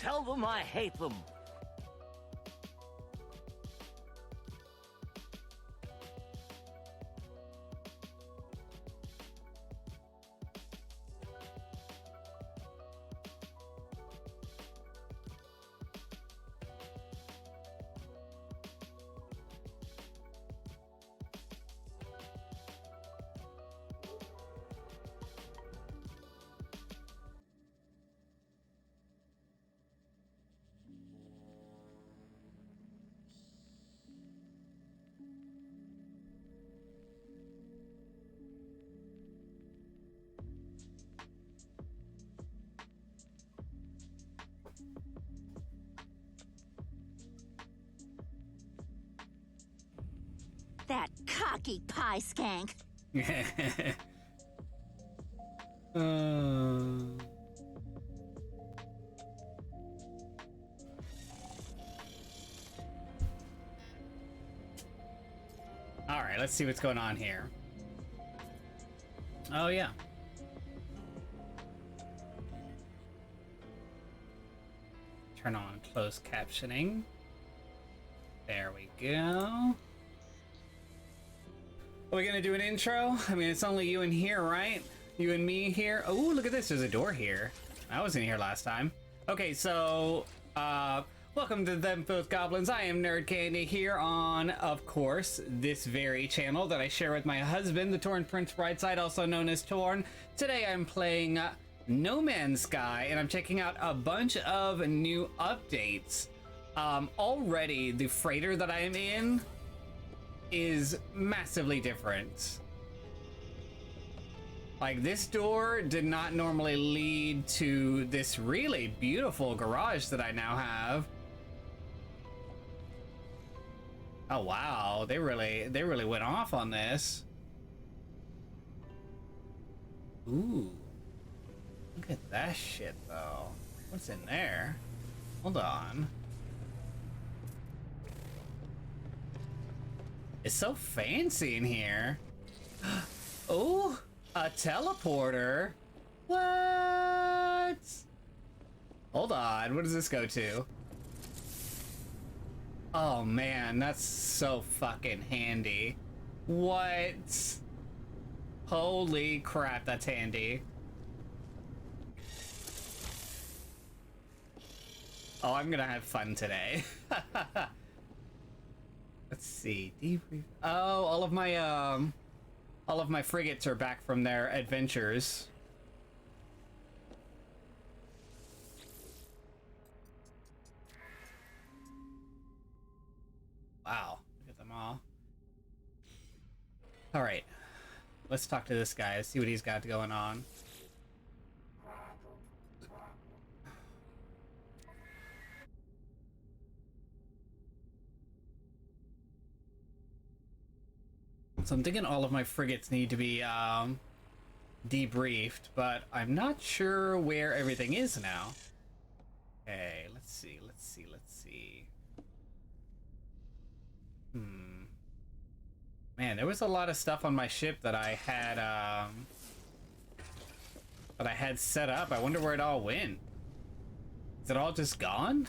Tell them I hate them. That cocky pie skank. All right, let's see what's going on here. Oh, yeah. Turn on closed captioning. There we go. Are we gonna do an intro? I mean, it's only you and here, right? You and me here. Oh, look at this. There's a door here. I wasn't here last time. Okay, so, welcome to Them Filth Goblins. I am Nerd Candy here on, of course, this very channel that I share with my husband, the Torn Prince Brightside, also known as Torn. Today I'm playing No Man's Sky, and I'm checking out a bunch of new updates. Already, the freighter that I am in is massively different. Like, this door did not normally lead to this really beautiful garage that I now have. Oh wow, they really went off on this. Ooh. Look at that shit though. What's in there? Hold on. It's so fancy in here. Oh, a teleporter. What? Hold on, what does this go to? Oh man, that's so fucking handy. What? Holy crap, that's handy. Oh, I'm gonna have fun today. Let's see. Debrief. Oh, all of my frigates are back from their adventures. Wow, look at them all. All right, let's talk to this guy. See what he's got going on. So I'm thinking all of my frigates need to be debriefed, but I'm not sure where everything is now. Okay, let's see. Man, there was a lot of stuff on my ship that I had set up. I wonder where it all went. Is it all just gone?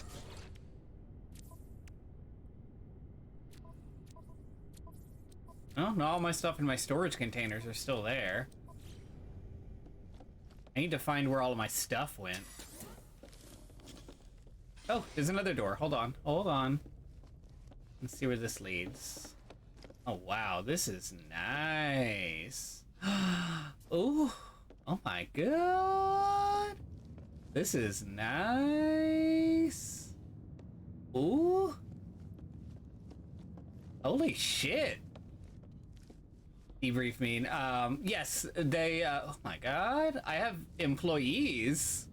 Oh, no, all my stuff in my storage containers are still there. I need to find where all of my stuff went. Oh, there's another door. Hold on. Let's see where this leads. Oh, wow, this is nice. Oh my god. This is nice. Ooh. Holy shit. Debrief mean. Yes, they, oh my god, I have employees.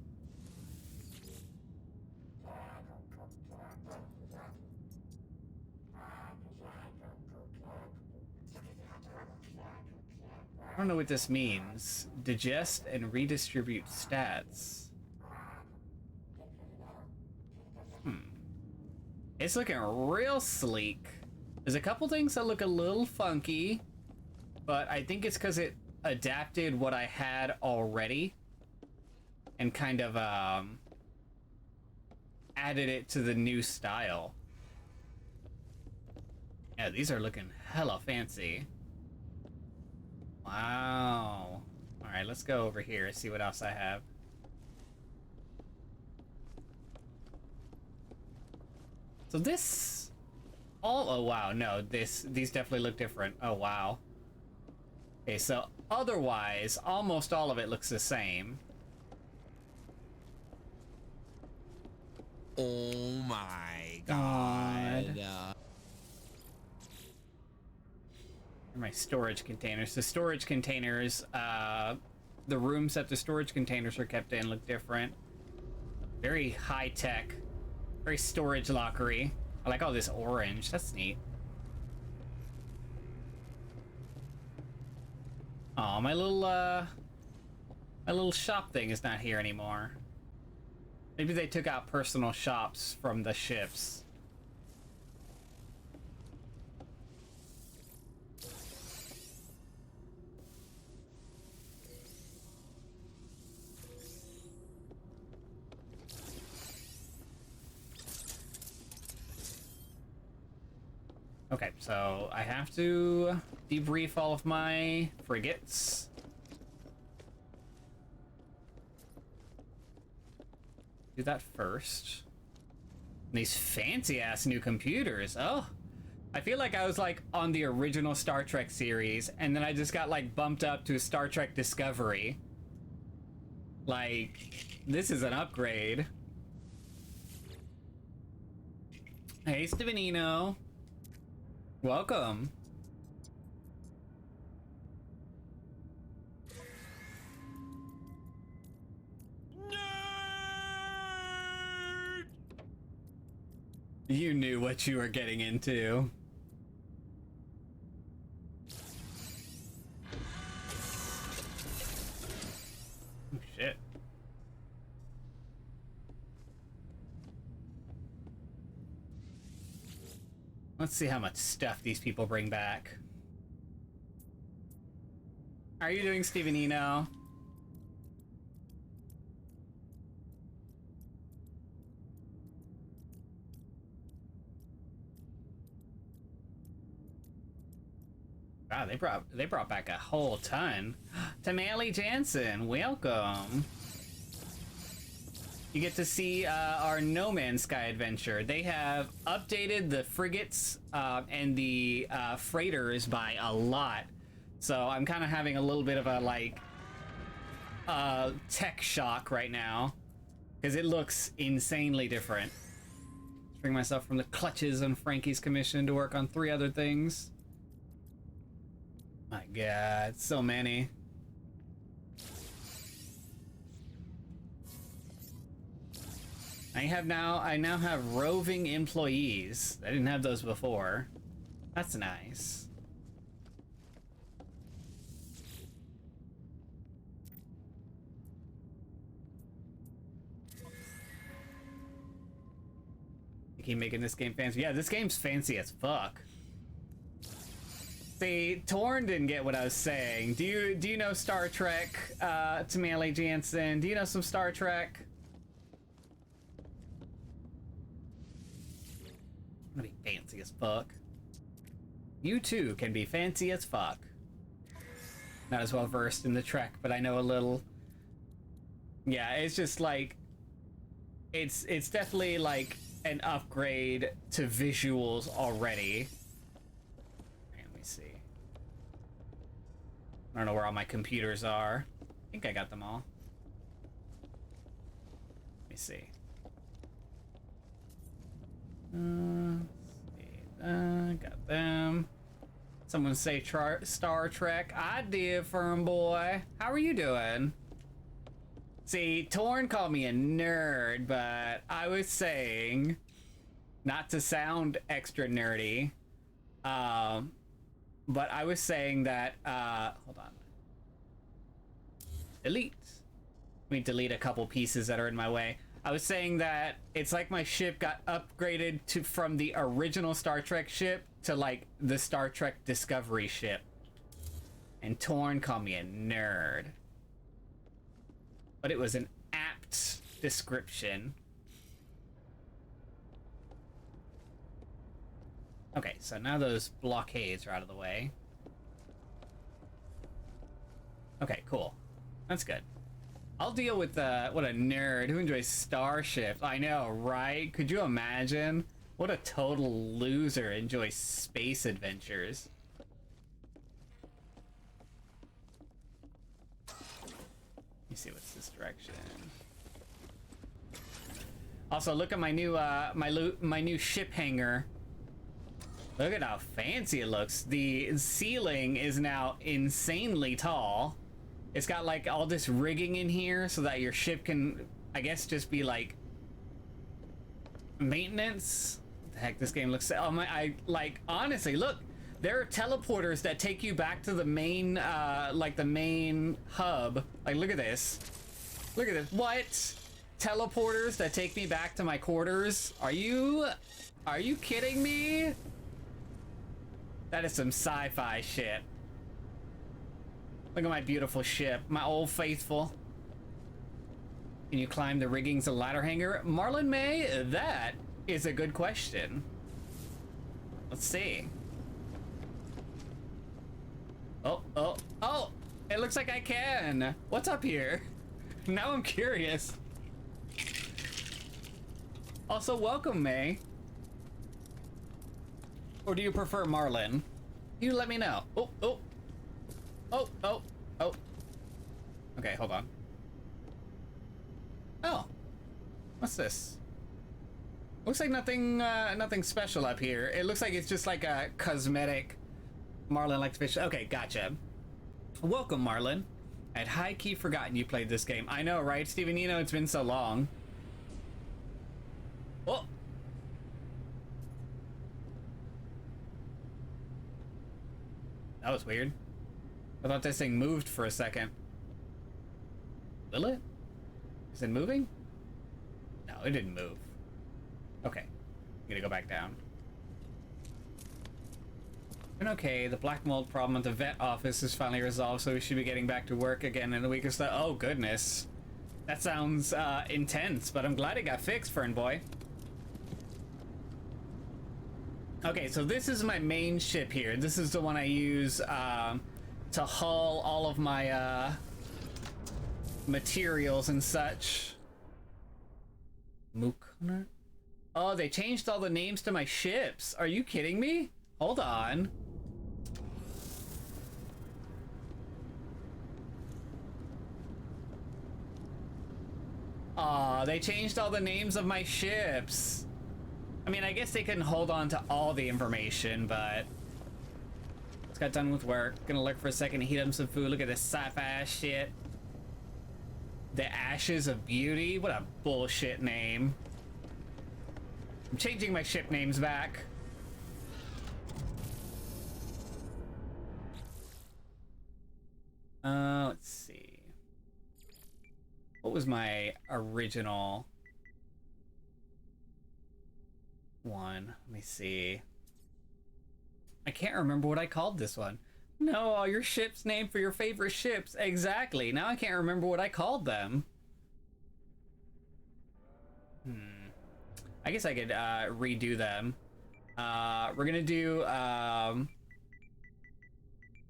I don't know what this means. Digest and redistribute stats. It's looking real sleek. There's a couple things that look a little funky, but I think it's because it adapted what I had already and kind of added it to the new style. Yeah, these are looking hella fancy. Wow. All right, let's go over here and see what else I have. So this oh wow, no, these definitely look different. Oh wow. Okay, so otherwise, almost all of it looks the same. Oh my god. My storage containers. The storage containers, the rooms that the storage containers are kept in look different. Very high tech, very storage lockery. I like all this orange. That's neat. Oh, my little shop thing is not here anymore. Maybe they took out personal shops from the ships. Okay, so I have to debrief all of my frigates. Do that first. These fancy ass new computers. Oh, I feel like I was like on the original Star Trek series, and then I just got like bumped up to Star Trek Discovery. Like, this is an upgrade. Hey, Stevenino. Welcome. Nerd! You knew what you were getting into. Oh, shit. Let's see how much stuff these people bring back. How are you doing, Stevenino? Wow, they brought back a whole ton. Tamale Jansen, welcome. You get to see our No Man's Sky adventure. They have updated the frigates and the freighters by a lot. So I'm kind of having a little bit of a like tech shock right now because it looks insanely different. Bring myself from the clutches on Frankie's commission to work on 3 other things. My God, so many. I now have roving employees. I didn't have those before. That's nice. You keep making this game fancy. Yeah, this game's fancy as fuck. See, Torn didn't get what I was saying. Do you know Star Trek, Tamale Jansen? Do you know some Star Trek? I'm gonna be fancy as fuck. You too can be fancy as fuck. Not as well versed in the Trek, but I know a little. Yeah, it's just like it's definitely like an upgrade to visuals already. Let me see. I don't know where all my computers are. I think I got them all. Let me see. Got them. Someone say Star Trek. I did, firm boy. How are you doing? See, Torn called me a nerd, but I was saying, not to sound extra nerdy, but I was saying that, hold on. Delete. Let me delete a couple pieces that are in my way. I was saying that it's like my ship got upgraded from the original Star Trek ship to like the Star Trek Discovery ship. And Torn called me a nerd. But it was an apt description. Okay, so now those blockades are out of the way. Okay, cool. That's good. I'll deal with what a nerd who enjoys Starship. I know, right? Could you imagine? What a total loser enjoys space adventures. Let me see what's this direction. Also, look at my new my new ship hangar. Look at how fancy it looks. The ceiling is now insanely tall. It's got like all this rigging in here so that your ship can, I guess, just be like maintenance. What the heck, this game looks. Oh my! I like honestly look. There are teleporters that take you back to the main, like the main hub. Like, look at this. Look at this. What? Teleporters that take me back to my quarters? Are you kidding me? That is some sci-fi shit. Look at my beautiful ship, my old faithful. Can you climb the rigging's a ladder hanger? Marlon May, that is a good question. Let's see. Oh, it looks like I can. What's up here? Now I'm curious. Also, welcome, May. Or do you prefer Marlin? You let me know. Oh. Okay, hold on. Oh. What's this? Looks like nothing special up here. It looks like it's just like a cosmetic. Marlin likes fish. Okay, gotcha. Welcome, Marlin. I'd high-key forgotten you played this game. I know, right, Steven? You know, it's been so long. Oh! That was weird. I thought this thing moved for a second. Will it? Is it moving? No, it didn't move. Okay. I'm gonna go back down. And okay, the black mold problem at the vet office is finally resolved, so we should be getting back to work again in a week or so. Oh, goodness. That sounds intense, but I'm glad it got fixed, Fern Boy. Okay, so this is my main ship here. This is the one I use to haul all of my materials and such. Mukner? Oh, they changed all the names to my ships. Are you kidding me? Hold on. Aw, they changed all the names of my ships. I mean, I guess they couldn't hold on to all the information, but... Just got done with work. Gonna look for a second to heat up some food. Look at this sci-fi shit. The Ashes of Beauty? What a bullshit name. I'm changing my ship names back. Let's see. What was my original one? Let me see. I can't remember what I called this one. No, all your ships named for your favorite ships. Exactly. Now I can't remember what I called them. I guess I could redo them. We're gonna do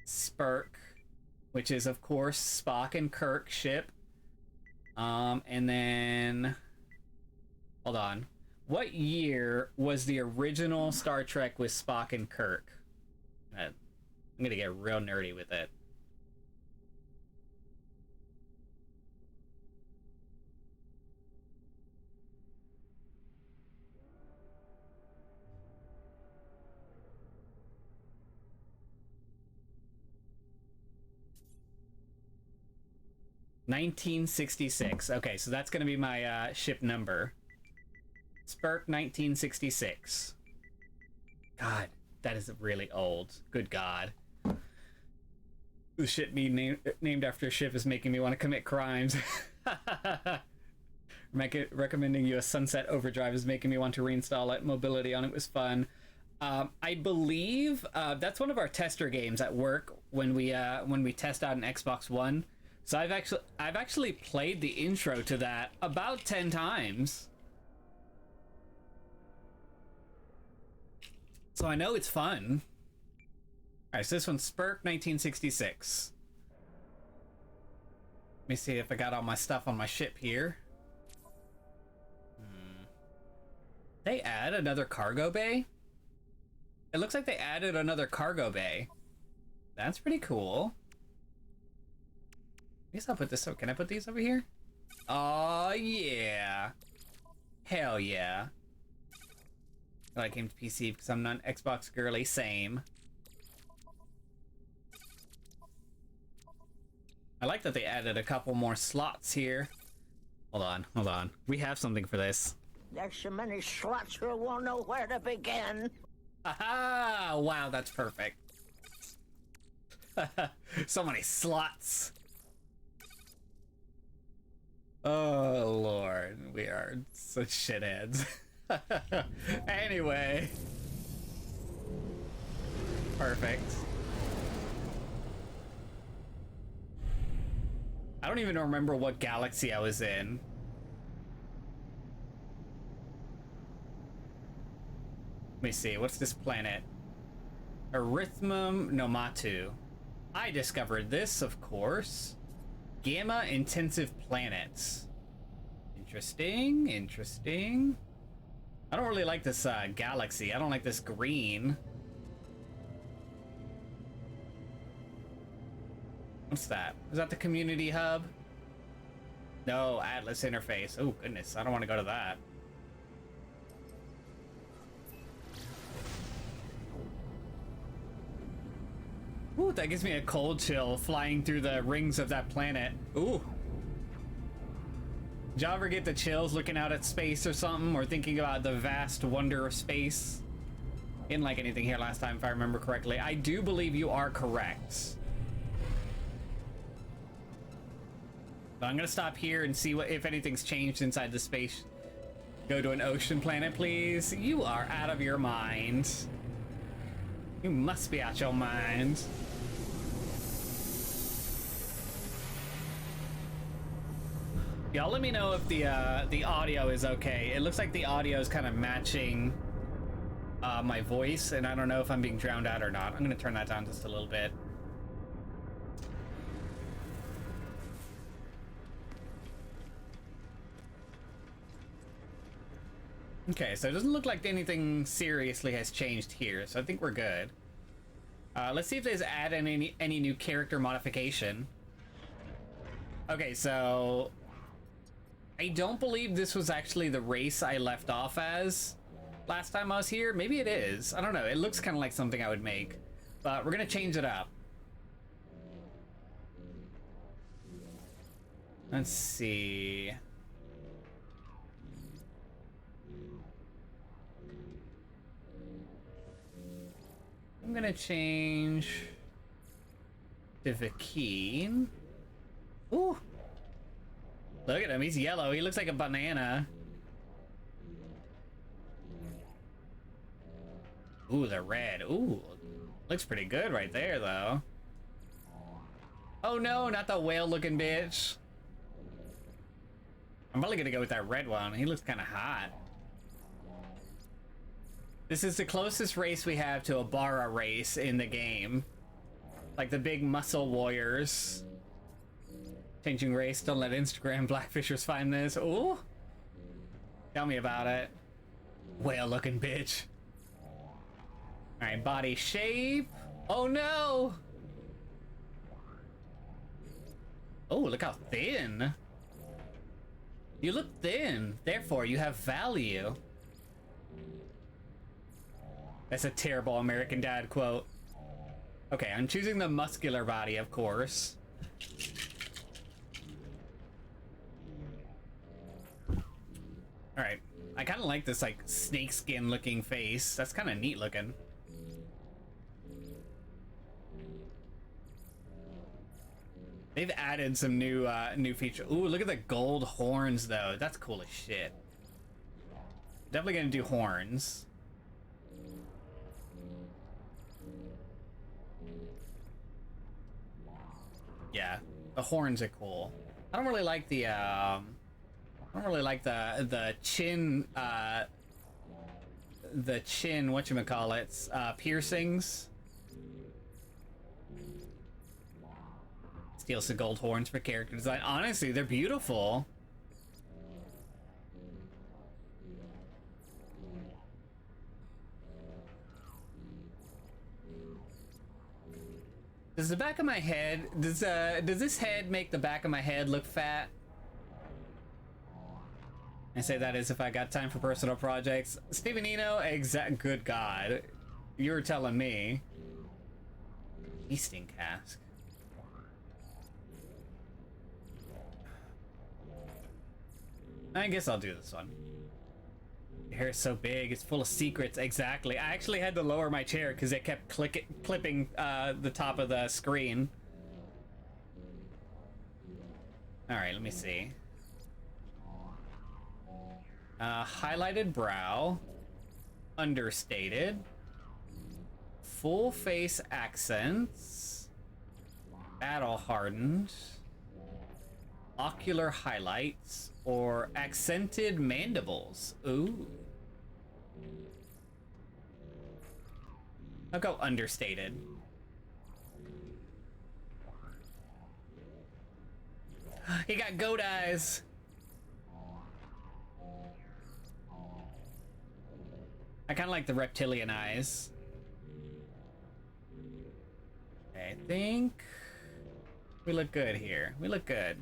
Spurk, which is of course Spock and Kirk ship. And then hold on. What year was the original Star Trek with Spock and Kirk? I'm gonna get real nerdy with it. (1966). Okay, so that's gonna be my ship number. Spurk 1966. God, that is really old. Good God. The ship named after a ship is making me want to commit crimes. Recommending you a Sunset Overdrive is making me want to reinstall it. Mobility on it was fun. I believe that's one of our tester games at work when we test out an Xbox One. So I've actually played the intro to that about 10 times. So I know it's fun. Alright, so this one's Spurk 1966. Let me see if I got all my stuff on my ship here. They add another cargo bay? It looks like they added another cargo bay. That's pretty cool. I guess I'll put this over. Can I put these over here? Oh yeah. Hell yeah. I came to PC because I'm not an Xbox girly. Same. I like that they added a couple more slots here. Hold on. We have something for this. There's so many slots you won't know where to begin. Aha! Wow, that's perfect. So many slots. Oh lord, we are such shitheads. Anyway. Perfect. I don't even remember what galaxy I was in. Let me see, what's this planet? Erythmum Nomatu. I discovered this, of course. Gamma intensive planets. Interesting, interesting. I don't really like this galaxy. I don't like this green. What's that? Is that the community hub? No, Atlas interface. Oh goodness, I don't want to go to that. Ooh, that gives me a cold chill flying through the rings of that planet. Ooh. Did y'all ever get the chills looking out at space or something, or thinking about the vast wonder of space? Didn't like anything here last time, if I remember correctly. I do believe you are correct. So I'm gonna stop here and see what if anything's changed inside the space. Go to an ocean planet, please. You are out of your mind. You must be out your mind. Y'all let me know if the audio is okay. It looks like the audio is kind of matching my voice, and I don't know if I'm being drowned out or not. I'm gonna turn that down just a little bit. Okay, so it doesn't look like anything seriously has changed here, so I think we're good. Let's see if there's any new character modification. Okay, so I don't believe this was actually the race I left off as last time I was here. Maybe it is. I don't know. It looks kind of like something I would make, but we're gonna change it up. Let's see. I'm gonna change to Vakeen. Ooh. Look at him, he's yellow. He looks like a banana. Ooh, the red. Ooh. Looks pretty good right there, though. Oh no, not the whale-looking bitch. I'm probably gonna go with that red one. He looks kind of hot. This is the closest race we have to a Bara race in the game. Like the big muscle warriors. Changing race, don't let Instagram blackfishers find this. Ooh. Tell me about it. Whale looking bitch. Alright, body shape. Oh no! Oh, look how thin. You look thin, therefore you have value. That's a terrible American Dad quote. Okay, I'm choosing the muscular body, of course. Alright, I kind of like this, like, snakeskin looking face. That's kind of neat looking. They've added some new feature. Ooh, look at the gold horns, though. That's cool as shit. Definitely gonna do horns. Yeah, the horns are cool. I don't really like the chin whatchamacallits, piercings. Steal some gold horns for character design. Honestly, they're beautiful. Does the back of my head, does this head make the back of my head look fat? I say that as if I got time for personal projects. Stevenino, good God. You were telling me. Feasting cask. I guess I'll do this one. Your hair is so big, it's full of secrets. Exactly. I actually had to lower my chair because it kept clipping the top of the screen. Alright, let me see. Highlighted brow. Understated. Full face accents. Battle hardened. Ocular highlights. Or accented mandibles. Ooh. I'll go understated. He got goat eyes. I kind of like the reptilian eyes. Okay, I think we look good here. We look good.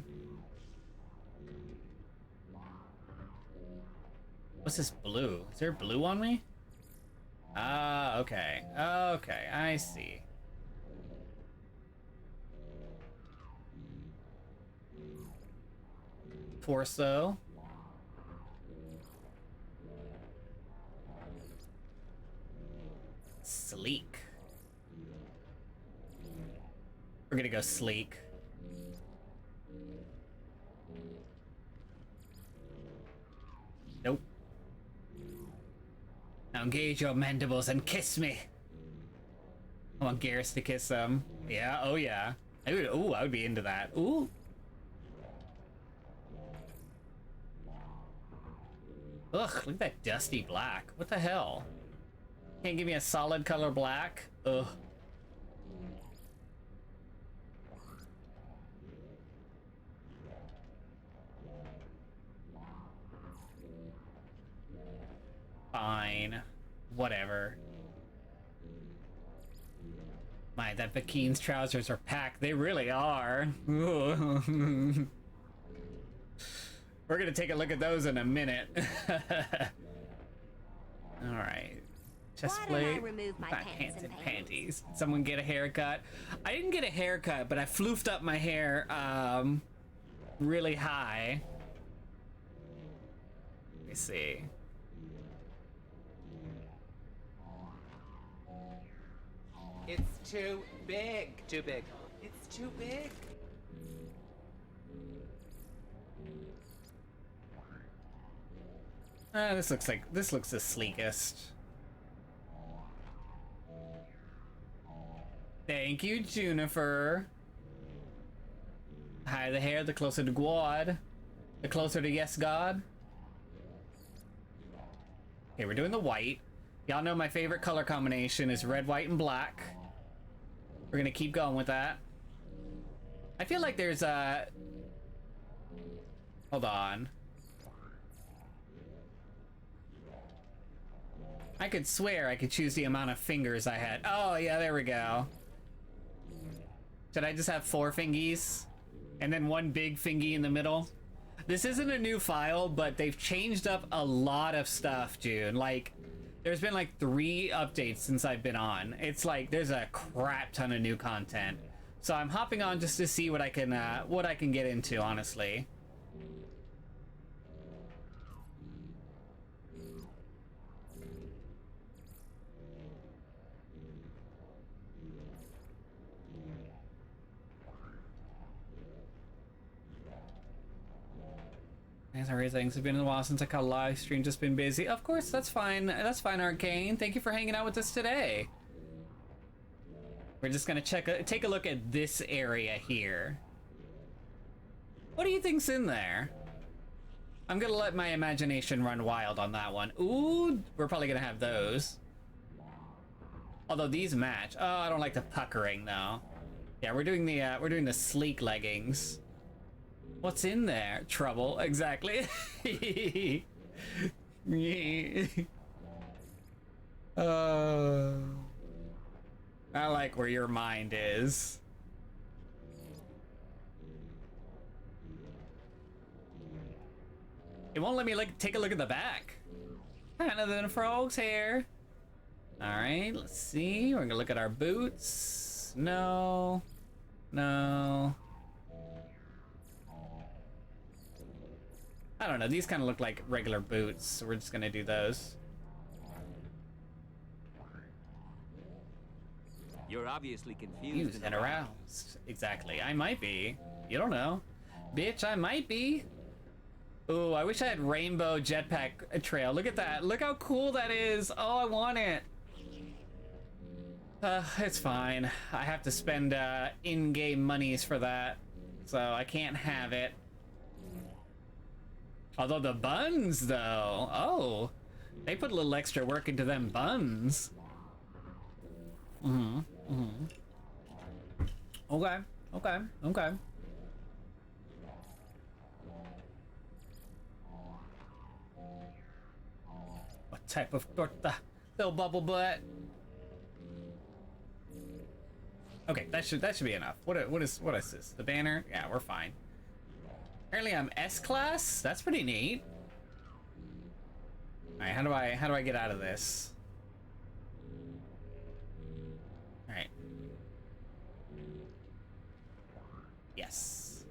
What's this blue? Is there blue on me? Ah, okay. Okay, I see. Torso. Sleek. We're gonna go sleek. Nope. Now engage your mandibles and kiss me. I want Garrus to kiss them. Yeah, oh yeah. Ooh, I would be into that. Ooh. Ugh, look at that dusty black. What the hell? Can't give me a solid color black? Ugh. Fine. Whatever. My, that Bakine's trousers are packed. They really are. We're gonna take a look at those in a minute. Alright. Chest plate. Why don't I remove my pants and panties? Did someone get a haircut? I didn't get a haircut, but I floofed up my hair really high. Let me see. It's too big. Too big. It's too big. This looks the sleekest. Thank you, Junifer. The higher the hair, the closer to God. The closer to yes, God. Okay, we're doing the white. Y'all know my favorite color combination is red, white, and black. We're gonna keep going with that. I feel like there's a... Hold on. I could swear I could choose the amount of fingers I had. Oh, yeah, there we go. Should I just have 4 fingies? And then 1 big fingy in the middle? This isn't a new file, but they've changed up a lot of stuff, June. Like, there's been like 3 updates since I've been on. It's like, there's a crap ton of new content. So I'm hopping on just to see what I can get into, honestly. Thanks for everything. It's been a while since I caught a live stream. Just been busy. Of course, that's fine. That's fine, Arcane. Thank you for hanging out with us today. We're just gonna take a look at this area here. What do you think's in there? I'm gonna let my imagination run wild on that one. Ooh, we're probably gonna have those. Although these match. Oh, I don't like the puckering though. Yeah, we're doing the sleek leggings. What's in there? Trouble, exactly. I like where your mind is. It won't let me take a look at the back. Kind of than a frog's hair. All right, let's see. We're gonna look at our boots. No, no. I don't know, these kind of look like regular boots, so we're just gonna do those. You're obviously confused Used and aroused. Exactly. I might be. You don't know. Bitch, I might be. Ooh, I wish I had rainbow jetpack trail. Look at that. Look how cool that is. Oh, I want it. It's fine. I have to spend in-game monies for that, so I can't have it. Although the buns, though. Oh, they put a little extra work into them buns. Okay, okay, okay. What type of torta? Little bubble butt. Okay, that should be enough. What is this? The banner? Yeah, we're fine. Apparently I'm S-class? That's pretty neat. Alright, how do I get out of this? Alright. Yes.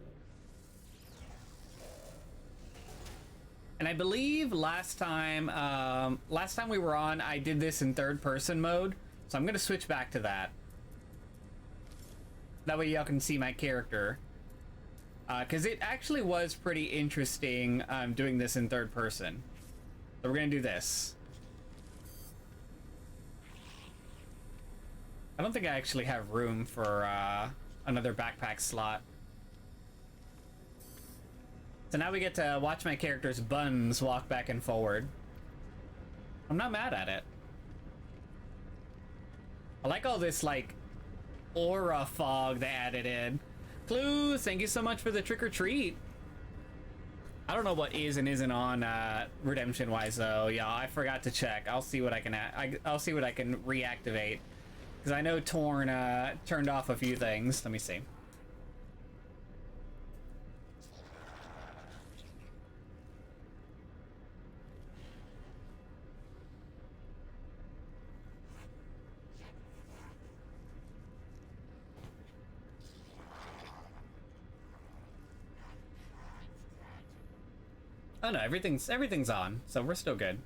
And I believe last time we were on, I did this in third person mode, so I'm gonna switch back to that. That way y'all can see my character. Because it actually was pretty interesting doing this in third person. So we're gonna do this. I don't think I actually have room for another backpack slot. So now we get to watch my character's buns walk back and forward. I'm not mad at it. I like all this, like, aura fog they added in. Clues, thank you so much for the trick or treat. I don't know what is and isn't on redemption wise though. Yeah, I forgot to check. I'll see what I can I'll see what I can reactivate, because I know Torn turned off a few things. Let me see. Oh no, everything's on, so we're still good.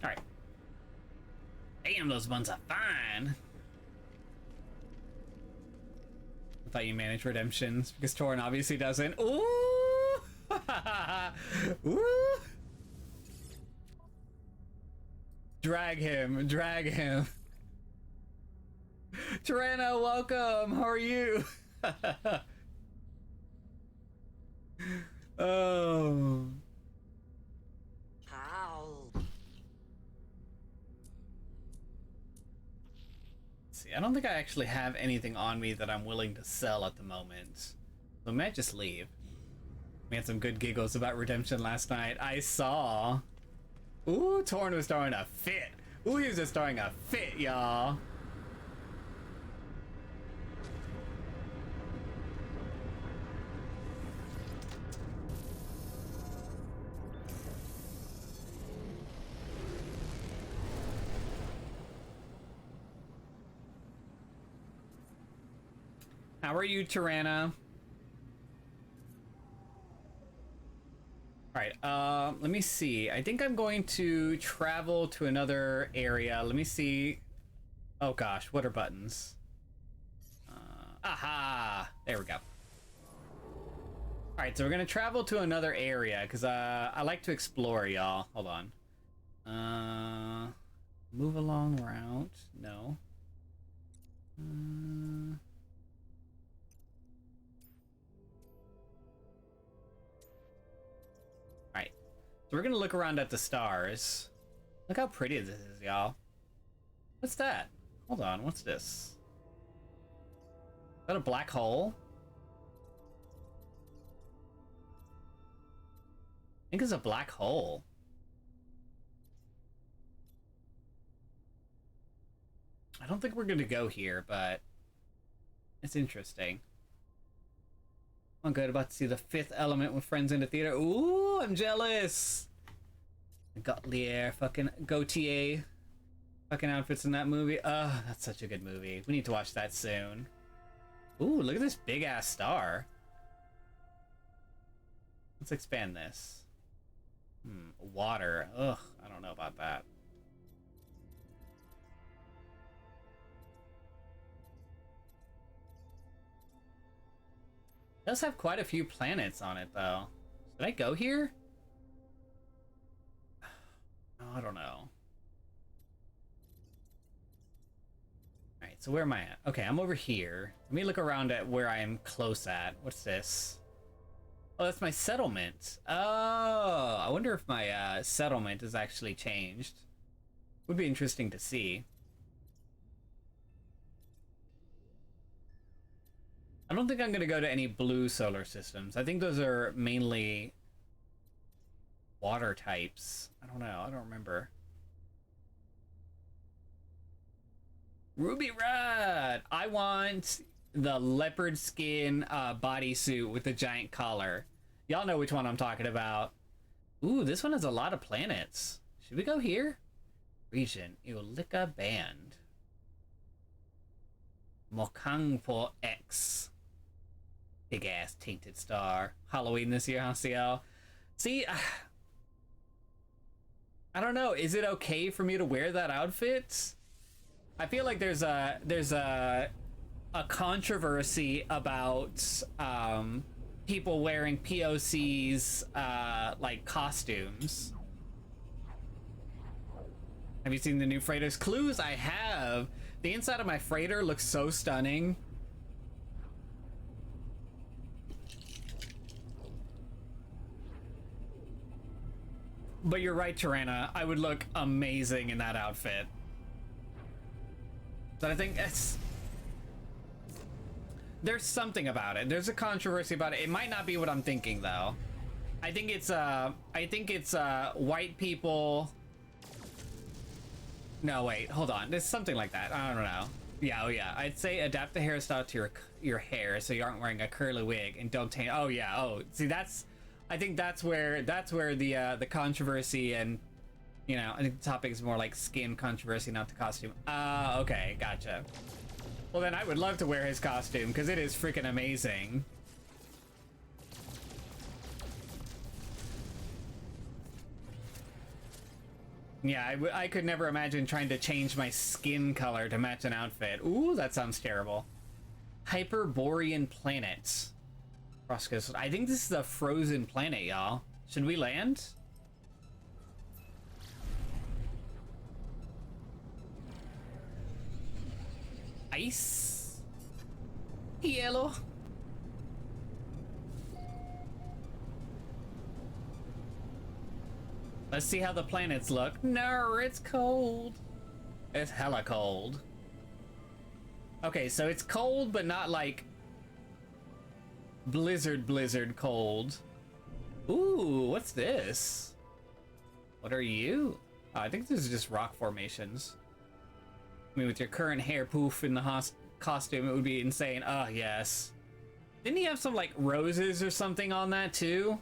All right. Damn, those buns are fine. I thought you managed redemptions because Torn obviously doesn't. Ooh, ooh. Drag him, drag him. Tirana, welcome. How are you? Oh. How? See, I don't think I actually have anything on me that I'm willing to sell at the moment. So I might just leave. We had some good giggles about redemption last night. I saw. Ooh, Torn was throwing a fit. Ooh, he was just throwing a fit, y'all. How are you, Tirana? Alright, let me see. I think I'm going to travel to another area. Let me see. Oh gosh, what are buttons? Aha! There we go. Alright, so we're gonna travel to another area, because I like to explore, y'all. Hold on. Move along route. No. So we're gonna look around at the stars. Look how pretty this is, y'all. What's that? Hold on, what's this? Is that a black hole? I think it's a black hole. I don't think we're gonna go here, but it's interesting. I'm good. About to see The Fifth Element with friends in the theater. Ooh, I'm jealous. Gautier, fucking Gautier, fucking outfits in that movie. That's such a good movie. We need to watch that soon. Ooh, look at this big ass star. Let's expand this. Water. Ugh, I don't know about that. It does have quite a few planets on it, though. Should I go here? Oh, I don't know. Alright, so where am I at? Okay, I'm over here. Let me look around at where I am close at. What's this? Oh, that's my settlement. Oh, I wonder if my settlement has actually changed. Would be interesting to see. I don't think I'm gonna go to any blue solar systems. I think those are mainly water types. I don't know. I don't remember. Ruby Rod! I want the leopard skin bodysuit with the giant collar. Y'all know which one I'm talking about. Ooh, this one has a lot of planets. Should we go here? Region, Eolika Band. Mokangpo X. Big ass tainted star. Halloween this year, huh, CL? See, I don't know. Is it okay for me to wear that outfit? I feel like there's a controversy about people wearing POC's like costumes. Have you seen the new freighters? Clues? I have. The inside of my freighter looks so stunning. But you're right, Tirana. I would look amazing in that outfit. But I think there's something about it. There's a controversy about it. It might not be what I'm thinking, though. I think it's white people. No, wait, hold on. There's something like that. I don't know. Yeah, oh yeah. I'd say adapt the hairstyle to your hair so you aren't wearing a curly wig and don't taint. Oh yeah. Oh, see, that's. I think that's where the controversy and, you know, I think the topic is more like skin controversy, not the costume. Okay, gotcha. Well, then I would love to wear his costume because it is freaking amazing. Yeah, I could never imagine trying to change my skin color to match an outfit. Ooh, that sounds terrible. Hyperborean planet. Roscoe's. I think this is a frozen planet, y'all. Should we land? Ice. Yellow. Let's see how the planets look. No, it's cold. It's hella cold. Okay, so it's cold, but not like blizzard cold. Ooh, what's this? What are you? Oh, I think this is just rock formations. I mean, with your current hair poof in the costume, it would be insane. Oh, yes. Didn't he have some, like, roses or something on that, too?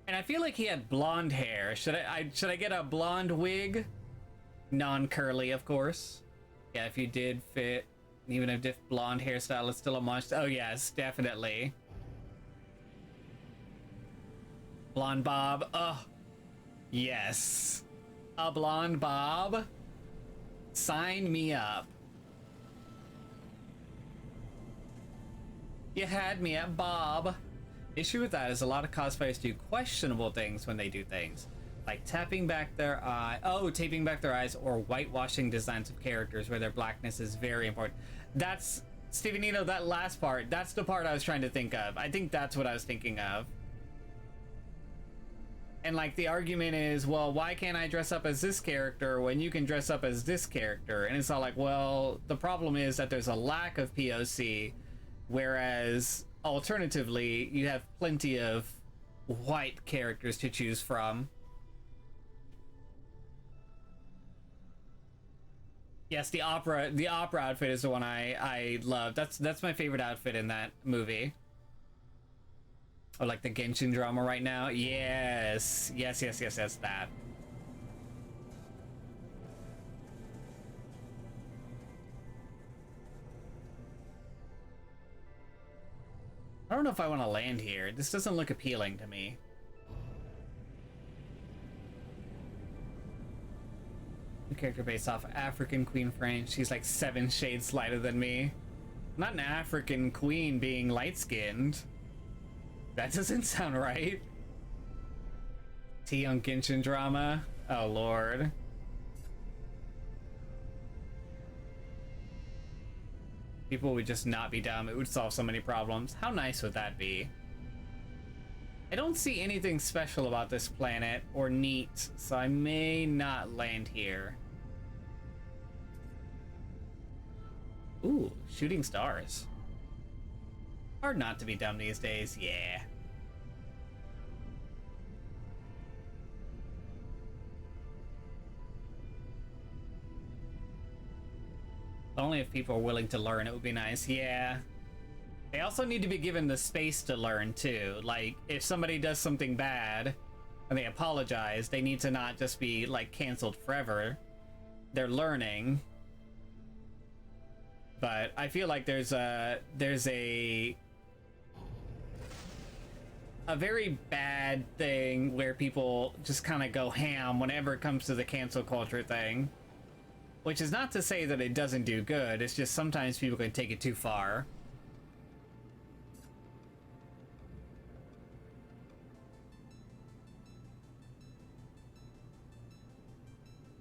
And I feel like he had blonde hair. Should I get a blonde wig? Non-curly, of course. Yeah, if you did fit, even if blonde hairstyle is still a must. Oh yes, definitely. Blonde bob. Oh, yes. A blonde bob. Sign me up. You had me at Bob. Issue with that is a lot of cosplayers do questionable things when they do things. Like tapping back their eye, taping back their eyes, or whitewashing designs of characters where their blackness is very important. That's, Stevenino, that last part, that's the part I was trying to think of. I think that's what I was thinking of. And like the argument is, well, why can't I dress up as this character when you can dress up as this character? And it's all like, well, the problem is that there's a lack of POC, whereas alternatively, you have plenty of white characters to choose from. Yes, the opera outfit is the one I love. That's my favorite outfit in that movie. Or like the Genshin drama right now. Yes, that. I don't know if I want to land here. This doesn't look appealing to me. The character based off African Queen Frame. She's like 7 shades lighter than me. Not an African queen being light-skinned. That doesn't sound right. Tea on Genshin drama? Oh lord. People would just not be dumb. It would solve so many problems. How nice would that be? I don't see anything special about this planet or neat, so I may not land here. Ooh, shooting stars. Hard not to be dumb these days, yeah. Only if people are willing to learn, it would be nice, yeah. They also need to be given the space to learn, too. Like, if somebody does something bad, and they apologize, they need to not just be, like, canceled forever. They're learning. But I feel like there's a very bad thing where people just kind of go ham whenever it comes to the cancel culture thing. Which is not to say that it doesn't do good, it's just sometimes people can take it too far.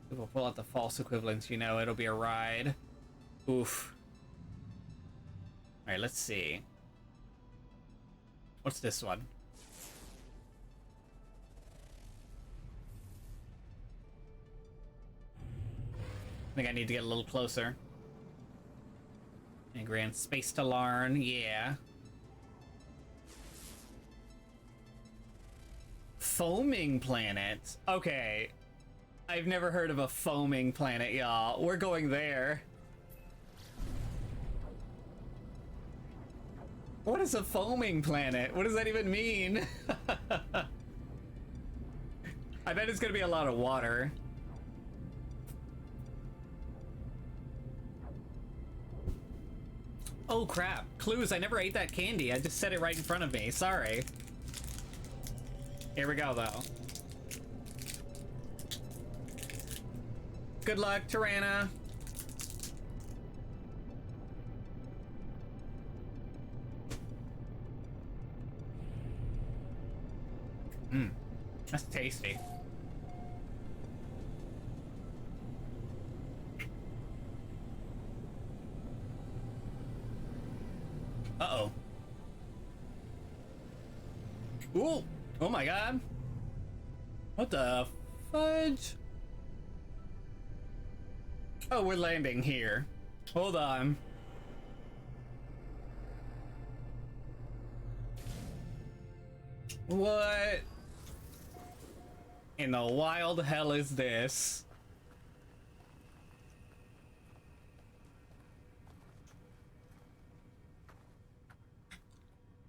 People pull out the false equivalents, you know, it'll be a ride. Oof. Alright, let's see. What's this one? I think I need to get a little closer. And grand space to learn, yeah. Foaming planet? Okay. I've never heard of a foaming planet, y'all. We're going there. What is a foaming planet? What does that even mean? I bet it's gonna be a lot of water. Oh crap. Clues, I never ate that candy. I just set it right in front of me. Sorry. Here we go, though. Good luck, Tirana. Mmm. That's tasty. Uh-oh. Ooh! Oh my god. What the fudge? Oh, we're landing here. Hold on. What in the wild hell is this?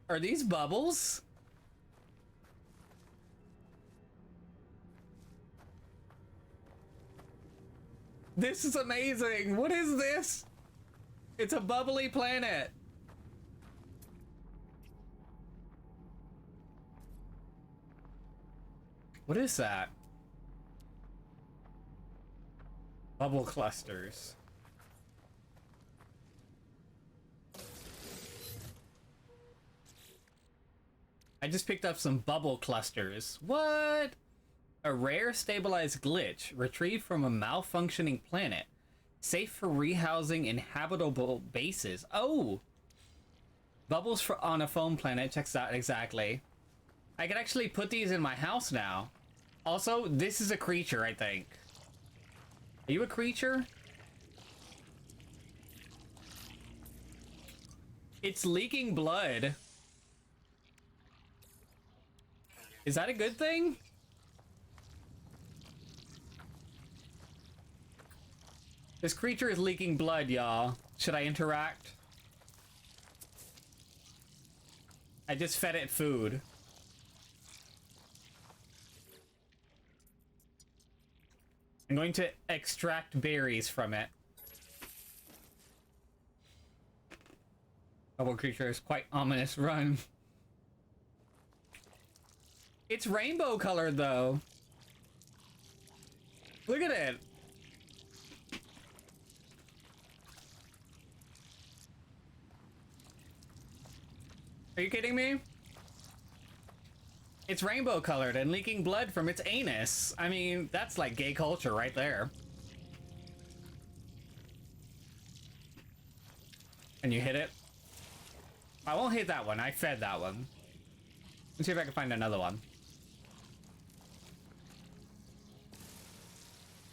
Are these bubbles? This is amazing. What is this? It's a bubbly planet. What is that? Bubble clusters. I just picked up some bubble clusters. What? A rare stabilized glitch retrieved from a malfunctioning planet. Safe for rehousing inhabitable bases. Oh! Bubbles on a foam planet checks out exactly. I can actually put these in my house now. Also, this is a creature, I think. Are you a creature? It's leaking blood. Is that a good thing? This creature is leaking blood, y'all. Should I interact? I just fed it food. I'm going to extract berries from it. Bubble creature is quite ominous. Run. It's rainbow colored though. Look at it. Are you kidding me? It's rainbow colored and leaking blood from its anus. I mean, that's like gay culture right there. Can you hit it? I won't hit that one. I fed that one. Let's see if I can find another one.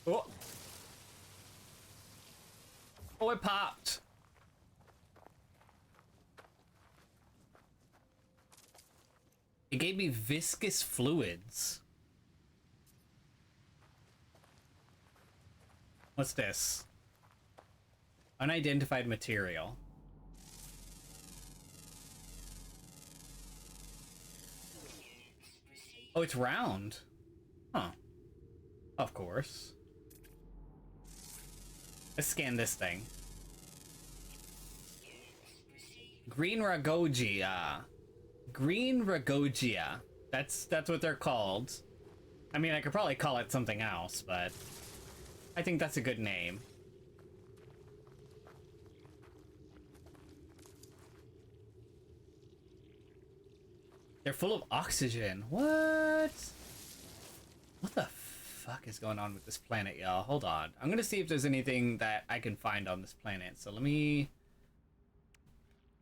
Oh. Oh, it popped. It gave me viscous fluids. What's this? Unidentified material. Oh, it's round. Huh. Of course. Let's scan this thing. Green Ragogia. Green Ragogia. That's what they're called. I mean, I could probably call it something else, but I think that's a good name. They're full of oxygen. What? What the fuck is going on with this planet, y'all? Hold on. I'm gonna see if there's anything that I can find on this planet. So let me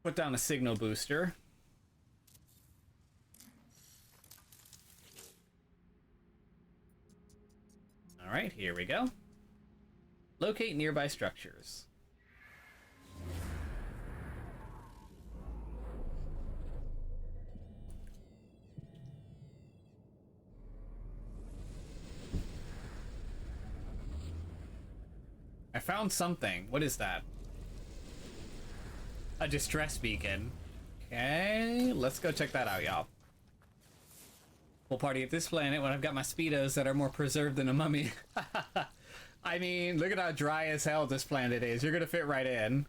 put down a signal booster. All right, here we go. Locate nearby structures. I found something. What is that? A distress beacon. Okay, let's go check that out, y'all. We'll party at this planet when I've got my speedos that are more preserved than a mummy. I mean, look at how dry as hell this planet is. You're gonna fit right in.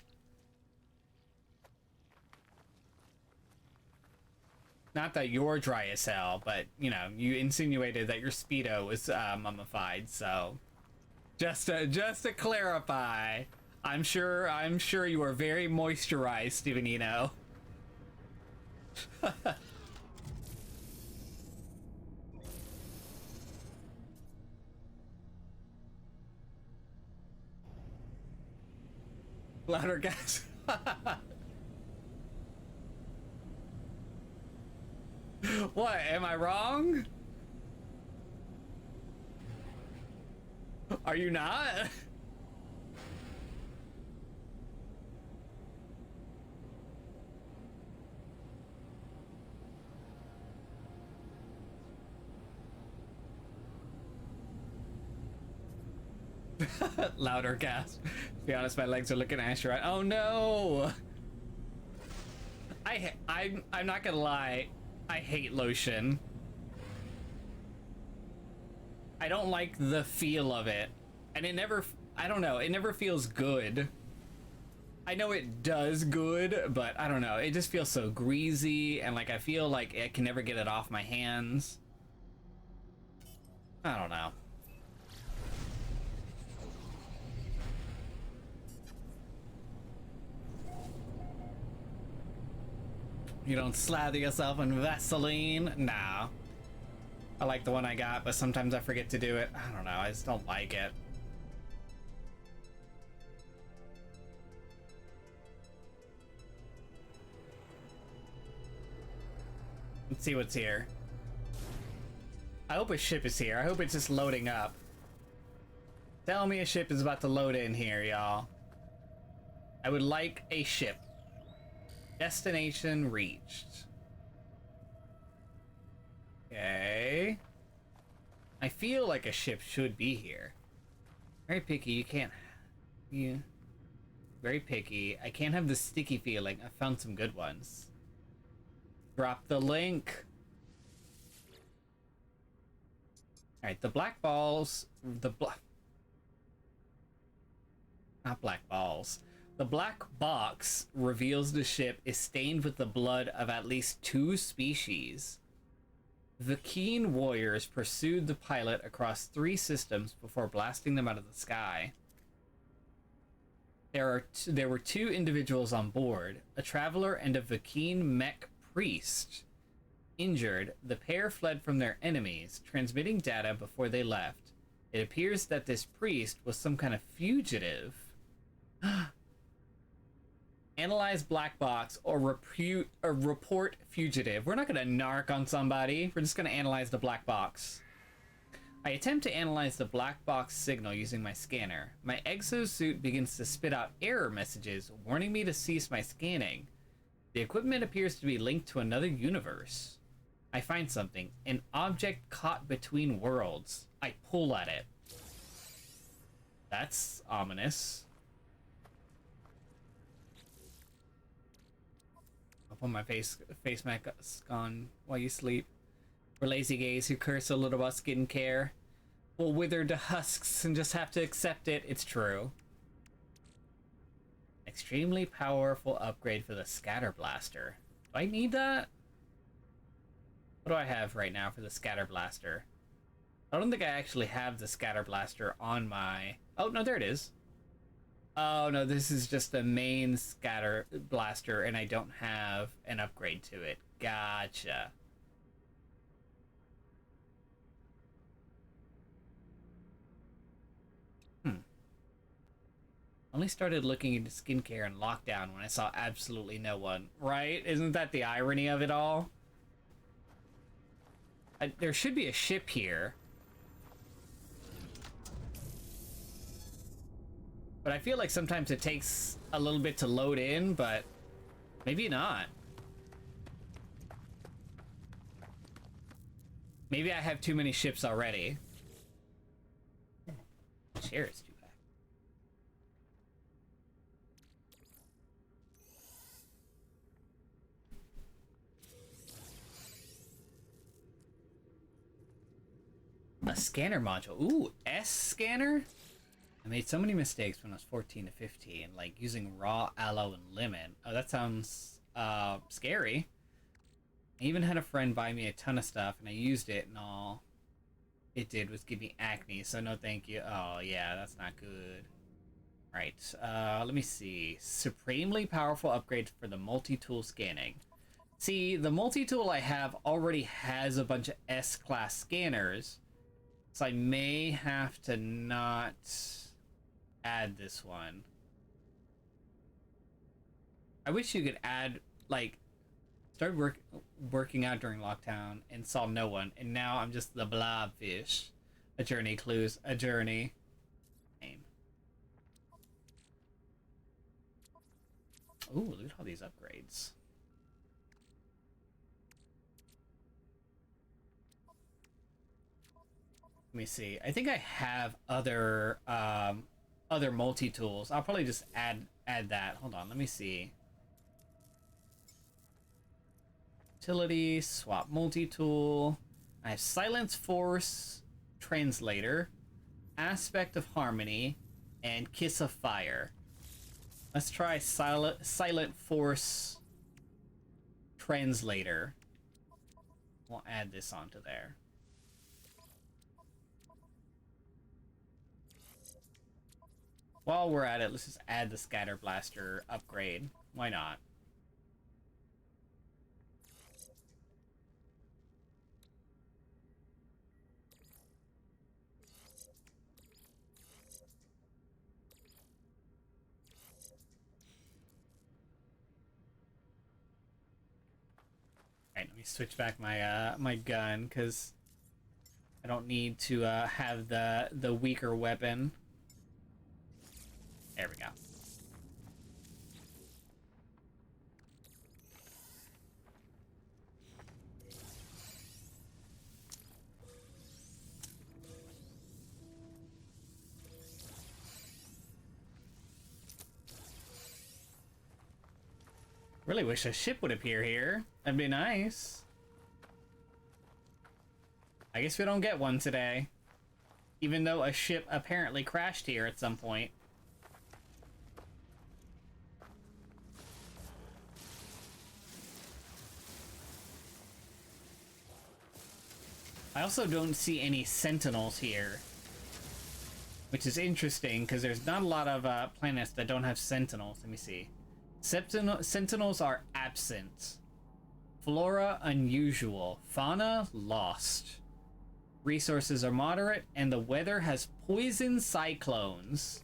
Not that you're dry as hell, but, you know, you insinuated that your speedo was mummified, so... Just to clarify, I'm sure you are very moisturized, Stevenino. Louder, guys. What? Am I wrong? Are you not? Louder gasp. To be honest, my legs are looking ashy right. Oh no! I'm not gonna lie. I hate lotion. I don't like the feel of it. And it never, I don't know, it never feels good. I know it does good, but I don't know. It just feels so greasy, and like I feel like I can never get it off my hands. I don't know. You don't slather yourself in Vaseline? No. I like the one I got, but sometimes I forget to do it. I don't know, I just don't like it. Let's see what's here. I hope a ship is here. I hope it's just loading up. Tell me a ship is about to load in here, y'all. I would like a ship. Destination reached. Okay. I feel like a ship should be here. Very picky, you can't... You... Very picky. I can't have the sticky feeling. I found some good ones. Drop the link. Alright, the black balls... Not black balls. The black box reveals the ship is stained with the blood of at least 2 species. The keen warriors pursued the pilot across 3 systems before blasting them out of the sky. There were 2 individuals on board, a traveler and a Vakeen mech priest. Injured, the pair fled from their enemies, transmitting data before they left. It appears that this priest was some kind of fugitive. Analyze black box or report fugitive. We're not gonna narc on somebody. We're just gonna analyze the black box. I attempt to analyze the black box signal using my scanner. My exosuit begins to spit out error messages, warning me to cease my scanning. The equipment appears to be linked to another universe. I find something. An object caught between worlds. I pull at it. That's ominous. I'll put my face mask on while you sleep. For lazy gays who curse a little about skincare, will wither to husks and just have to accept it. It's true. Extremely powerful upgrade for the scatter blaster. Do I need that? What do I have right now for the scatter blaster? I don't think I actually have the scatter blaster on my... Oh, no, there it is. Oh, no, this is just the main scatter blaster, and I don't have an upgrade to it. Gotcha. Only started looking into skincare in lockdown when I saw absolutely no one. Right? Isn't that the irony of it all? There should be a ship here. But I feel like sometimes it takes a little bit to load in, but maybe not. Maybe I have too many ships already. Chair is too bad. A scanner module. Ooh, S scanner? I made so many mistakes when I was 14 to 15, like using raw aloe and lemon. Oh, that sounds scary. I even had a friend buy me a ton of stuff, and I used it, and all it did was give me acne, so no thank you. Oh, yeah, that's not good. Right, let me see. Supremely powerful upgrade for the multi-tool scanning. See, the multi-tool I have already has a bunch of S-class scanners, so I may have to not add this one. I wish you could add, like, started working out during lockdown and saw no one, and now I'm just the blobfish. A journey clues, a journey. Name. Ooh, look at all these upgrades. Let me see. I think I have other multi-tools. I'll probably just add that. Hold on, let me see. Utility, swap multi-tool. I have Silence Force Translator, Aspect of Harmony, and Kiss of Fire. Let's try Silent Force Translator. We'll add this onto there. While we're at it, let's just add the Scatter Blaster upgrade. Why not? Alright, let me switch back my my gun, because I don't need to have the weaker weapon. There we go. Really wish a ship would appear here. That'd be nice. I guess we don't get one today. Even though a ship apparently crashed here at some point. I also don't see any sentinels here, which is interesting because there's not a lot of planets that don't have sentinels. Let me see. Sentinels are absent. Flora unusual. Fauna lost. Resources are moderate, and the weather has poison cyclones.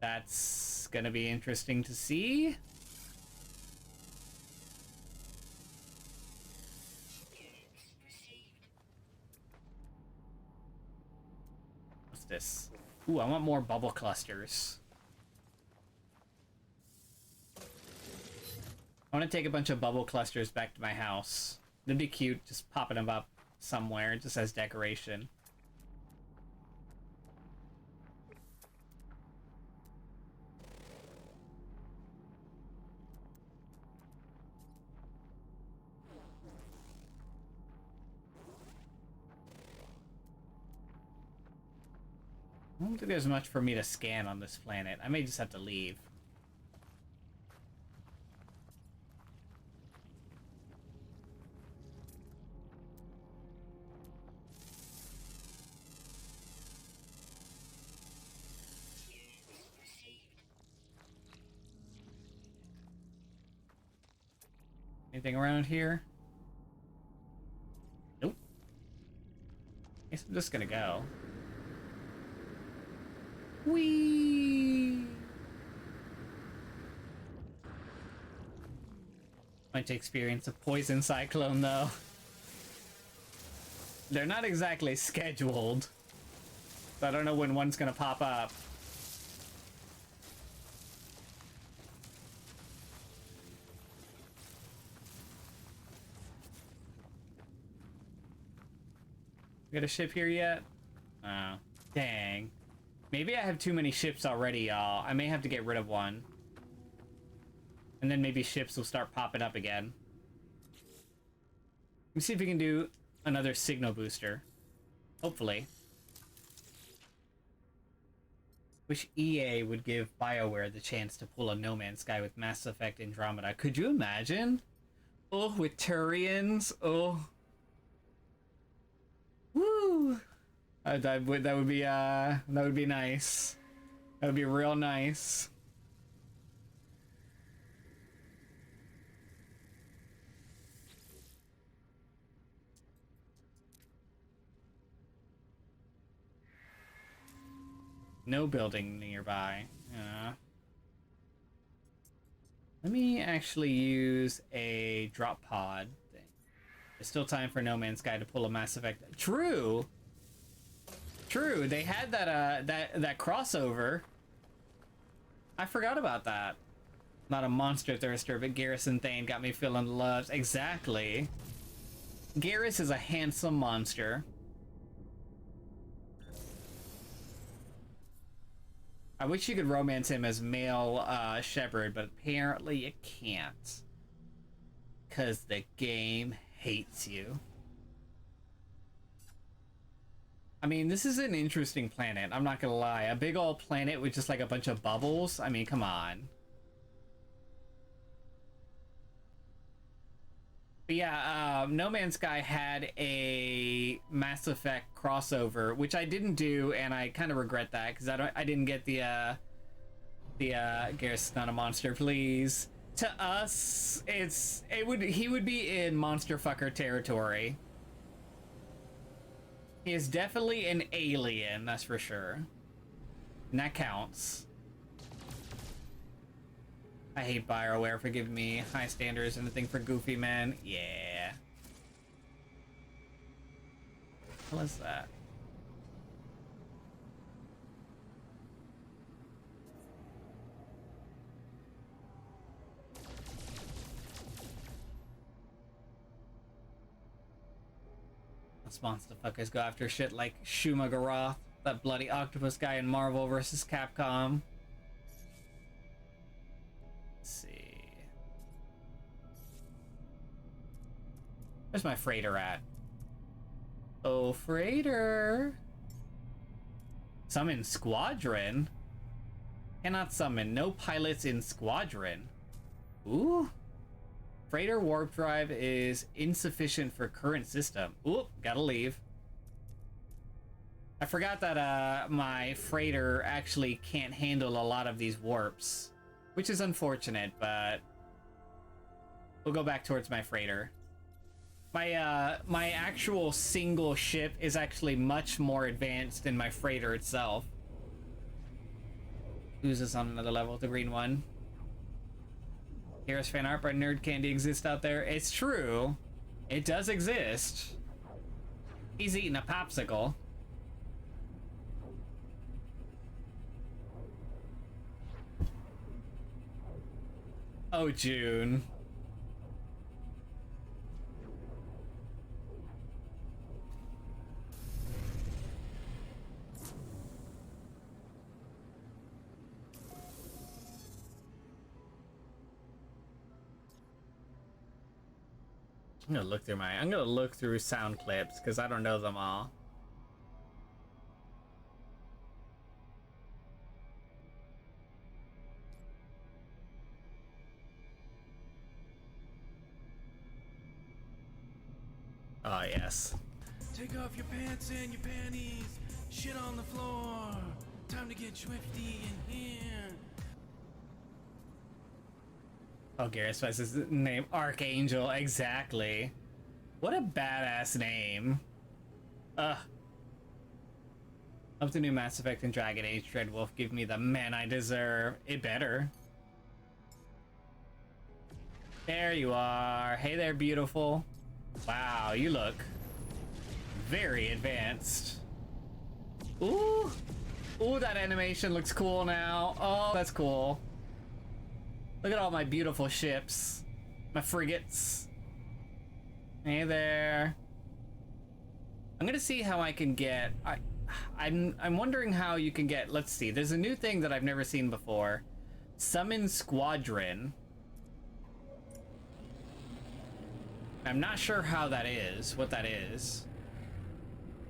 That's gonna be interesting to see. What's this? Ooh, I want more bubble clusters. I want to take a bunch of bubble clusters back to my house. It'd be cute just popping them up somewhere just as decoration. I don't think there's much for me to scan on this planet. I may just have to leave. Anything around here? Nope. Guess I'm just gonna go. Whee! Might to experience a poison cyclone though. They're not exactly scheduled, so I don't know when one's gonna pop up. Got a ship here yet? Oh, dang. Maybe I have too many ships already, y'all. I may have to get rid of one. And then maybe ships will start popping up again. Let me see if we can do another signal booster. Hopefully. Wish EA would give BioWare the chance to pull a No Man's Sky with Mass Effect Andromeda. Could you imagine? Oh, with Turians. Oh. Woo! That would be nice. That would be real nice. No building nearby. Let me actually use a drop pod thing. There's still time for No Man's Sky to pull a Mass Effect. True. True. They had that crossover. I forgot about that. Not a monster thirster, but Garrison Thane got me feeling the loves. Exactly. Garrus is a handsome monster. I wish you could romance him as male Shepard, but apparently you can't. 'Cause the game hates you. I mean, this is an interesting planet, I'm not gonna lie. A big old planet with just like a bunch of bubbles? I mean, come on. But yeah, No Man's Sky had a Mass Effect crossover, which I didn't do, and I kind of regret that, because I didn't get the Garrus not a monster, please. To us, he would be in monster fucker territory. He is definitely an alien, that's for sure. And that counts. I hate BioWare for giving me high standards and the thing for goofy men. Yeah. What is that? Us monster fuckers go after shit like Shumagaroth, that bloody octopus guy in Marvel vs. Capcom. Let's see. Where's my freighter at? Oh, freighter. Summon squadron? Cannot summon. No pilots in squadron. Ooh. Freighter warp drive is insufficient for current system. Oop, gotta leave. I forgot that my freighter actually can't handle a lot of these warps, which is unfortunate, but we'll go back towards my freighter. My actual single ship is actually much more advanced than my freighter itself. Who's this on another level? The green one. Here's fan art, but nerd candy exists out there. It's true. It does exist. He's eating a popsicle. Oh, June. I'm gonna look through sound clips because I don't know them all. Oh yes. Take off your pants and your panties. Shit on the floor. Time to get swifty in here. Oh, Garrus Fest's name, Archangel, exactly. What a badass name. Up to new Mass Effect and Dragon Age, Dreadwolf, give me the man I deserve. It better. There you are. Hey there, beautiful. Wow, you look very advanced. Ooh. Ooh, that animation looks cool now. Oh, that's cool. Look at all my beautiful ships. My frigates. Hey there. I'm gonna see how I can get... I'm wondering how you can get... Let's see. There's a new thing that I've never seen before. Summon Squadron. I'm not sure how that is. What that is.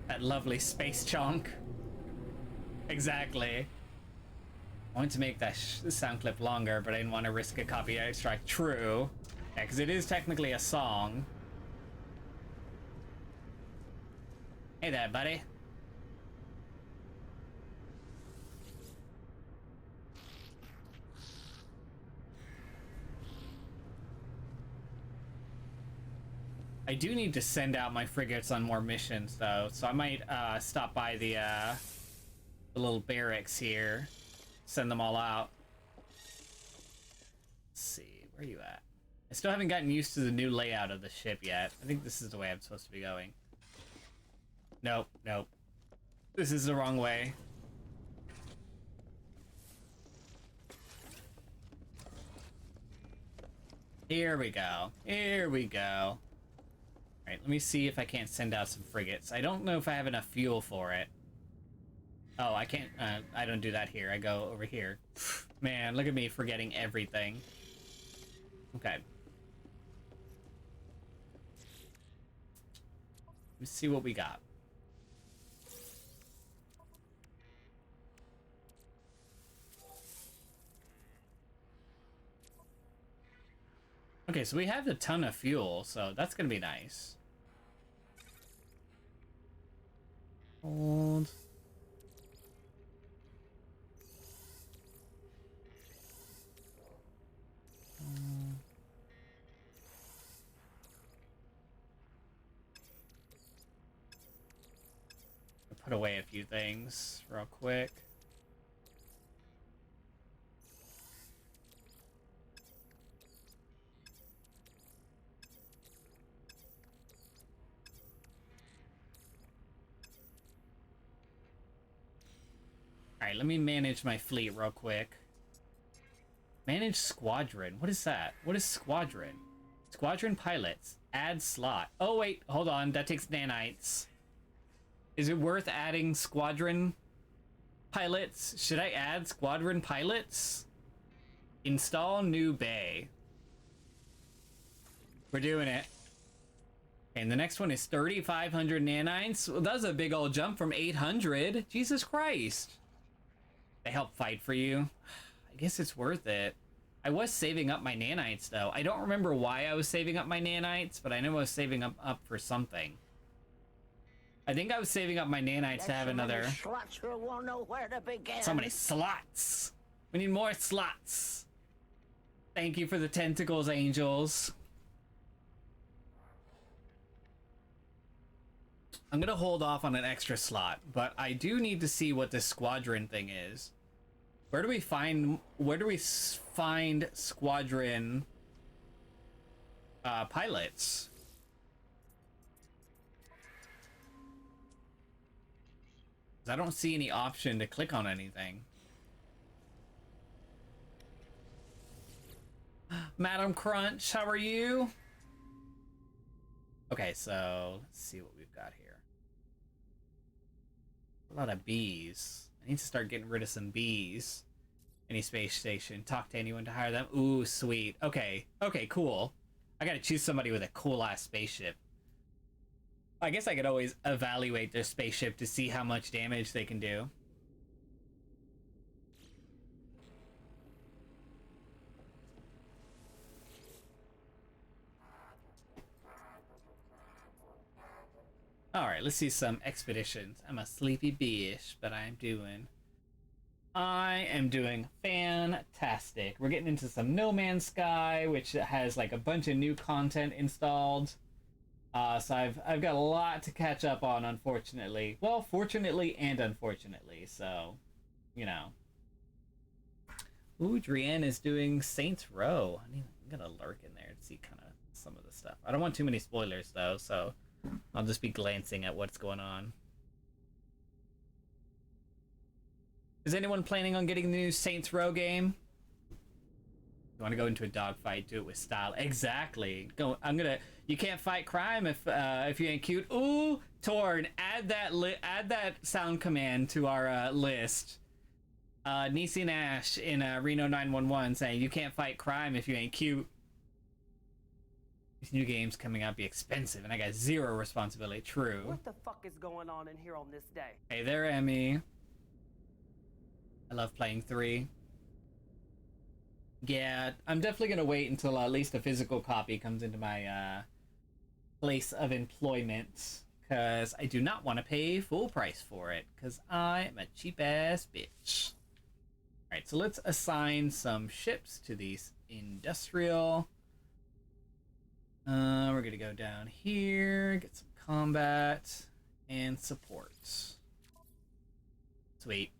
That lovely space chunk. Exactly. I wanted to make that sound clip longer, but I didn't want to risk a copyright strike. True. Yeah, because it is technically a song. Hey there, buddy. I do need to send out my frigates on more missions, though, so I might stop by the little barracks here. Send them all out. Let's see, where are you at? I still haven't gotten used to the new layout of the ship yet. I think this is the way I'm supposed to be going. Nope, nope. This is the wrong way. Here we go. Here we go. Alright, let me see if I can't send out some frigates. I don't know if I have enough fuel for it. Oh, I can't, I don't do that here. I go over here. Man, look at me forgetting everything. Okay. Let's see what we got. Okay, so we have a ton of fuel, so that's gonna be nice. Hold. Put away a few things real quick. Alright, let me manage my fleet real quick. Manage squadron. What is that? What is squadron? Squadron pilots. Add slot. Oh, wait. Hold on. That takes nanites. Is it worth adding squadron pilots? Should I add squadron pilots? Install new bay. We're doing it. And the next one is 3,500 nanites. Well, that was a big old jump from 800. Jesus Christ. They help fight for you. I guess it's worth it. I was saving up my nanites, though. I don't remember why I was saving up my nanites, but I know I was saving up for something. I think I was saving up my nanites to have another... Slots who won't know where to begin. So many slots! We need more slots! Thank you for the tentacles, angels. I'm gonna hold off on an extra slot, but I do need to see what this squadron thing is. Where do we find squadron pilots? I don't see any option to click on anything. Madam Crunch, how are you? Okay, so let's see what we've got here. A lot of bees. I need to start getting rid of some bees. Any space station. Talk to anyone to hire them. Ooh, sweet. Okay. Okay, cool. I gotta choose somebody with a cool-ass spaceship. I guess I could always evaluate their spaceship to see how much damage they can do. Alright, let's see some expeditions. I'm a sleepy bitch, but I am doing fantastic. We're getting into some No Man's Sky, which has like a bunch of new content installed. So I've got a lot to catch up on, unfortunately. Well, fortunately and unfortunately, so, you know. Ooh, Drienne is doing Saints Row. I'm gonna lurk in there to see kind of some of the stuff. I don't want too many spoilers, though, so I'll just be glancing at what's going on. Is anyone planning on getting the new Saints Row game? You want to go into a dogfight, do it with style. Exactly. You can't fight crime if you ain't cute. Ooh, Torn, add that sound command to our list. Niecy Nash in Reno 911 saying you can't fight crime if you ain't cute. These new games coming out be expensive, and I got zero responsibility. True. What the fuck is going on in here on this day? Hey there, Emmy. I love playing 3. Yeah, I'm definitely gonna wait until at least a physical copy comes into my place of employment, because I do not want to pay full price for it, because I am a cheap-ass bitch. Alright, so let's assign some ships to these industrial. We're gonna go down here, get some combat, and support. Sweet.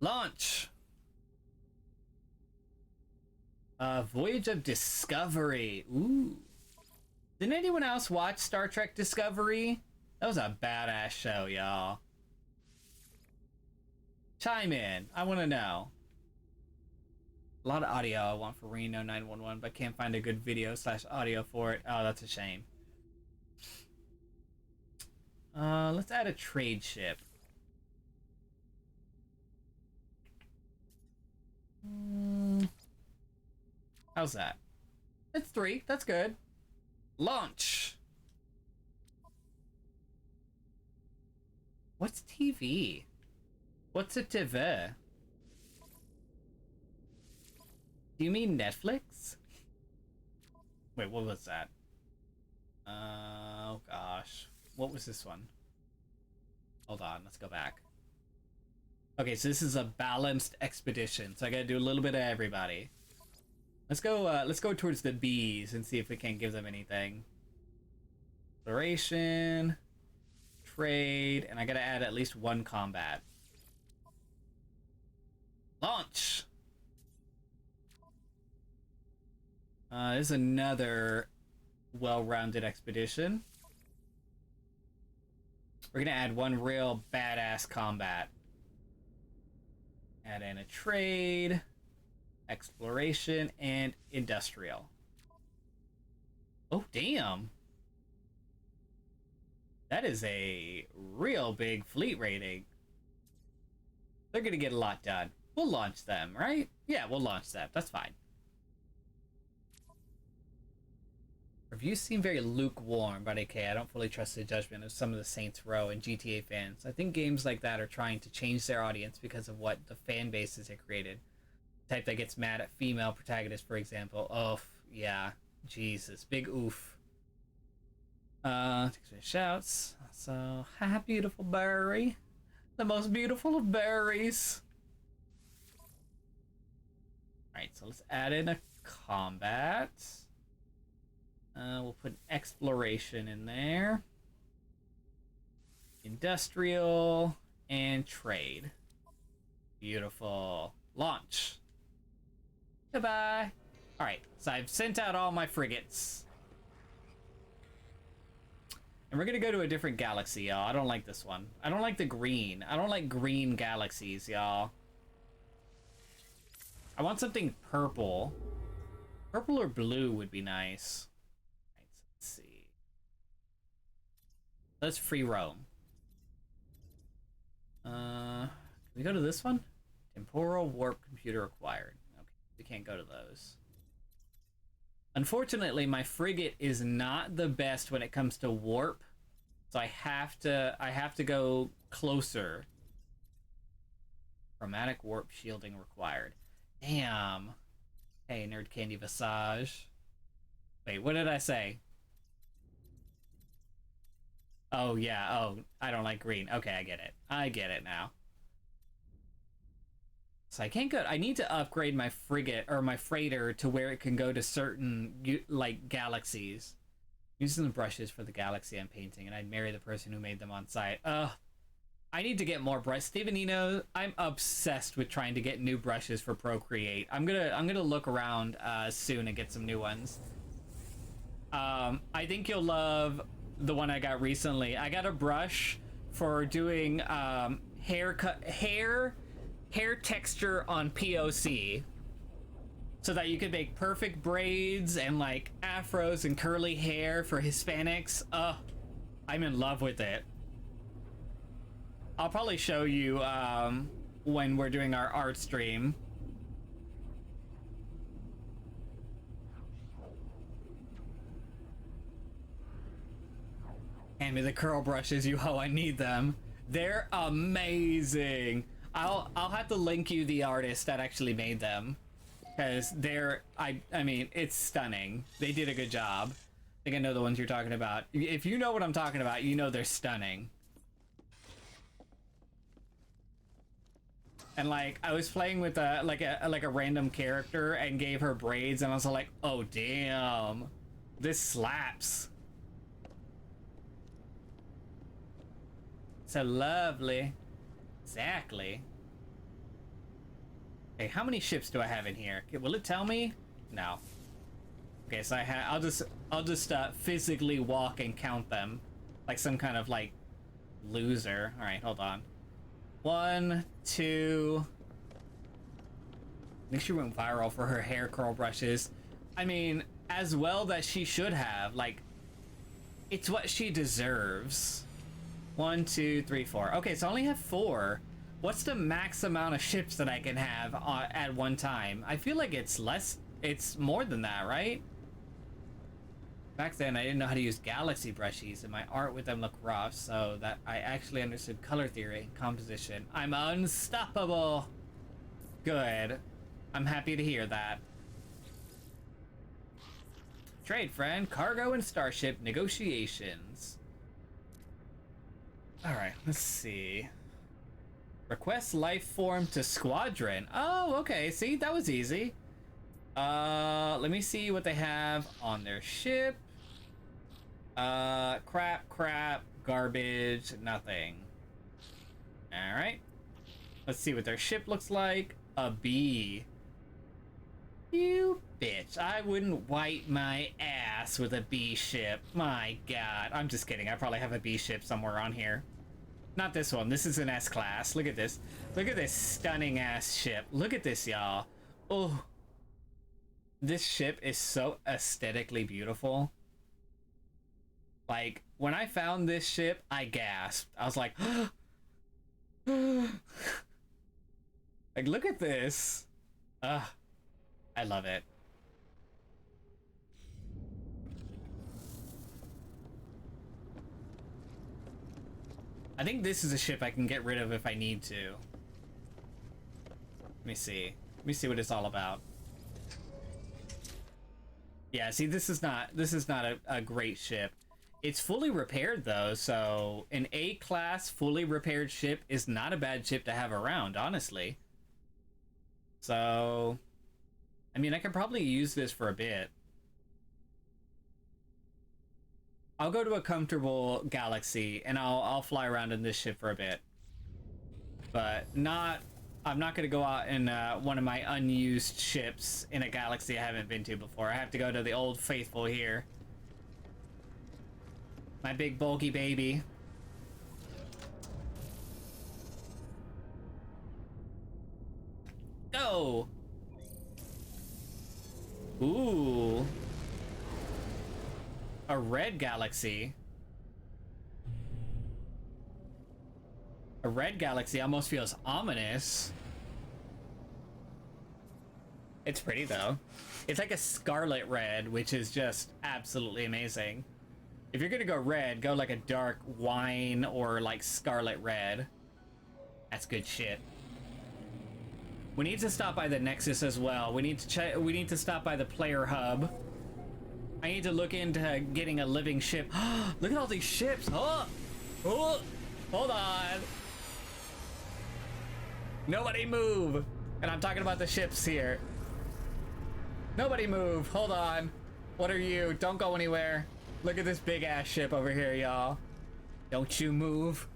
Launch! Voyage of Discovery. Ooh. Didn't anyone else watch Star Trek Discovery? That was a badass show, y'all. Chime in. I want to know. A lot of audio I want for Reno 911, but can't find a good video/audio for it. Oh, that's a shame. Let's add a trade ship. How's that? It's 3. That's good. Launch. What's TV? What's a TV? Do you mean Netflix? Wait, what was that? Oh gosh. What was this one? Hold on, let's go back. Okay, so this is a balanced expedition, so I gotta do a little bit of everybody. Let's go towards the bees and see if we can't give them anything. Exploration, trade, and I gotta add at least 1 combat. Launch! This is another well-rounded expedition. We're gonna add 1 real badass combat. Add in a trade, exploration, and industrial. Oh, damn. That is a real big fleet rating. They're gonna get a lot done. We'll launch them, right? Yeah, we'll launch them. That's fine. Reviews seem very lukewarm, but okay, I don't fully trust the judgment of some of the Saints Row and GTA fans. I think games like that are trying to change their audience because of what the fan bases have created. Type that gets mad at female protagonists, for example. Oh, yeah. Jesus. Big oof. Takes me shouts. So, ha, beautiful berry. The most beautiful of berries. Alright, so let's add in a combat. We'll put exploration in there. Industrial and trade. Beautiful. Launch. Goodbye. Alright, so I've sent out all my frigates. And we're gonna go to a different galaxy, y'all. I don't like this one. I don't like the green. I don't like green galaxies, y'all. I want something purple. Purple or blue would be nice. Right, so let's see. Let's free roam. Can we go to this one? Temporal warp computer acquired. Okay, we can't go to those. Unfortunately, my frigate is not the best when it comes to warp, so I have to go closer. Chromatic warp shielding required. Damn. Hey, Nerd Candy Visage. Wait, what did I say? Oh, yeah. Oh, I don't like green. Okay, I get it. I get it now. So I can't go... I need to upgrade my frigate, or my freighter, to where it can go to certain, like, galaxies. Using the brushes for the galaxy I'm painting, and I'd marry the person who made them on site. I need to get more brush. Stevenino, I'm obsessed with trying to get new brushes for Procreate. I'm gonna look around soon and get some new ones. I think you'll love the one I got recently. I got a brush for doing hair texture on POC, so that you could make perfect braids and like afros and curly hair for Hispanics. I'm in love with it. I'll probably show you when we're doing our art stream. Hand me the curl brushes, you ho, I need them. They're amazing. I'll have to link you the artist that actually made them, because they're, I mean, it's stunning. They did a good job. I think I know the ones you're talking about. If you know what I'm talking about, you know they're stunning. And like, I was playing with a random character and gave her braids, and I was like, oh damn, this slaps. So lovely. Exactly. Okay, how many ships do I have in here? Okay, will it tell me? No. Okay, so I'll just physically walk and count them, like some kind of like loser. All right, hold on. 1, 2. I think she went viral for her hair curl brushes. I mean, as well that she should have. Like, it's what she deserves. 1, 2, 3, 4. Okay, so I only have 4. What's the max amount of ships that I can have at one time? I feel like it's less. It's more than that, right? Back then, I didn't know how to use galaxy brushes, and my art with them looked rough, so that I actually understood color theory and composition. I'm unstoppable! Good. I'm happy to hear that. Trade friend, cargo and starship negotiations. Alright, let's see. Request life form to squadron. Oh, okay, see, that was easy. Let me see what they have on their ship. Crap, garbage, nothing. Alright. Let's see what their ship looks like. A bee. You bitch. I wouldn't wipe my ass with a bee ship. My god. I'm just kidding. I probably have a bee ship somewhere on here. Not this one. This is an S-class. Look at this. Look at this stunning ass ship. Look at this, y'all. Oh. This ship is so aesthetically beautiful. Like, when I found this ship, I gasped. I was like, like, look at this. I love it. I think this is a ship I can get rid of if I need to. Let me see. Let me see what it's all about. Yeah, see, this is not a great ship. It's fully repaired though, so an A-class fully repaired ship is not a bad ship to have around, honestly. So, I mean, I could probably use this for a bit. I'll go to a comfortable galaxy and I'll fly around in this ship for a bit. But I'm not gonna go out in one of my unused ships in a galaxy I haven't been to before. I have to go to the old faithful here. My big bulky baby. Go! Ooh. A red galaxy. A red galaxy almost feels ominous. It's pretty though. It's like a scarlet red, which is just absolutely amazing. If you're gonna go red, go like a dark wine or like scarlet red. That's good shit. We need to stop by the Nexus as well. We need to stop by the player hub. I need to look into getting a living ship. Look at all these ships. Oh, hold on. Nobody move. And I'm talking about the ships here. Nobody move. Hold on. What are you? Don't go anywhere. Look at this big ass ship over here, y'all. Don't you move.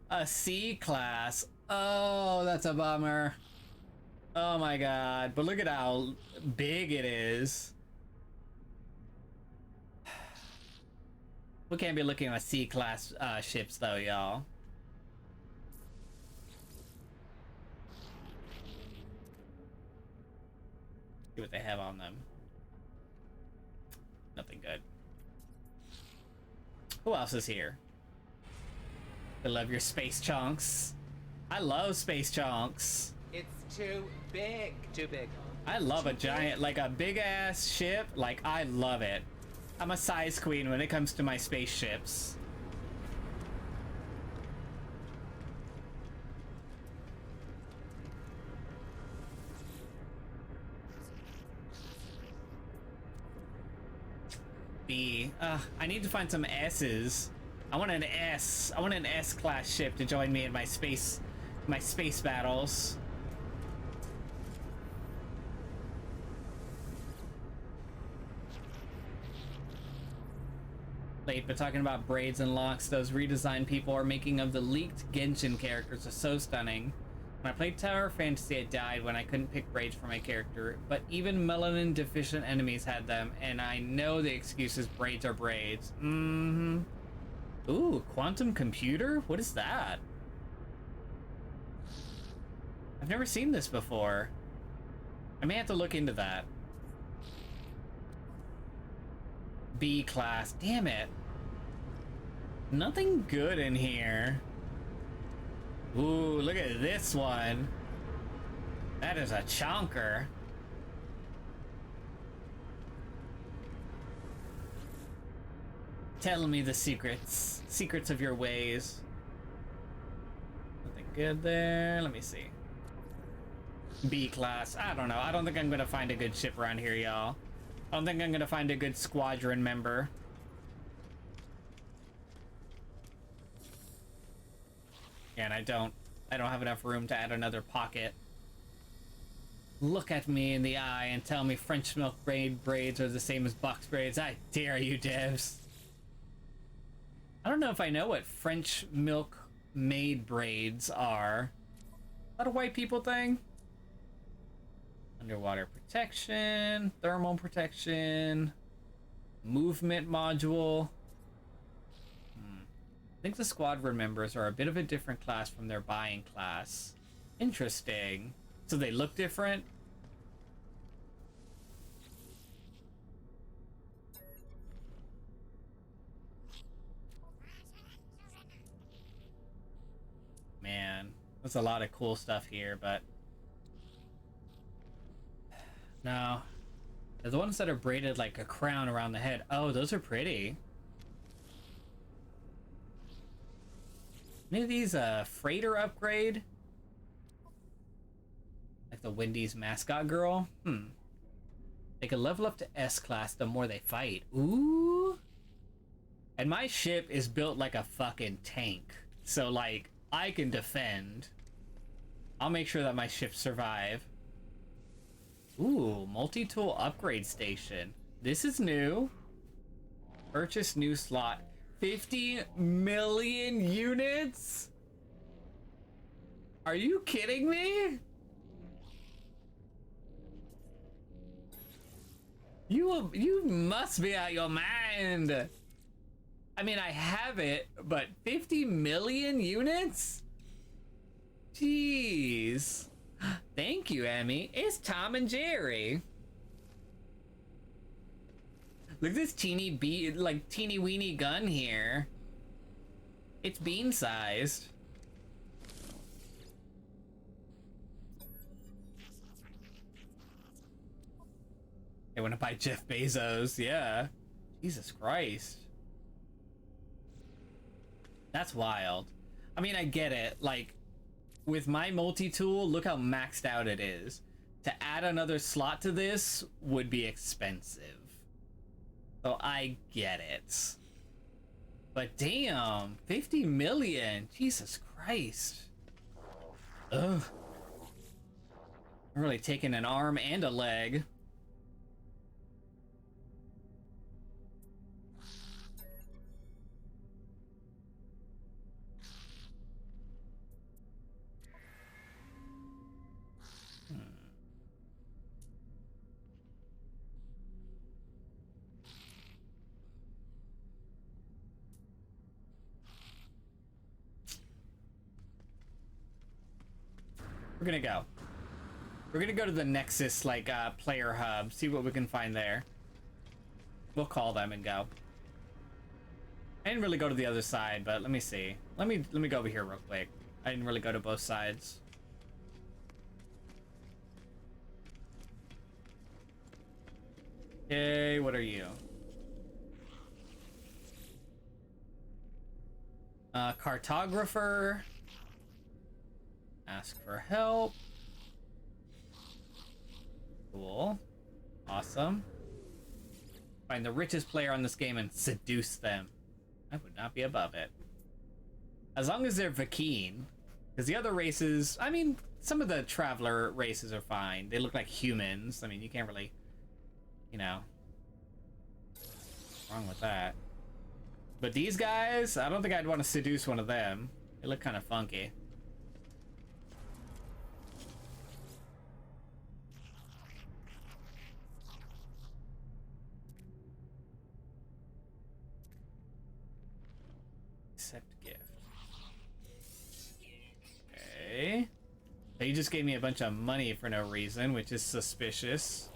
A C-class. Oh, that's a bummer. Oh my god. But look at how big it is. We can't be looking at C-class ships though, y'all. See what they have on them. Nothing good. Who else is here? I love your space chunks. I love space chunks. It's too big. Too big. I love a giant, like a big ass ship. Like, I love it. I'm a size queen when it comes to my spaceships. B. I need to find some S's. I want an S. I want an S-class ship to join me in my space battles. Late, but talking about braids and locks, those redesigned people are making of the leaked Genshin characters are so stunning. When I played Tower Fantasy, I died when I couldn't pick braids for my character, but even melanin deficient enemies had them, and I know the excuse is braids are braids. Mm-hmm. Ooh, quantum computer? What is that? I've never seen this before. I may have to look into that. B class. Damn it. Nothing good in here. Ooh, look at this one. That is a chonker. Tell me the secrets of your ways. Nothing good there. Let me see. B class. I don't know. I don't think I'm gonna find a good ship around here, y'all. I don't think I'm gonna find a good squadron member. Yeah, and I don't have enough room to add another pocket. Look at me in the eye and tell me French milk braids are the same as box braids. I dare you, devs. I don't know if I know what French milk maid braids are. Is that a white people thing? Underwater protection, thermal protection, movement module. I think the squadron members are a bit of a different class from their buying class. Interesting. So they look different? Man, there's a lot of cool stuff here, but no. The ones that are braided like a crown around the head. Oh, those are pretty. Any of these freighter upgrade? Like the Wendy's mascot girl? They can level up to S class the more they fight. Ooh. And my ship is built like a fucking tank. So like I can defend. I'll make sure that my ships survive. Ooh, multi-tool upgrade station. This is new. Purchase new slot. 50 million units? Are you kidding me? You must be out your mind. I mean, I have it, but 50 million units? Jeez. Thank you, Emmy. It's Tom and Jerry. Look at this teeny weeny gun here. It's bean sized. They want to buy Jeff Bezos, yeah. Jesus Christ. That's wild. I mean, I get it. Like, with my multi-tool, look how maxed out it is. To add another slot to this would be expensive. So I get it. But damn, 50 million. Jesus Christ. Ugh. I'm really taking an arm and a leg. We're gonna go. We're gonna go to the Nexus, like, player hub, see what we can find there. We'll call them and go. I didn't really go to the other side, but let me see. Let me go over here real quick. I didn't really go to both sides. Okay, what are you? Cartographer. Ask for help. Cool. Awesome. Find the richest player on this game and seduce them. I would not be above it. As long as they're Vakeen. Because the other races, I mean, some of the Traveler races are fine. They look like humans. I mean, you can't really, you know. What's wrong with that? But these guys, I don't think I'd want to seduce one of them. They look kind of funky. Accept gift. Okay. He just gave me a bunch of money for no reason, which is suspicious.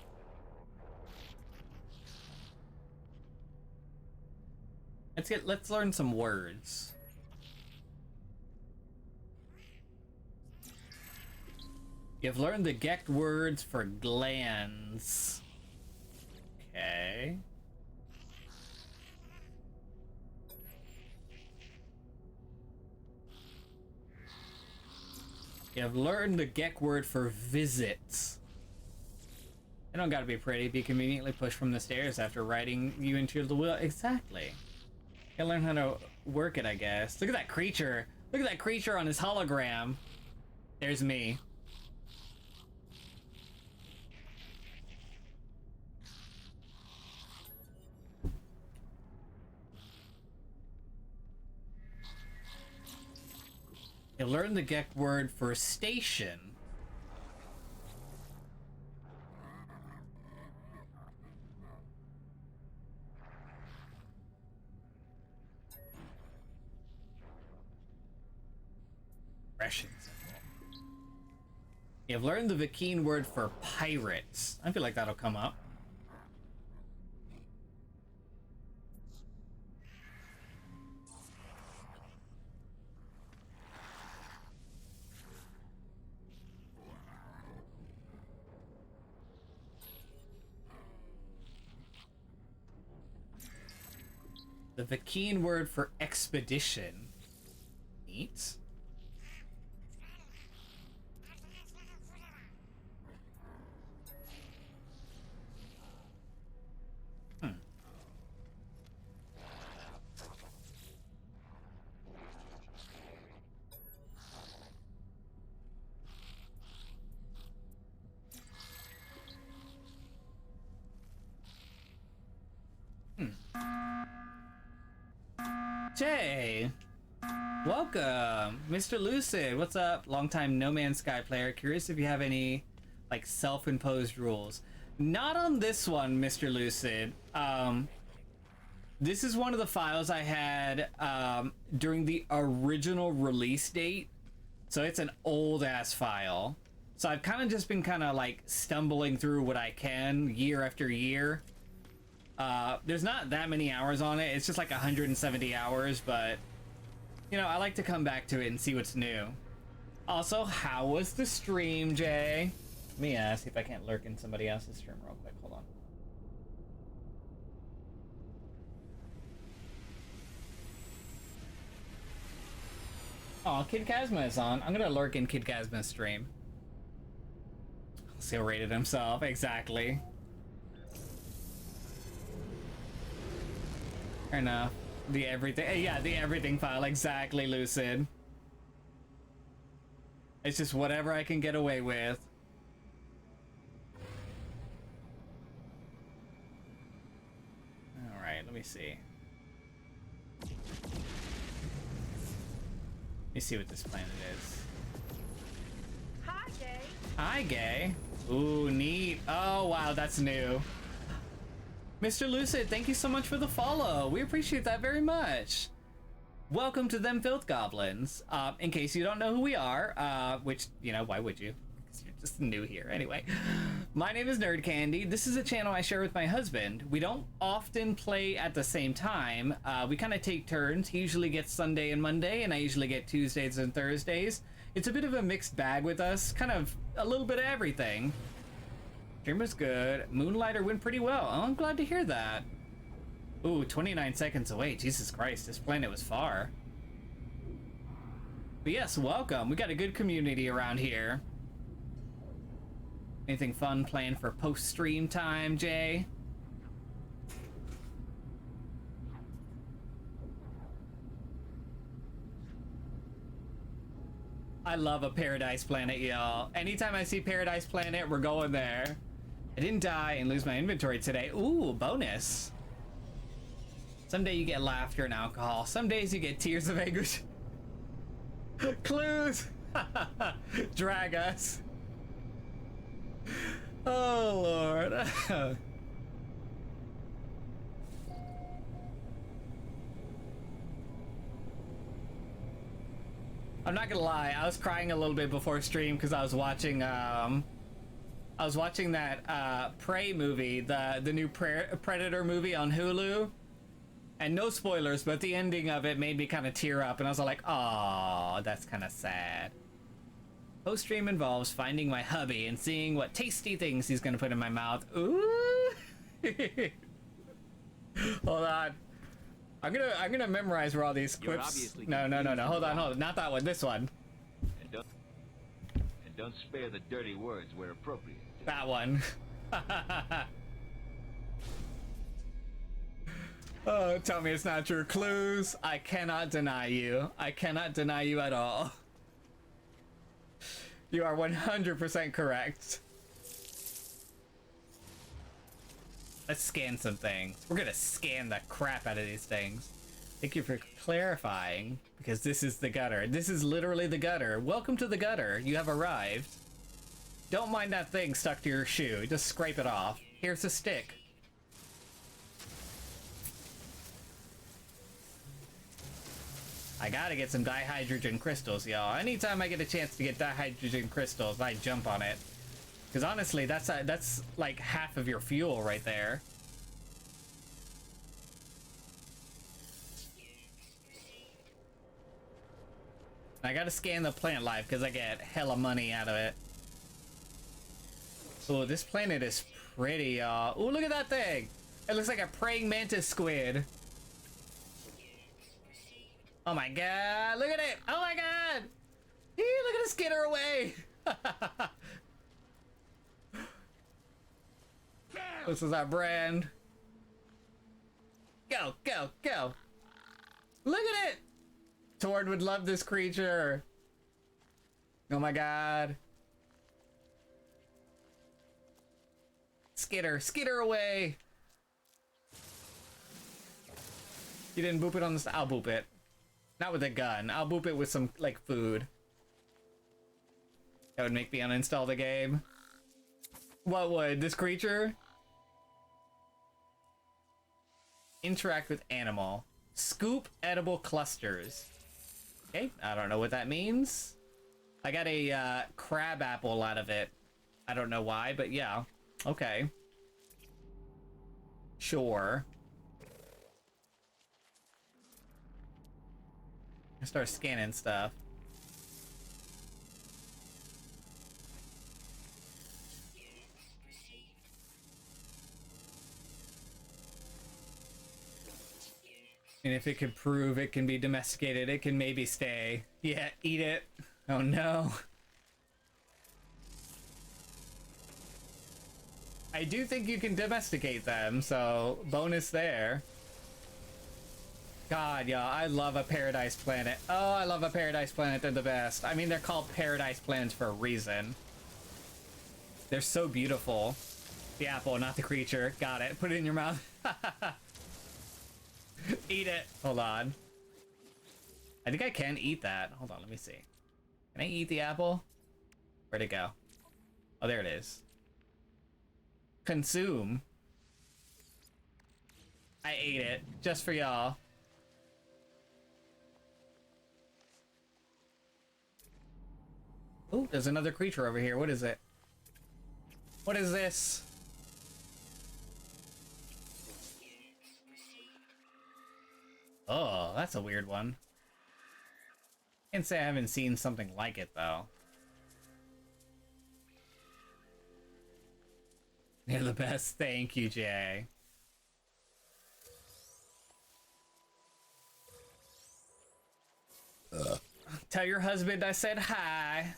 Let's learn some words. You've learned the Gekt words for glands. Okay. You've learned the Gekt word for visits. They don't gotta be pretty. Be conveniently pushed from the stairs after riding you into the wheel. Exactly. Gotta learn how to work it, I guess. Look at that creature. Look at that creature on his hologram. There's me. You learn the Gekt word for station. You've learned the Vakeen word for pirates. I feel like that'll come up. The Vakeen word for expedition. Neat. Jay, welcome, Mr. Lucid. What's up? Longtime No Man's Sky player. Curious if you have any like self-imposed rules. Not on this one, Mr. Lucid. This is one of the files I had during the original release date, so it's an old ass file. So I've kind of just been kind of like stumbling through what I can year after year. There's not that many hours on it. It's just like 170 hours, but you know, I like to come back to it and see what's new. Also, how was the stream, Jay? Let me see if I can't lurk in somebody else's stream real quick. Hold on. Oh, Kid Kazma is on. I'm gonna lurk in Kid Kazma's stream. Seal rated himself, exactly. Fair enough. The everything, yeah, the everything file, exactly, Lucid. It's just whatever I can get away with. Alright, let me see. Let me see what this planet is. Hi, Gay. Hi, Gay. Ooh, neat. Oh, wow, that's new. Mr. Lucid, thank you so much for the follow. We appreciate that very much. Welcome to Them Filth Goblins. In case you don't know who we are, which, you know, why would you? Because you're just new here. Anyway, my name is Nerd Candy. This is a channel I share with my husband. We don't often play at the same time. We kind of take turns. He usually gets Sunday and Monday, and I usually get Tuesdays and Thursdays. It's a bit of a mixed bag with us, kind of a little bit of everything. Stream was good. Moonlighter went pretty well. Oh, I'm glad to hear that. Ooh, 29 seconds away. Jesus Christ, this planet was far. But yes, welcome. We got a good community around here. Anything fun planned for post-stream time, Jay? I love a Paradise Planet, y'all. Anytime I see Paradise Planet, we're going there. I didn't die and lose my inventory today. Ooh, bonus. Someday you get laughter and alcohol. Some days you get tears of anguish. Clues! Drag us. Oh, Lord. I'm not gonna lie, I was crying a little bit before stream because I was watching that Prey movie, the new Predator movie on Hulu. And no spoilers, but the ending of it made me kind of tear up, and I was like, "Aw, that's kind of sad." Post-stream involves finding my hubby and seeing what tasty things he's gonna put in my mouth. Ooh! Hold on. I'm gonna memorize where all these clips. No. Hold on. Not that one. This one. And don't spare the dirty words where appropriate. That one. Oh, tell me it's not true. Clues. I cannot deny you. I cannot deny you at all. You are 100% correct. Let's scan some things. We're gonna scan the crap out of these things. Thank you for clarifying, because this is the gutter. This is literally the gutter. Welcome to the gutter. You have arrived. Don't mind that thing stuck to your shoe. Just scrape it off. Here's a stick. I gotta get some dihydrogen crystals, y'all. Anytime I get a chance to get dihydrogen crystals, I jump on it. Because honestly, that's like half of your fuel right there. I gotta scan the plant life because I get hella money out of it. Oh, this planet is pretty, y'all. Oh, look at that thing! It looks like a praying mantis squid. Oh my god, look at it! Oh my god! Look at it skitter away! This is our brand. Go, go, go! Look at it! Tord would love this creature. Oh my god. Skitter, skitter away! You didn't boop it on this. I'll boop it. Not with a gun. I'll boop it with some, like, food. That would make me uninstall the game. What would? This creature? Interact with animal. Scoop edible clusters. Okay, I don't know what that means. I got a crab apple out of it. I don't know why, but yeah. Okay. Sure. I start scanning stuff. And if it can prove it can be domesticated, it can maybe stay. Yeah, eat it. Oh no. I do think you can domesticate them, so bonus there. God, yeah, I love a paradise planet. Oh, I love a paradise planet. They're the best. I mean, they're called paradise planets for a reason. They're so beautiful. The apple, not the creature. Got it. Put it in your mouth. Eat it. Hold on. I think I can eat that. Hold on, let me see. Can I eat the apple? Where'd it go? Oh, there it is. Consume. I ate it. Just for y'all. Oh, there's another creature over here. What is it? What is this? Oh, that's a weird one. Can't say I haven't seen something like it, though. You're the best. Thank you, Jay. Tell your husband I said hi.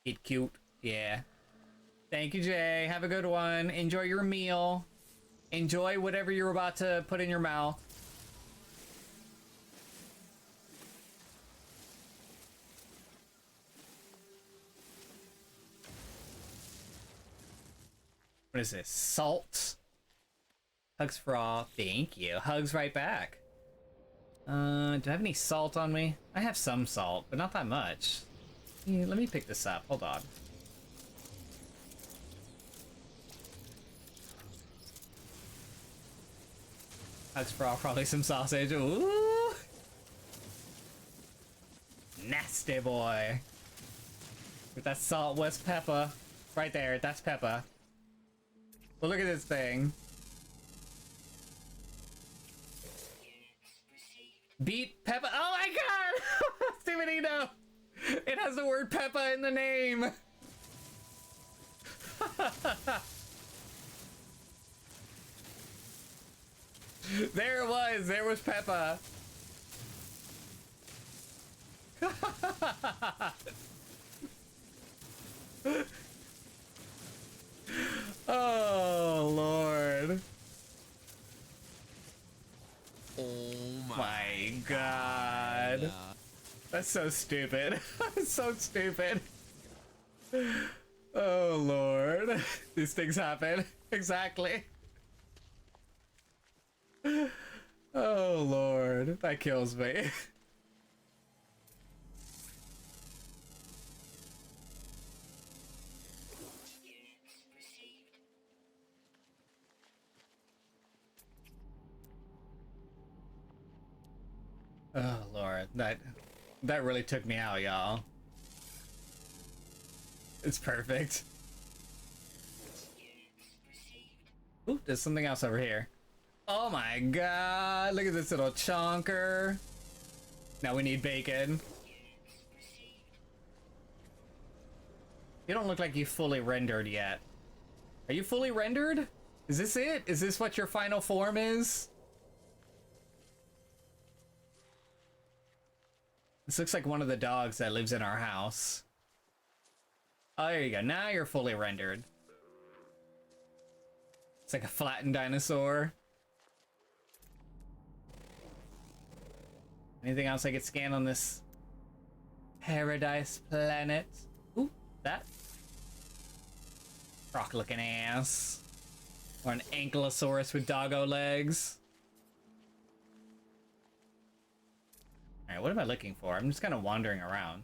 It cute. Yeah. Thank you, Jay. Have a good one. Enjoy your meal. Enjoy whatever you're about to put in your mouth. What is this? Salt? Hugs for all. Thank you. Hugs right back. Do I have any salt on me? I have some salt, but not that much. Yeah, let me pick this up. Hold on. Hugs for all. Probably some sausage. Ooh. Nasty boy. With that salt, where's Peppa? Right there. That's Peppa. Well, look at this thing. Beat Peppa. Oh my god! Stevenino! It has the word Peppa in the name! There it was! There was Peppa! Oh, Lord. Oh My God. That's so stupid. That's so stupid. Oh, Lord. These things happen. Exactly. Oh, Lord. That kills me. Oh, Lord. That really took me out, y'all. It's perfect. Ooh, there's something else over here. Oh my god, look at this little chonker. Now we need bacon. You don't look like you fully rendered yet. Are you fully rendered? Is this it? Is this what your final form is? This looks like one of the dogs that lives in our house. Oh, there you go. Now you're fully rendered. It's like a flattened dinosaur. Anything else I could scan on this paradise planet? Ooh, that. Rock looking ass. Or an ankylosaurus with doggo legs. Alright, what am I looking for? I'm just kind of wandering around.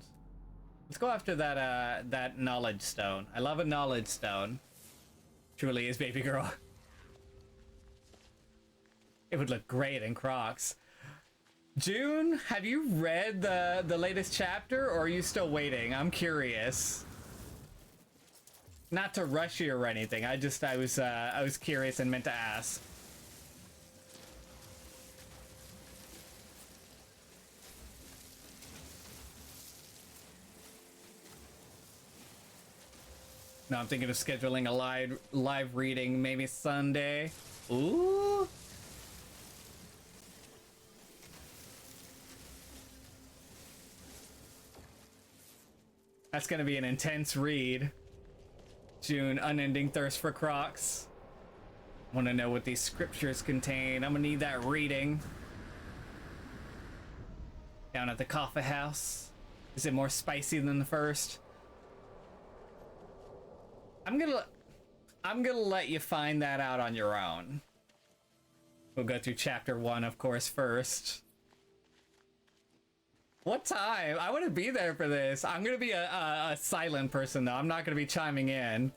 Let's go after that that knowledge stone. I love a knowledge stone. Truly is, baby girl. It would look great in Crocs. June, have you read the latest chapter, or are you still waiting? I'm curious. Not to rush you or anything. I was curious and meant to ask. No, I'm thinking of scheduling a live reading, maybe Sunday. Ooh. That's gonna be an intense read. June, unending thirst for Crocs. Want to know what these scriptures contain. I'm gonna need that reading. Down at the coffee house. Is it more spicy than the first? I'm gonna let you find that out on your own. We'll go through chapter 1, of course, first. What time? I want to be there for this. I'm gonna be a silent person though. I'm not gonna be chiming in.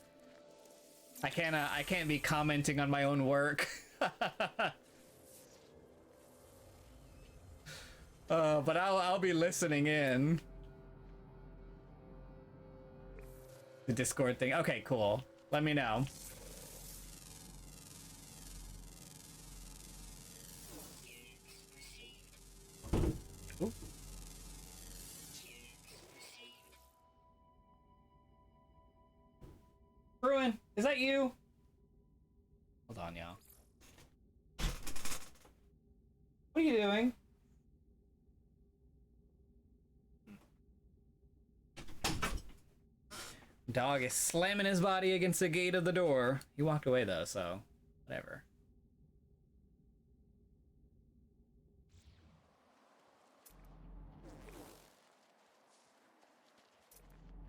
I can't be commenting on my own work. But I'll be listening in. The Discord thing. Okay, cool. Let me know. Ooh. Bruin, is that you? Hold on, y'all. What are you doing? Dog is slamming his body against the gate of the door. He walked away though, so whatever.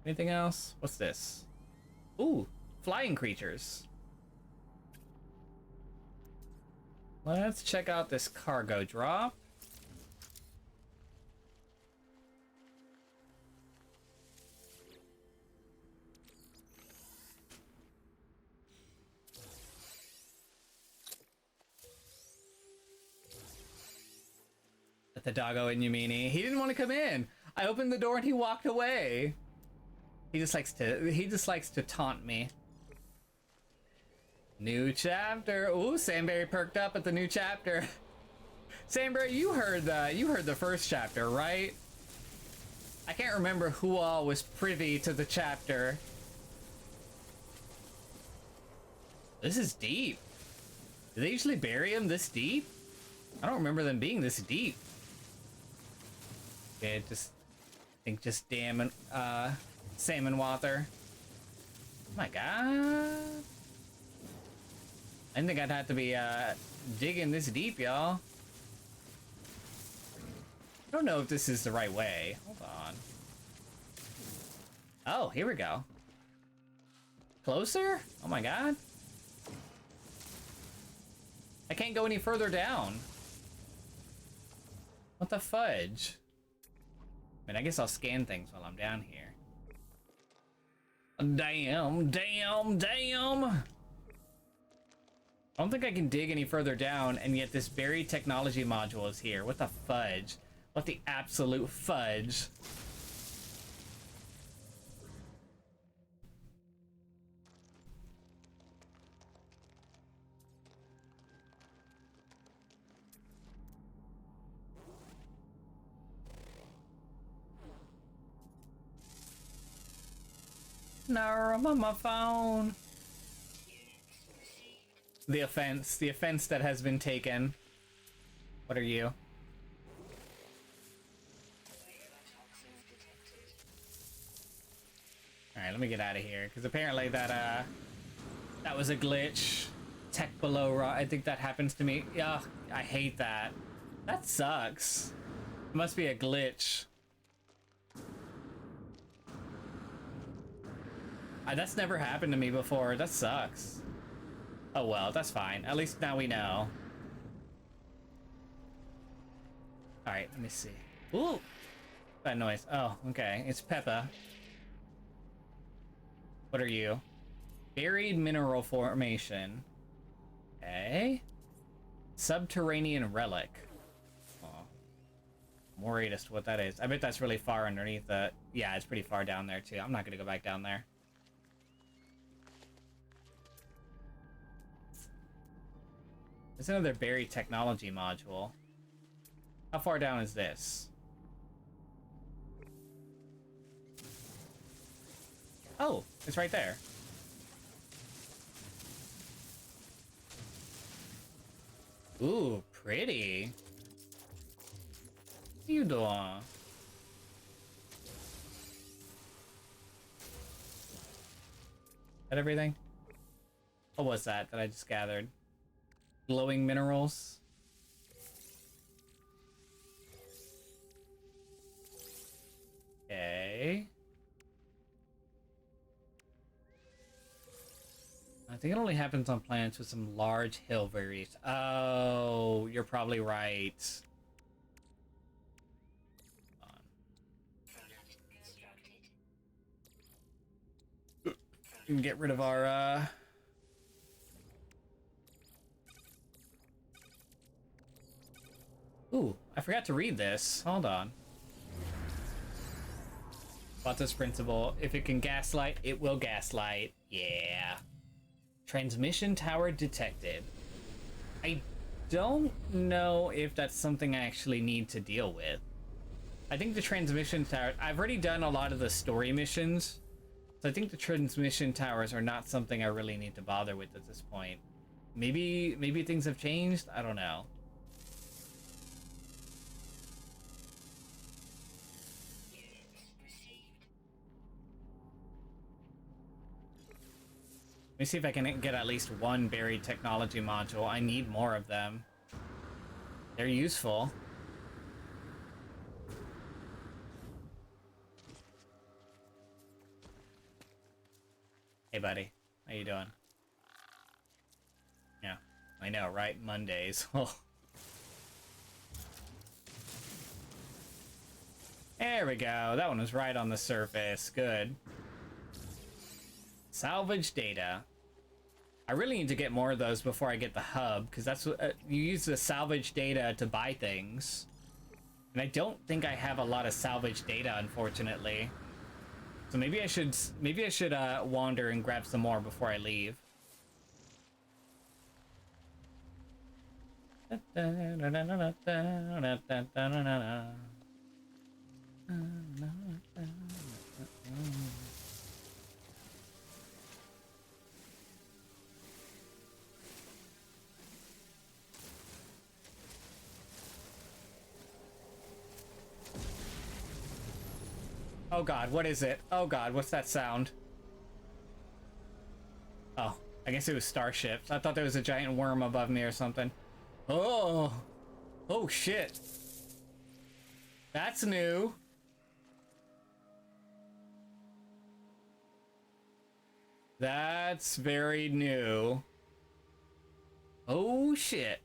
Anything else? What's this? Ooh, flying creatures. Let's check out this cargo drop. Let the doggo in, you meanie. He didn't want to come in. I opened the door and he walked away. He just likes to taunt me. New chapter. Ooh, Samberry perked up at the new chapter. Samberry, you heard the first chapter, right? I can't remember who all was privy to the chapter. This is deep. Do they usually bury him this deep? I don't remember them being this deep. Okay, just damn salmon water. Oh my god. I didn't think I'd have to be digging this deep, y'all. I don't know if this is the right way. Hold on. Oh, here we go. Closer? Oh my god. I can't go any further down. What the fudge? I mean, I guess I'll scan things while I'm down here. Damn, damn, damn! I don't think I can dig any further down, and yet this buried technology module is here. What the fudge? What the absolute fudge? No, I'm on my phone. the offense that has been taken. What are you? All right, let me get out of here because apparently that was a glitch. Tech below raw. I think that happens to me. Yeah, I hate that. That sucks. It must be a glitch. That's never happened to me before. That sucks. Oh well, that's fine. At least now we know. Alright, let me see. Ooh! That noise. Oh, okay. It's Peppa. What are you? Buried mineral formation. Okay. Subterranean relic. Oh. I'm worried as to what that is. I bet that's really far underneath the... Yeah, it's pretty far down there too. I'm not gonna go back down there. There's another buried technology module. How far down is this? Oh, it's right there. Ooh, pretty. What are you doing? That everything? What was that I just gathered? Glowing minerals? Okay. I think it only happens on planets with some large hill variation. Oh, you're probably right. Hold on. We can get rid of our Ooh, I forgot to read this. Hold on. Watts' principle. If it can gaslight, it will gaslight. Yeah. Transmission tower detected. I don't know if that's something I actually need to deal with. I think the transmission tower... I've already done a lot of the story missions, so I think the transmission towers are not something I really need to bother with at this point. Maybe things have changed? I don't know. Let me see if I can get at least one buried technology module. I need more of them. They're useful. Hey, buddy. How you doing? Yeah, I know, right? Mondays. There we go. That one was right on the surface. Good. Salvage data. I really need to get more of those before I get the hub, because that's what you use the salvage data to buy things. And I don't think I have a lot of salvage data, unfortunately. So maybe I should wander and grab some more before I leave. Oh god, what is it? Oh god, what's that sound? Oh, I guess it was starships. I thought there was a giant worm above me or something. Oh! Oh shit! That's new! That's very new. Oh shit!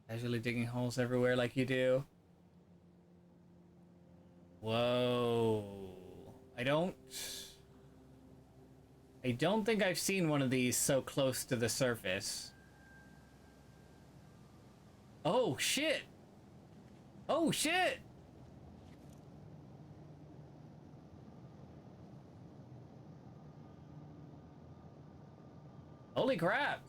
Casually digging holes everywhere like you do. Whoa. I don't think I've seen one of these so close to the surface. Oh shit! Oh shit! Holy crap!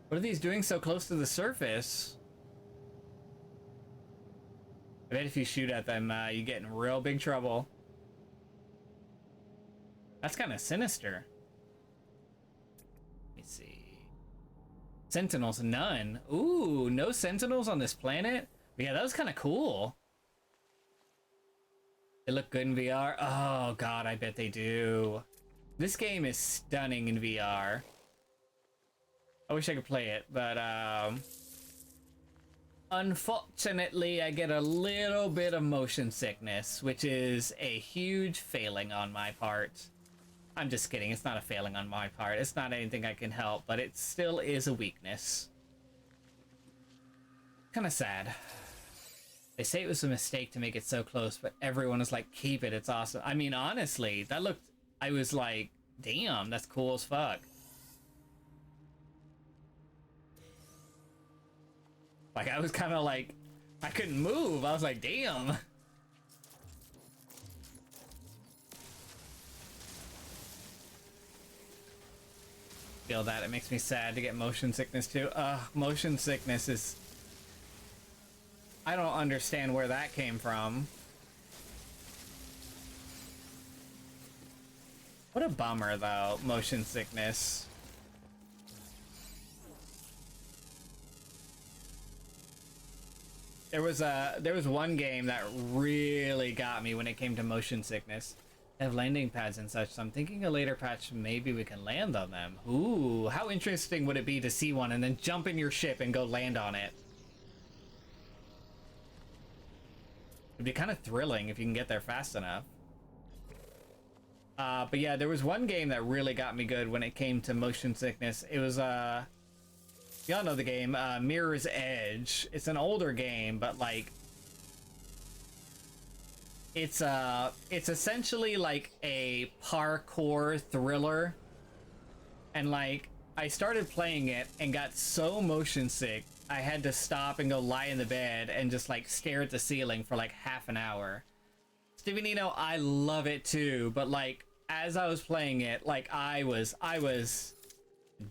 What are these doing so close to the surface? I bet if you shoot at them, you get in real big trouble. That's kind of sinister. Let me see. Sentinels, none. Ooh, no sentinels on this planet? Yeah, that was kind of cool. They look good in VR. Oh god, I bet they do. This game is stunning in VR. I wish I could play it, but unfortunately I get a little bit of motion sickness, which is a huge failing on my part. I'm just kidding, it's not a failing on my part. It's not anything I can help, but it still is a weakness. Kind of sad. They say it was a mistake to make it so close, but everyone is like, keep it, it's awesome. I mean, honestly, that looked... I was like, damn, that's cool as fuck. Like, I was kind of like... I couldn't move. I was like, damn. Feel that. It makes me sad to get motion sickness too. Motion sickness is... I don't understand where that came from. What a bummer, though, motion sickness. There was one game that really got me when it came to motion sickness. They have landing pads and such, so I'm thinking a later patch maybe we can land on them. Ooh, how interesting would it be to see one and then jump in your ship and go land on it? It'd be kind of thrilling if you can get there fast enough. But yeah, there was one game that really got me good when it came to motion sickness. It was, y'all know the game, Mirror's Edge. It's an older game, but like, it's essentially like a parkour thriller. And like, I started playing it and got so motion sick, I had to stop and go lie in the bed and just like stare at the ceiling for like half an hour. Stevenino, I love it too, but like as I was playing it, like I was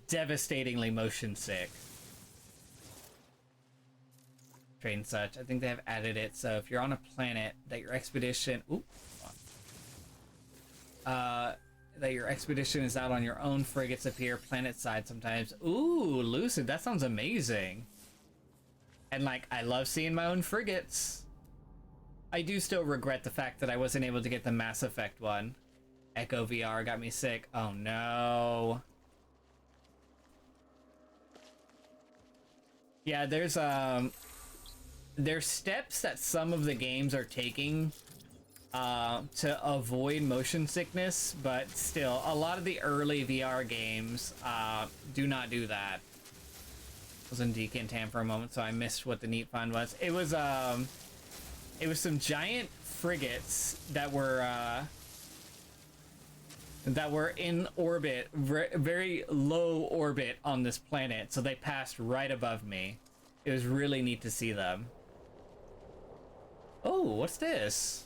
devastatingly motion sick. Train such. I think they have added it, so if you're on a planet that your expedition that your expedition is out on your own, frigates appear planet side sometimes. Ooh, Lucid, that sounds amazing. And like, I love seeing my own frigates. I do still regret the fact that I wasn't able to get the Mass Effect one. Echo VR got me sick. Oh no. Yeah, there's steps that some of the games are taking to avoid motion sickness, but still, a lot of the early VR games do not do that. I was in Decantam for a moment, so I missed what the neat find was. It was some giant frigates that were in orbit, very low orbit on this planet, so they passed right above me. It was really neat to see them. Oh, what's this?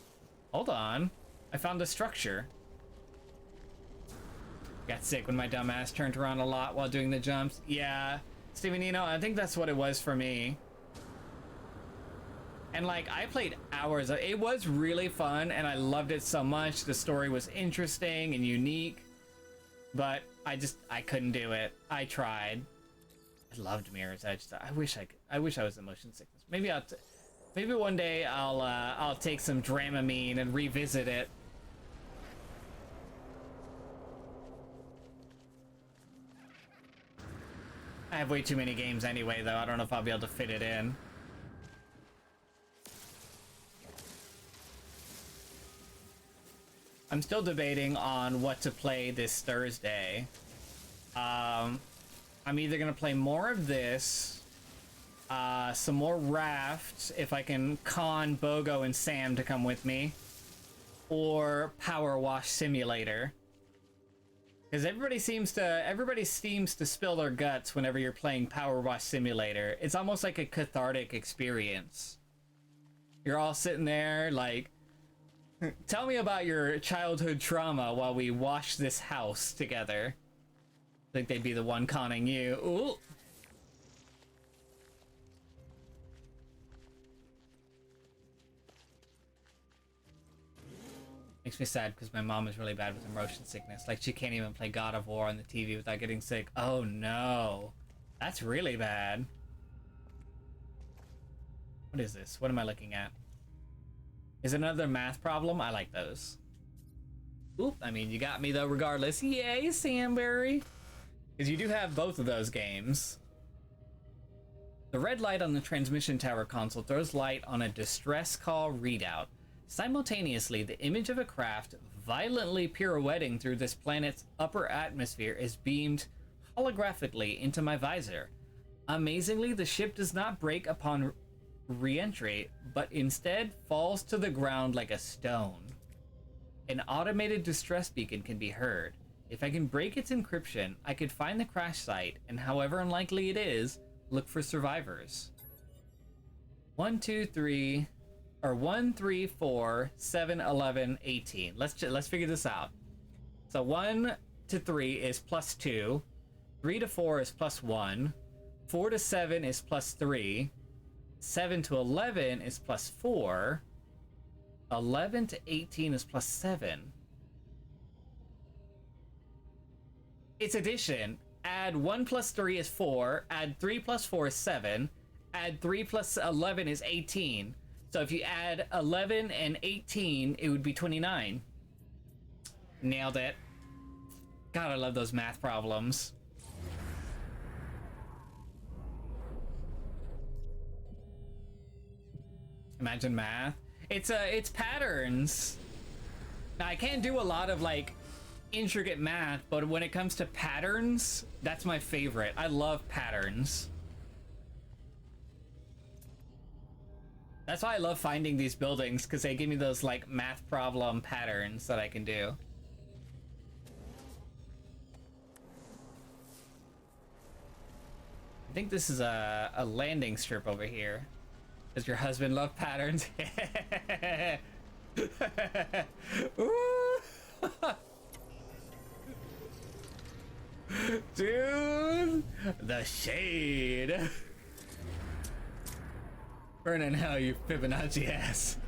Hold on. I found a structure. Got sick when my dumbass turned around a lot while doing the jumps. Yeah, Stevenino, I think that's what it was for me. And like, I played hours. It was really fun, and I loved it so much. The story was interesting and unique, but I couldn't do it. I tried. I loved Mirror's Edge. I wish I was in motion sickness. Maybe one day I'll take some Dramamine and revisit it. I have way too many games anyway, though. I don't know if I'll be able to fit it in. I'm still debating on what to play this Thursday. I'm either gonna play more of this, some more Raft, if I can con Bogo and Sam to come with me, or Power Wash Simulator. Because everybody seems to spill their guts whenever you're playing Power Wash Simulator. It's almost like a cathartic experience. You're all sitting there like, tell me about your childhood trauma while we wash this house together. I think they'd be the one conning you. Ooh. Makes me sad because my mom is really bad with motion sickness. Like, she can't even play God of War on the TV without getting sick. Oh no. That's really bad. What is this? What am I looking at? Is it another math problem? I like those. Oop, I mean, you got me though regardless. Yay, Samberry! Because you do have both of those games. The red light on the transmission tower console throws light on a distress call readout. Simultaneously, the image of a craft violently pirouetting through this planet's upper atmosphere is beamed holographically into my visor. Amazingly, the ship does not break upon re-entry, but instead falls to the ground like a stone. An automated distress beacon can be heard. If I can break its encryption, I could find the crash site, and however unlikely it is, look for survivors. 1, 2, 3, or 1, 3, 4, 7, 11, 18. Let's figure this out. So 1 to 3 is +2, 3 to 4 is +1, 4 to 7 is +3, 7 to 11 is +4, 11 to 18 is +7. It's addition. Add 1 plus 3 is 4, add 3 plus 4 is 7, add 3 plus 11 is 18. So if you add 11 and 18, it would be 29. Nailed it. God, I love those math problems. Imagine math. It's patterns. Now, I can't do a lot of like intricate math, but when it comes to patterns, that's my favorite. I love patterns. That's why I love finding these buildings, because they give me those like math problem patterns that I can do. I think this is a landing strip over here. Does your husband love patterns? Ooh. Dude, the shade. Burning hell, you Fibonacci ass.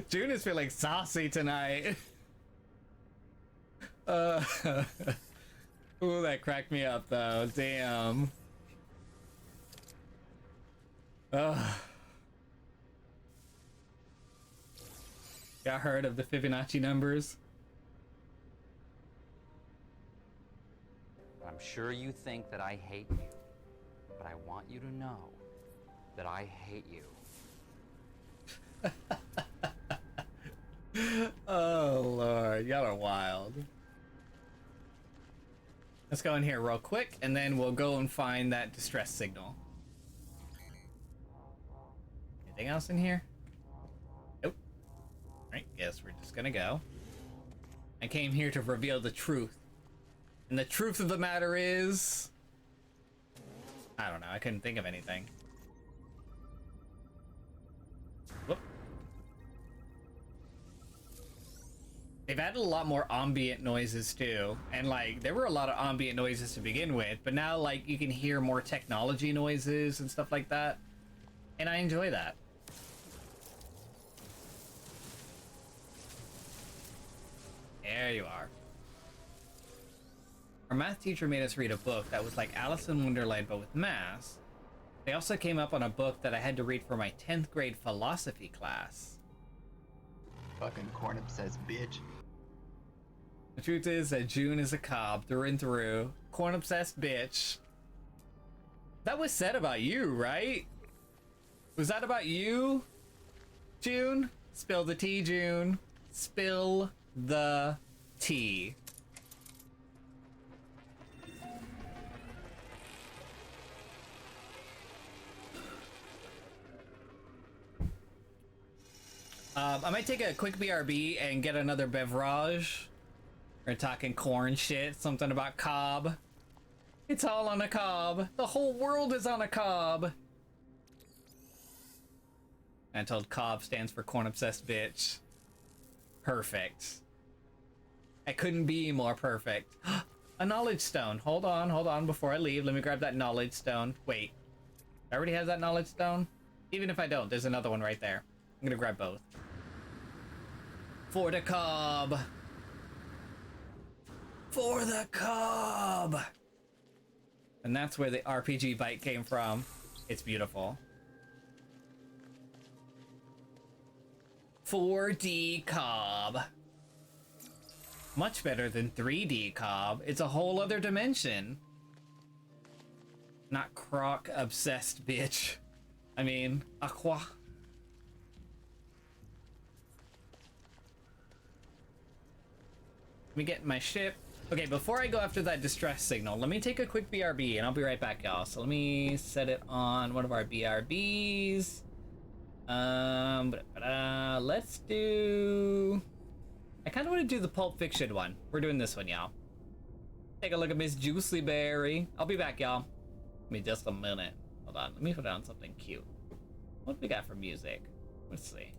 June is feeling saucy tonight. Ooh, that cracked me up though. Damn. Got heard of the Fibonacci numbers? I'm sure you think that I hate you, but I want you to know that I hate you. Oh Lord, y'all are wild. Let's go in here real quick, and then we'll go and find that distress signal. Anything else in here? Nope. Alright, guess we're just gonna go. I came here to reveal the truth. And the truth of the matter is... I don't know, I couldn't think of anything. Whoop. They've added a lot more ambient noises too. And like, there were a lot of ambient noises to begin with, but now like you can hear more technology noises and stuff like that. And I enjoy that. There you are. Our math teacher made us read a book that was like Alice in Wonderland but with math. They also came up on a book that I had to read for my 10th grade philosophy class. Fucking corn-obsessed bitch. The truth is that June is a cob through and through. Corn-obsessed bitch. That was said about you, right? Was that about you, June? Spill the tea, June. Spill the tea. I might take a quick BRB and get another beverage. We're talking corn shit, something about cob. It's all on a cob. The whole world is on a cob. I told cob stands for corn obsessed bitch. Perfect. I couldn't be more perfect. a knowledge stone. Hold on, before I leave, let me grab that knowledge stone. Wait, I already have that knowledge stone? Even if I don't, there's another one right there. I'm gonna grab both. For the cob! For the cob! And that's where the RPG bite came from. It's beautiful. 4D cob. Much better than 3D cob. It's a whole other dimension. Not croc obsessed bitch. I mean, aqua. Let me get my ship. Okay, before I go after that distress signal, let me take a quick BRB and I'll be right back, y'all. So let me set it on one of our BRBs. Let's do... I kind of want to do the Pulp Fiction one. We're doing this one, y'all. Take a look at Miss Juicy Berry. I'll be back, y'all. Give me just a minute. Hold on, let me put on something cute. What do we got for music? Let's see.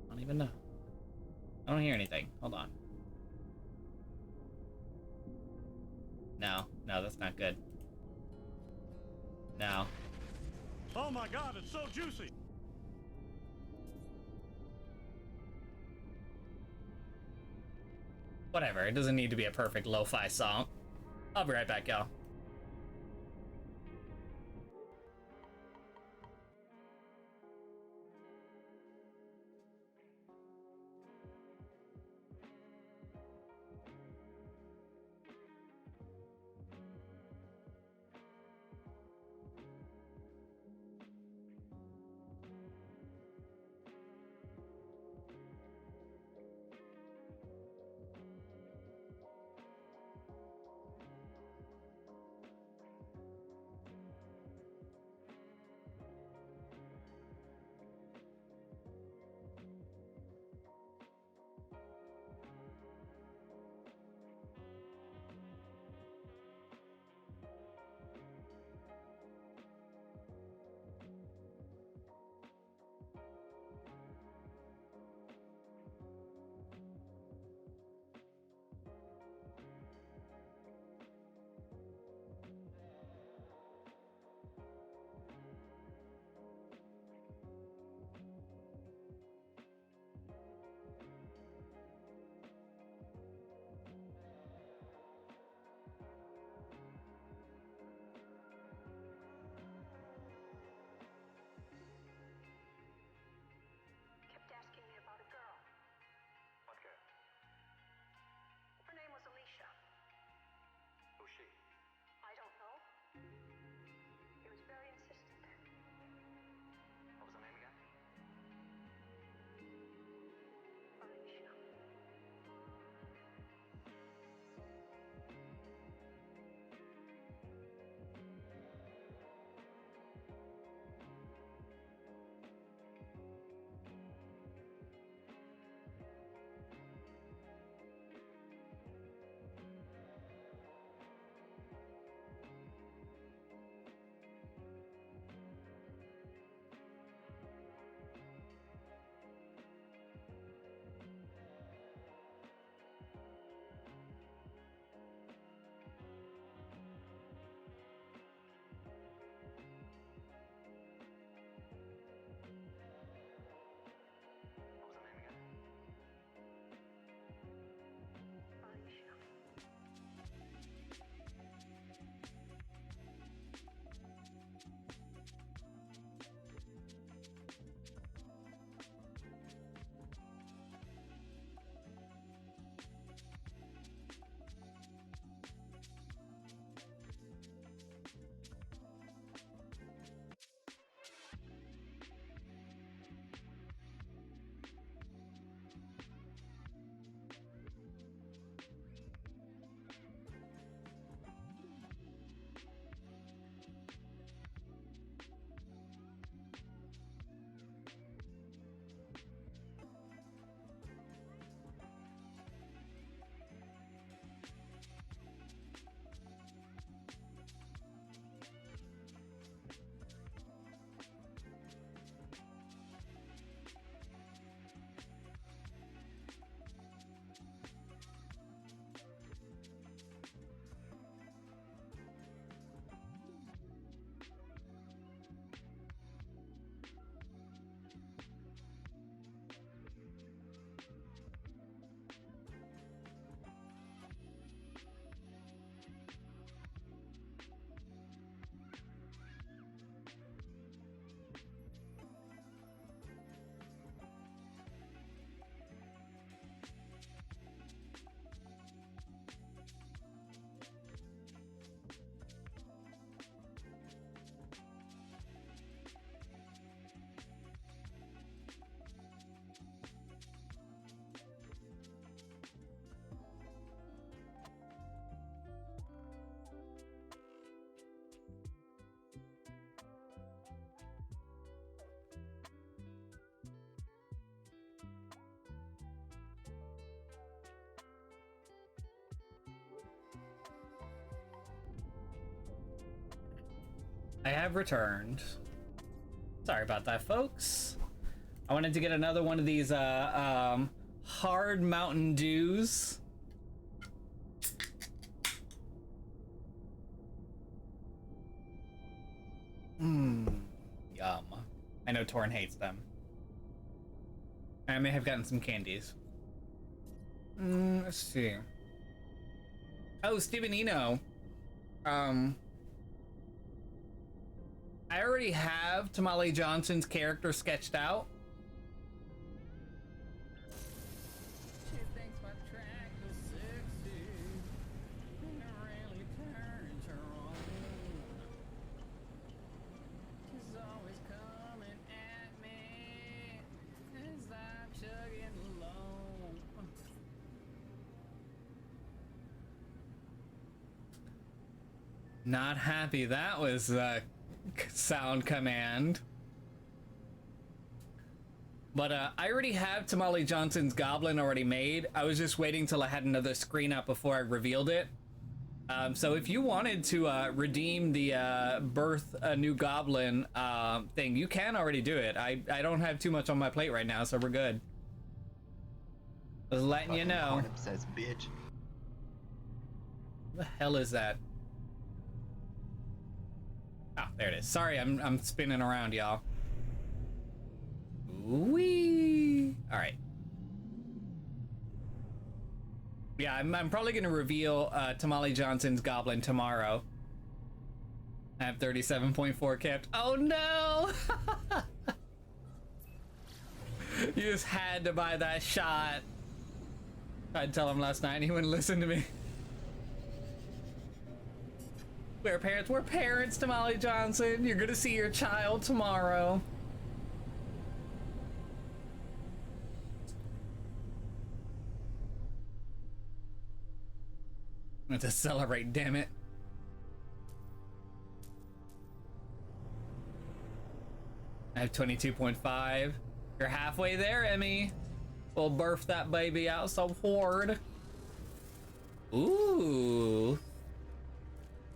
I don't even know. I don't hear anything. Hold on. No, that's not good. No. Oh my god, it's so juicy! Whatever, it doesn't need to be a perfect lo-fi song. I'll be right back, y'all. I have returned. Sorry about that, folks. I wanted to get another one of these hard Mountain Dews. Yum. I know Torn hates them. I may have gotten some candies. Let's see. Oh, Stevenino. I already have Tamale Johnson's character sketched out. She thinks my track was sexy, and it really turns her on. She's always coming at me as I'm chugging along. Not happy that was sound command. But I already have Tamale Johnson's Goblin already made. I was just waiting till I had another screen up before I revealed it. So if you wanted to redeem the birth a new Goblin thing, you can already do it. I don't have too much on my plate right now, so we're good. Just letting you know. Corn obsessed bitch. What the hell is that? Oh, there it is. Sorry, I'm spinning around, y'all. Wee. All right. Yeah, I'm probably gonna reveal Tamale Johnson's Goblin tomorrow. I have 37.4 kept. Oh no! You just had to buy that shot. I'd tell him last night and he wouldn't listen to me. We're parents, Tamale Johnson. You're gonna see your child tomorrow. I'm to celebrate, damn it. I have 22.5. You're halfway there, Emmy. We'll birth that baby out so hard. Ooh.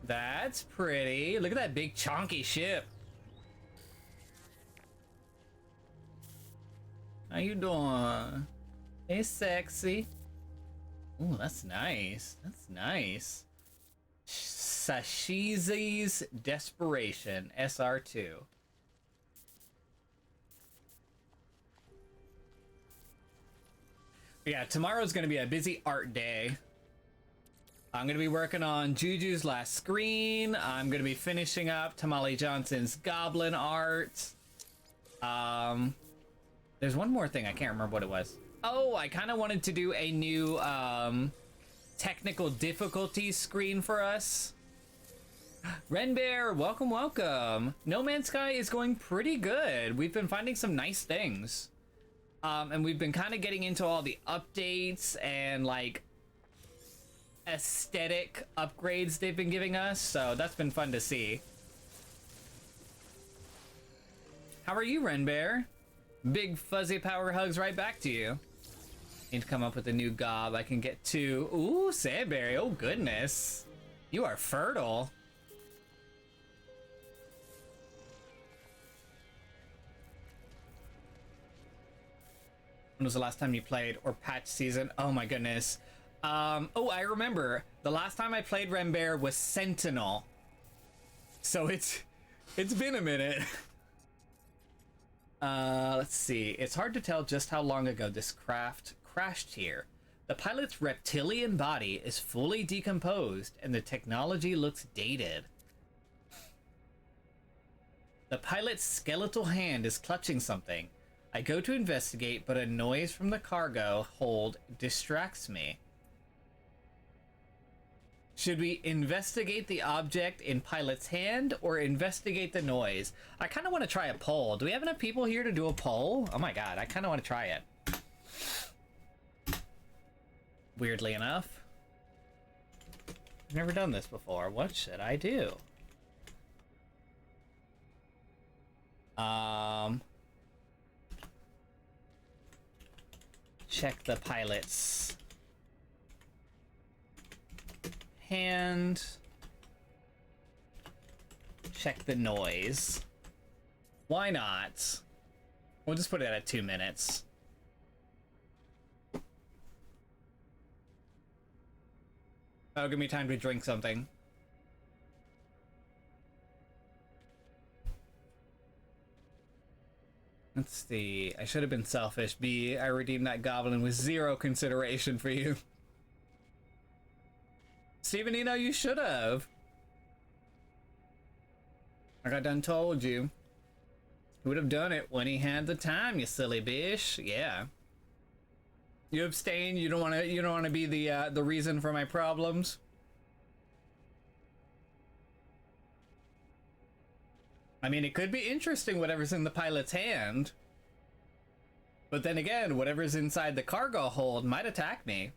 That's pretty. Look at that big chonky ship. How you doing? Hey, sexy. Ooh, that's nice. That's nice. Sashizi's Desperation, SR2. Yeah, tomorrow's gonna be a busy art day. I'm gonna be working on Juju's last screen. I'm gonna be finishing up Tamale Johnson's Goblin art. There's one more thing, I can't remember what it was. Oh, I kind of wanted to do a new technical difficulties screen for us. Ren Bear, welcome, welcome. No Man's Sky is going pretty good. We've been finding some nice things. And we've been kind of getting into all the updates and like aesthetic upgrades they've been giving us, so that's been fun to see. How are you, Ren Bear? Big fuzzy power hugs right back to you. Need to come up with a new gob I can get to. Ooh, Sandberry, oh goodness. You are fertile. When was the last time you played or patch season? Oh my goodness. Oh, I remember. The last time I played Ren Bear was Sentinel. So it's been a minute. Let's see. It's hard to tell just how long ago this craft crashed here. The pilot's reptilian body is fully decomposed and the technology looks dated. The pilot's skeletal hand is clutching something. I go to investigate, but a noise from the cargo hold distracts me. Should we investigate the object in pilot's hand or investigate the noise? I kind of want to try a poll. Do we have enough people here to do a poll? Oh my god, I kind of want to try it. Weirdly enough. I've never done this before. What should I do? Check the pilot's hand. check the noise. Why not? We'll just put it at 2 minutes. That'll give me time to drink something. Let's see. I should have been selfish. B, I redeemed that goblin with 0 consideration for you. Stevenino, you should have. Like I done told you. He would have done it when he had the time, you silly bitch. Yeah. You abstain. You don't want to be the reason for my problems. I mean, it could be interesting whatever's in the pilot's hand. But then again, whatever's inside the cargo hold might attack me.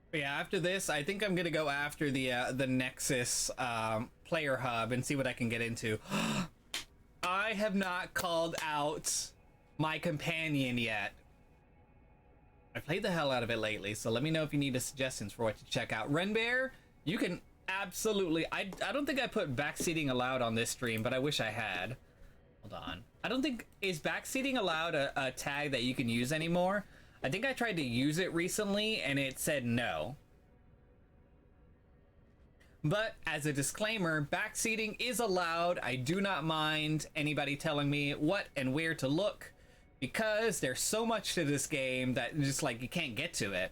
But yeah, after this, I think I'm gonna go after the Nexus player hub and see what I can get into. I have not called out my companion yet. I played the hell out of it lately, so let me know if you need suggestions for what to check out. Renbear, you can absolutely... I don't think I put backseating allowed on this stream, but I wish I had. Hold on. I don't think... Is backseating allowed a tag that you can use anymore? I think I tried to use it recently, and it said no. But, as a disclaimer, backseating is allowed. I do not mind anybody telling me what and where to look, because there's so much to this game that just, like, you can't get to it.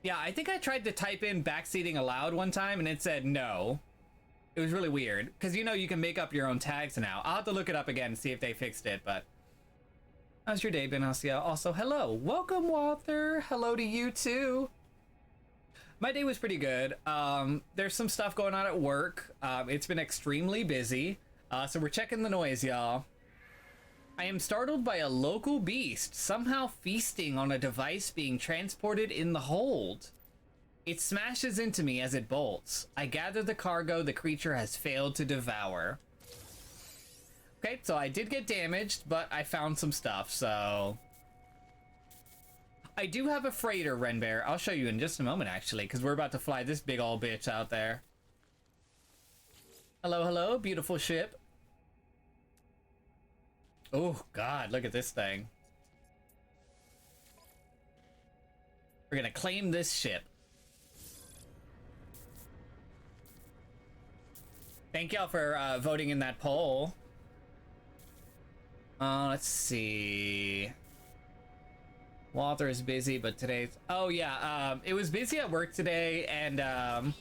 Yeah, I think I tried to type in backseating allowed one time, and it said no. It was really weird, because, you know, you can make up your own tags now. I'll have to look it up again and see if they fixed it, but... How's your day been, Asia? Also, hello. Welcome, Walter. Hello to you, too. My day was pretty good. There's some stuff going on at work. It's been extremely busy. So we're checking the noise, y'all. I am startled by a local beast somehow feasting on a device being transported in the hold. It smashes into me as it bolts. I gather the cargo the creature has failed to devour. Okay, so I did get damaged, but I found some stuff, so... I do have a freighter, Renbear. I'll show you in just a moment, actually, because we're about to fly this big old bitch out there. Hello, hello, beautiful ship. Oh, God, look at this thing. We're gonna claim this ship. Thank y'all for voting in that poll. Let's see. Walter is busy, but today's... Oh, yeah, it was busy at work today, and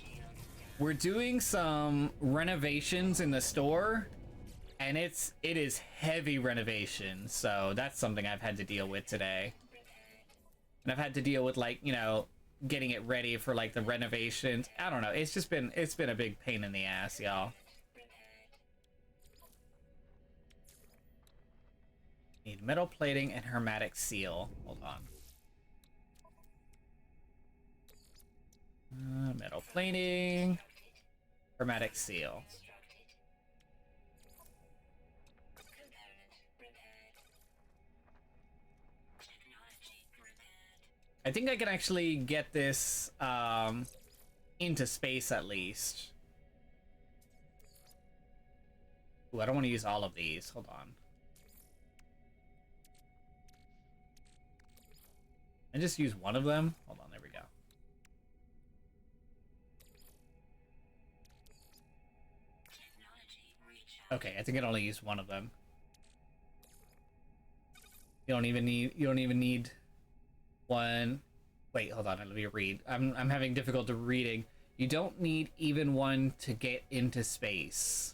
we're doing some renovations in the store, and it is heavy renovation, so that's something I've had to deal with today. And I've had to deal with, like, you know, getting it ready for, like, the renovations. I don't know, it's been a big pain in the ass, y'all. Need metal plating and hermetic seal. Hold on. Metal plating. Hermetic seal. I think I can actually get this into space at least. Ooh, I don't want to use all of these. Hold on. I just use one of them. Hold on, there we go. Okay, I think I only used one of them. You don't even need one. Wait, hold on, let me read. I'm having difficulty reading. You don't need even one to get into space.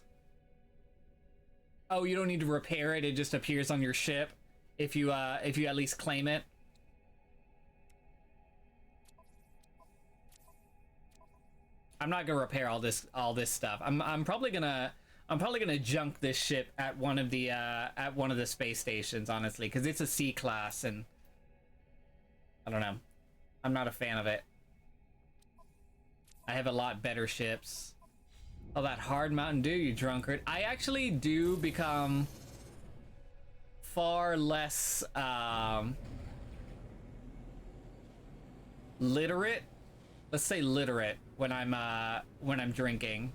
Oh, you don't need to repair it. It just appears on your ship if you at least claim it. I'm not gonna repair all this stuff. I'm probably gonna junk this ship at one of the space stations, honestly, because it's a C class and I don't know. I'm not a fan of it. I have a lot better ships. Oh, that hard Mountain Dew, you drunkard. I actually do become far less literate. Let's say literate when I'm drinking.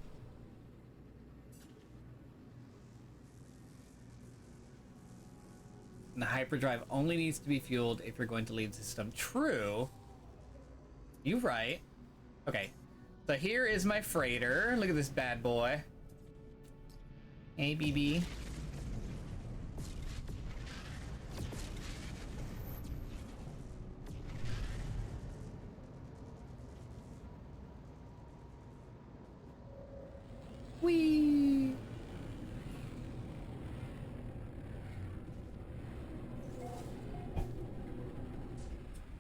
And the hyperdrive only needs to be fueled if you're going to leave the system. True. You're right. Okay. So here is my freighter. Look at this bad boy. Hey, BB. Whee!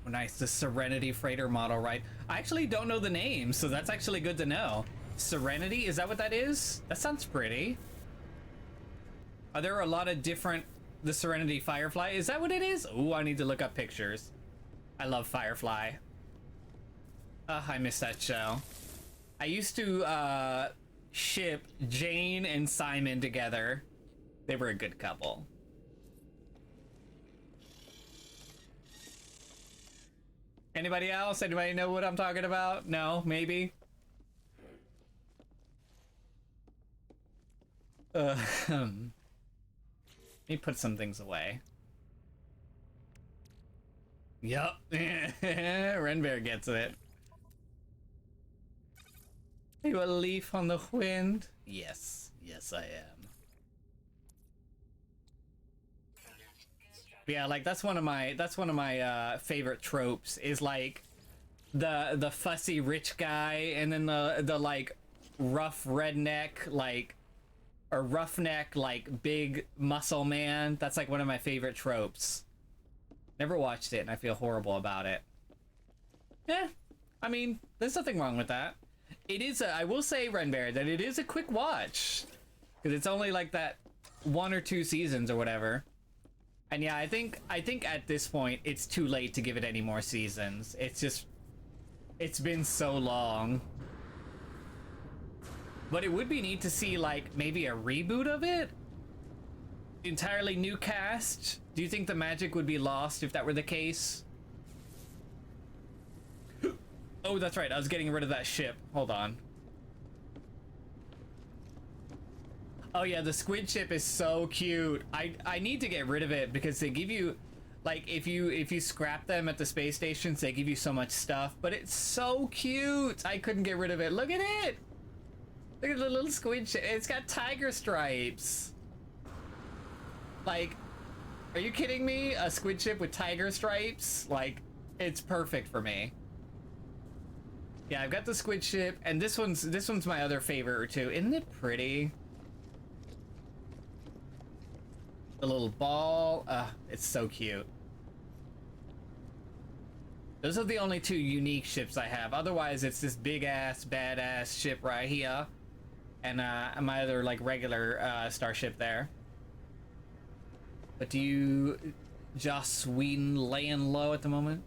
Oh, nice, the Serenity freighter model, right? I actually don't know the name, so that's actually good to know. Serenity, is that what that is? That sounds pretty. Are there a lot of different... The Serenity Firefly, is that what it is? Ooh, I need to look up pictures. I love Firefly. I miss that show. I used to, ship Jane and Simon together. They were a good couple. Anybody else? Anybody know what I'm talking about? No? Maybe? Let me put some things away. Yup. Renbear gets it. Are you a leaf on the wind? Yes. Yes, I am. Yeah, like that's one of my favorite tropes is like the fussy rich guy and then the like rough redneck like or roughneck like big muscle man. That's like one of my favorite tropes. Never watched it and I feel horrible about it. Yeah, I mean, there's nothing wrong with that. It is I will say, Renbear, that it is a quick watch because it's only like that 1 or 2 seasons or whatever. And yeah, I think at this point it's too late to give it any more seasons. It's been so long. But it would be neat to see like maybe a reboot of it. Entirely new cast. Do you think the magic would be lost if that were the case? Oh, that's right. I was getting rid of that ship. Hold on. Oh yeah, the squid ship is so cute. I need to get rid of it because they give you, like, if you scrap them at the space stations, they give you so much stuff. But it's so cute. I couldn't get rid of it. Look at it. Look at the little squid ship. It's got tiger stripes. Like, are you kidding me? A squid ship with tiger stripes? Like, it's perfect for me. Yeah, I've got the squid ship, and this one's my other favorite or two. Isn't it pretty? The little ball. It's so cute. Those are the only 2 unique ships I have. Otherwise, it's this big ass, badass ship right here, and my other like regular starship there. But do you, Joss Whedon laying low at the moment?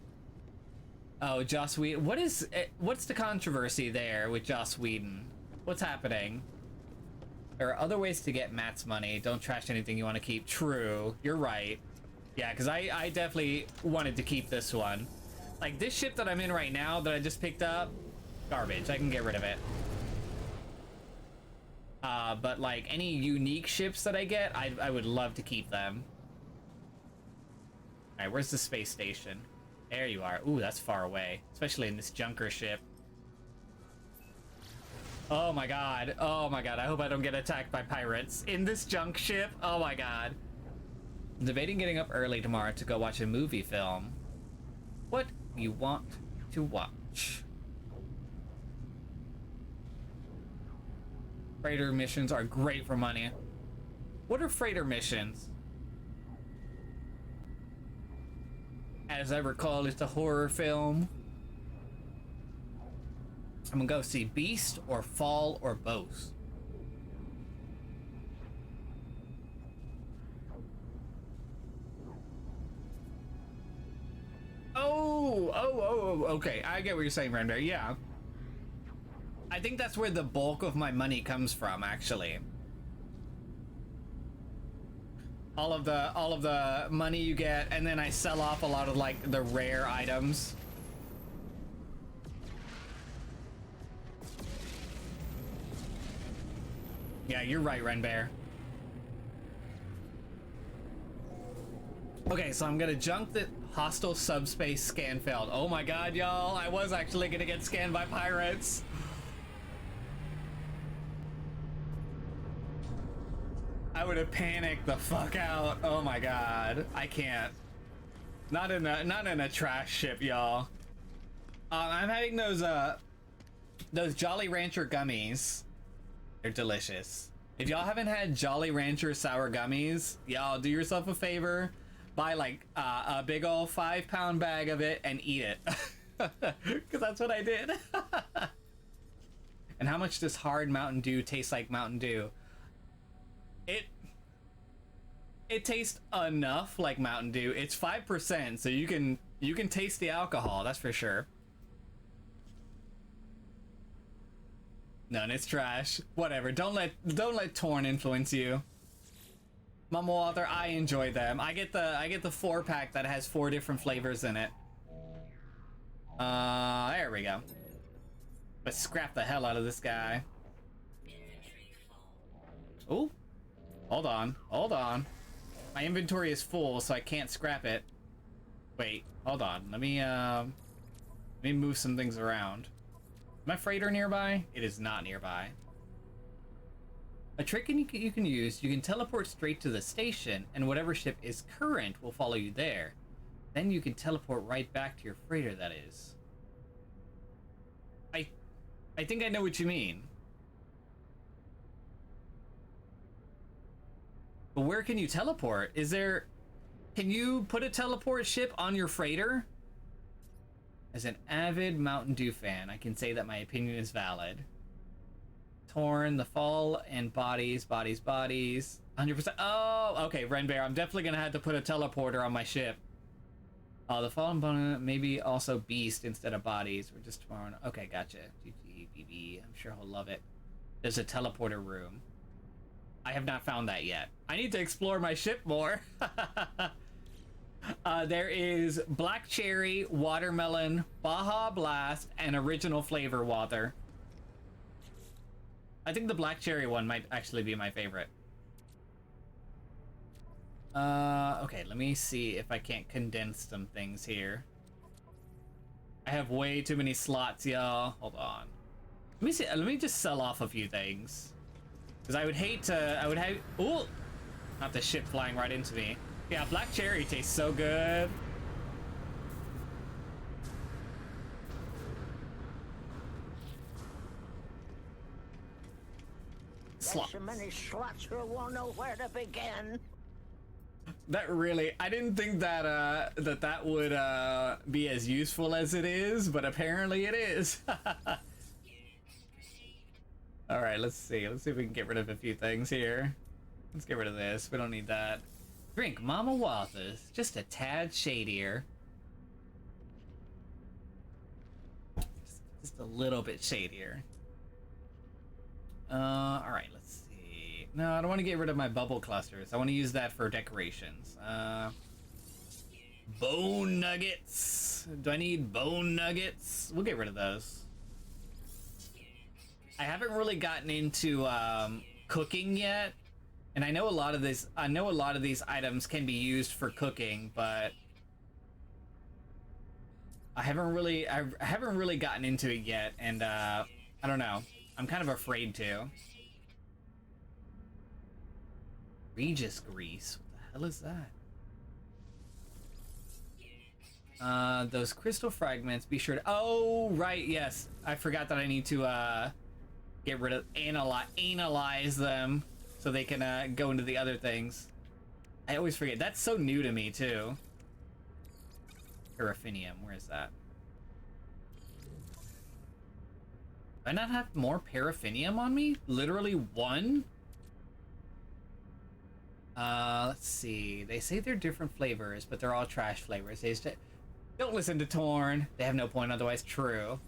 Oh, Joss Whedon. What's the controversy there with Joss Whedon? What's happening? There are other ways to get Matt's money. Don't trash anything you want to keep. True. You're right. Yeah, because I definitely wanted to keep this one. Like, this ship that I'm in right now that I just picked up, garbage. I can get rid of it. But, like, any unique ships that I get, I would love to keep them. Alright, where's the space station? There you are. Ooh, that's far away. Especially in this junker ship. Oh my god. Oh my god. I hope I don't get attacked by pirates. In this junk ship? Oh my god. I'm debating getting up early tomorrow to go watch a movie film. What you want to watch? Freighter missions are great for money. What are freighter missions? As I recall, it's a horror film. I'm gonna go see Beast or Fall or both. Oh, okay. I get what you're saying, Renbear. Yeah. I think that's where the bulk of my money comes from, actually. All of the money you get, and then I sell off a lot of like the rare items. Yeah, you're right, Ren Bear. Okay, so I'm gonna junk the hostile subspace scan failed. Oh my god, y'all. I was actually gonna get scanned by pirates. I would have panicked the fuck out. Oh my god. I can't. Not in a trash ship, y'all. I'm having those Jolly Rancher gummies. They're delicious. If y'all haven't had Jolly Rancher sour gummies, y'all do yourself a favor. Buy like a big old 5-pound bag of it and eat it. Because that's what I did. And how much does hard Mountain Dew taste like Mountain Dew? It tastes enough like Mountain Dew. It's 5%, so you can taste the alcohol, that's for sure. None, it's trash. Whatever. Don't let Torn influence you. Mama Walter, I enjoy them. I get the 4-pack that has 4 different flavors in it. There we go. Let's scrap the hell out of this guy. Oh, hold on. My inventory is full, so I can't scrap it. Wait, hold on. Let me move some things around. Is my freighter nearby? It is not nearby. A trick you can use, you can teleport straight to the station, and whatever ship is current will follow you there. Then you can teleport right back to your freighter, that is. I think I know what you mean. But where can you teleport? Can you put a teleport ship on your freighter? As an avid Mountain Dew fan, I can say that my opinion is valid. Torn, the fall and bodies. 100%. Oh, okay, Ren Bear, I'm definitely gonna have to put a teleporter on my ship. The fall and bonus, maybe also beast instead of bodies. We're just tomorrow. Okay, gotcha. GG, BB. I'm sure he'll love it. There's a teleporter room. I have not found that yet. I need to explore my ship more. There is black cherry, watermelon, Baja Blast, and original flavor water. I think the black cherry one might actually be my favorite. Okay, let me see if I can't condense some things here. I have way too many slots, y'all. Hold on. Let me see. Let me just sell off a few things. Because I would hate to, ooh! Not the ship flying right into me. Yeah, black cherry tastes so good. There's so many slots you won't know where to begin. That really, I didn't think that that would be as useful as it is, but apparently it is. All right, let's see if we can get rid of a few things here. Let's get rid of this. We don't need that. Drink Mama Walters, just a tad shadier. Just a little bit shadier. All right, let's see. No, I don't want to get rid of my bubble clusters. I want to use that for decorations. Bone nuggets. Do I need bone nuggets? We'll get rid of those. I haven't really gotten into cooking yet, and I know a lot of this. I know a lot of these items can be used for cooking, but I haven't really gotten into it yet, and I don't know. I'm kind of afraid to. Regis grease. What the hell is that? Those crystal fragments. Be sure to. Oh, right. Yes, I forgot that I need to get rid of analyze them so they can go into the other things. I always forget. That's so new to me too. Paraffinium. Where is that? Do I not have more paraffinium on me? Literally one? Let's see. They say they're different flavors, but they're all trash flavors. Don't listen to Torn. They have no point, otherwise true.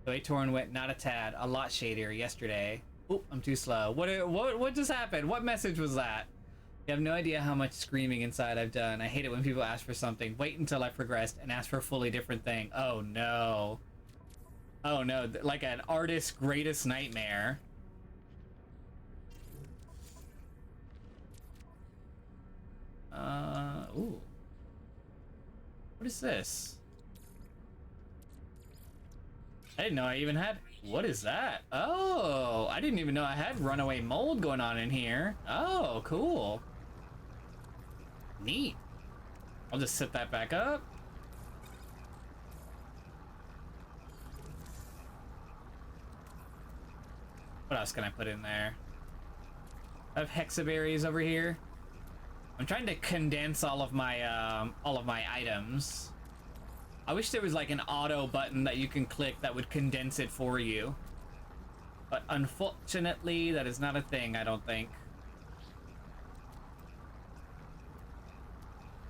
The way Torn went, not a tad, a lot shadier yesterday. Oop, I'm too slow. What just happened? What message was that? You have no idea how much screaming inside I've done. I hate it when people ask for something, wait until I progressed, and ask for a fully different thing. Oh no. Oh no, like an artist's greatest nightmare. What is this? I didn't know I even had... What is that? Oh, I didn't even know I had runaway mold going on in here. Oh, cool. Neat. I'll just set that back up. What else can I put in there? I have hexaberries over here. I'm trying to condense all of my items. I wish there was like an auto button that you can click that would condense it for you. But unfortunately, that is not a thing, I don't think.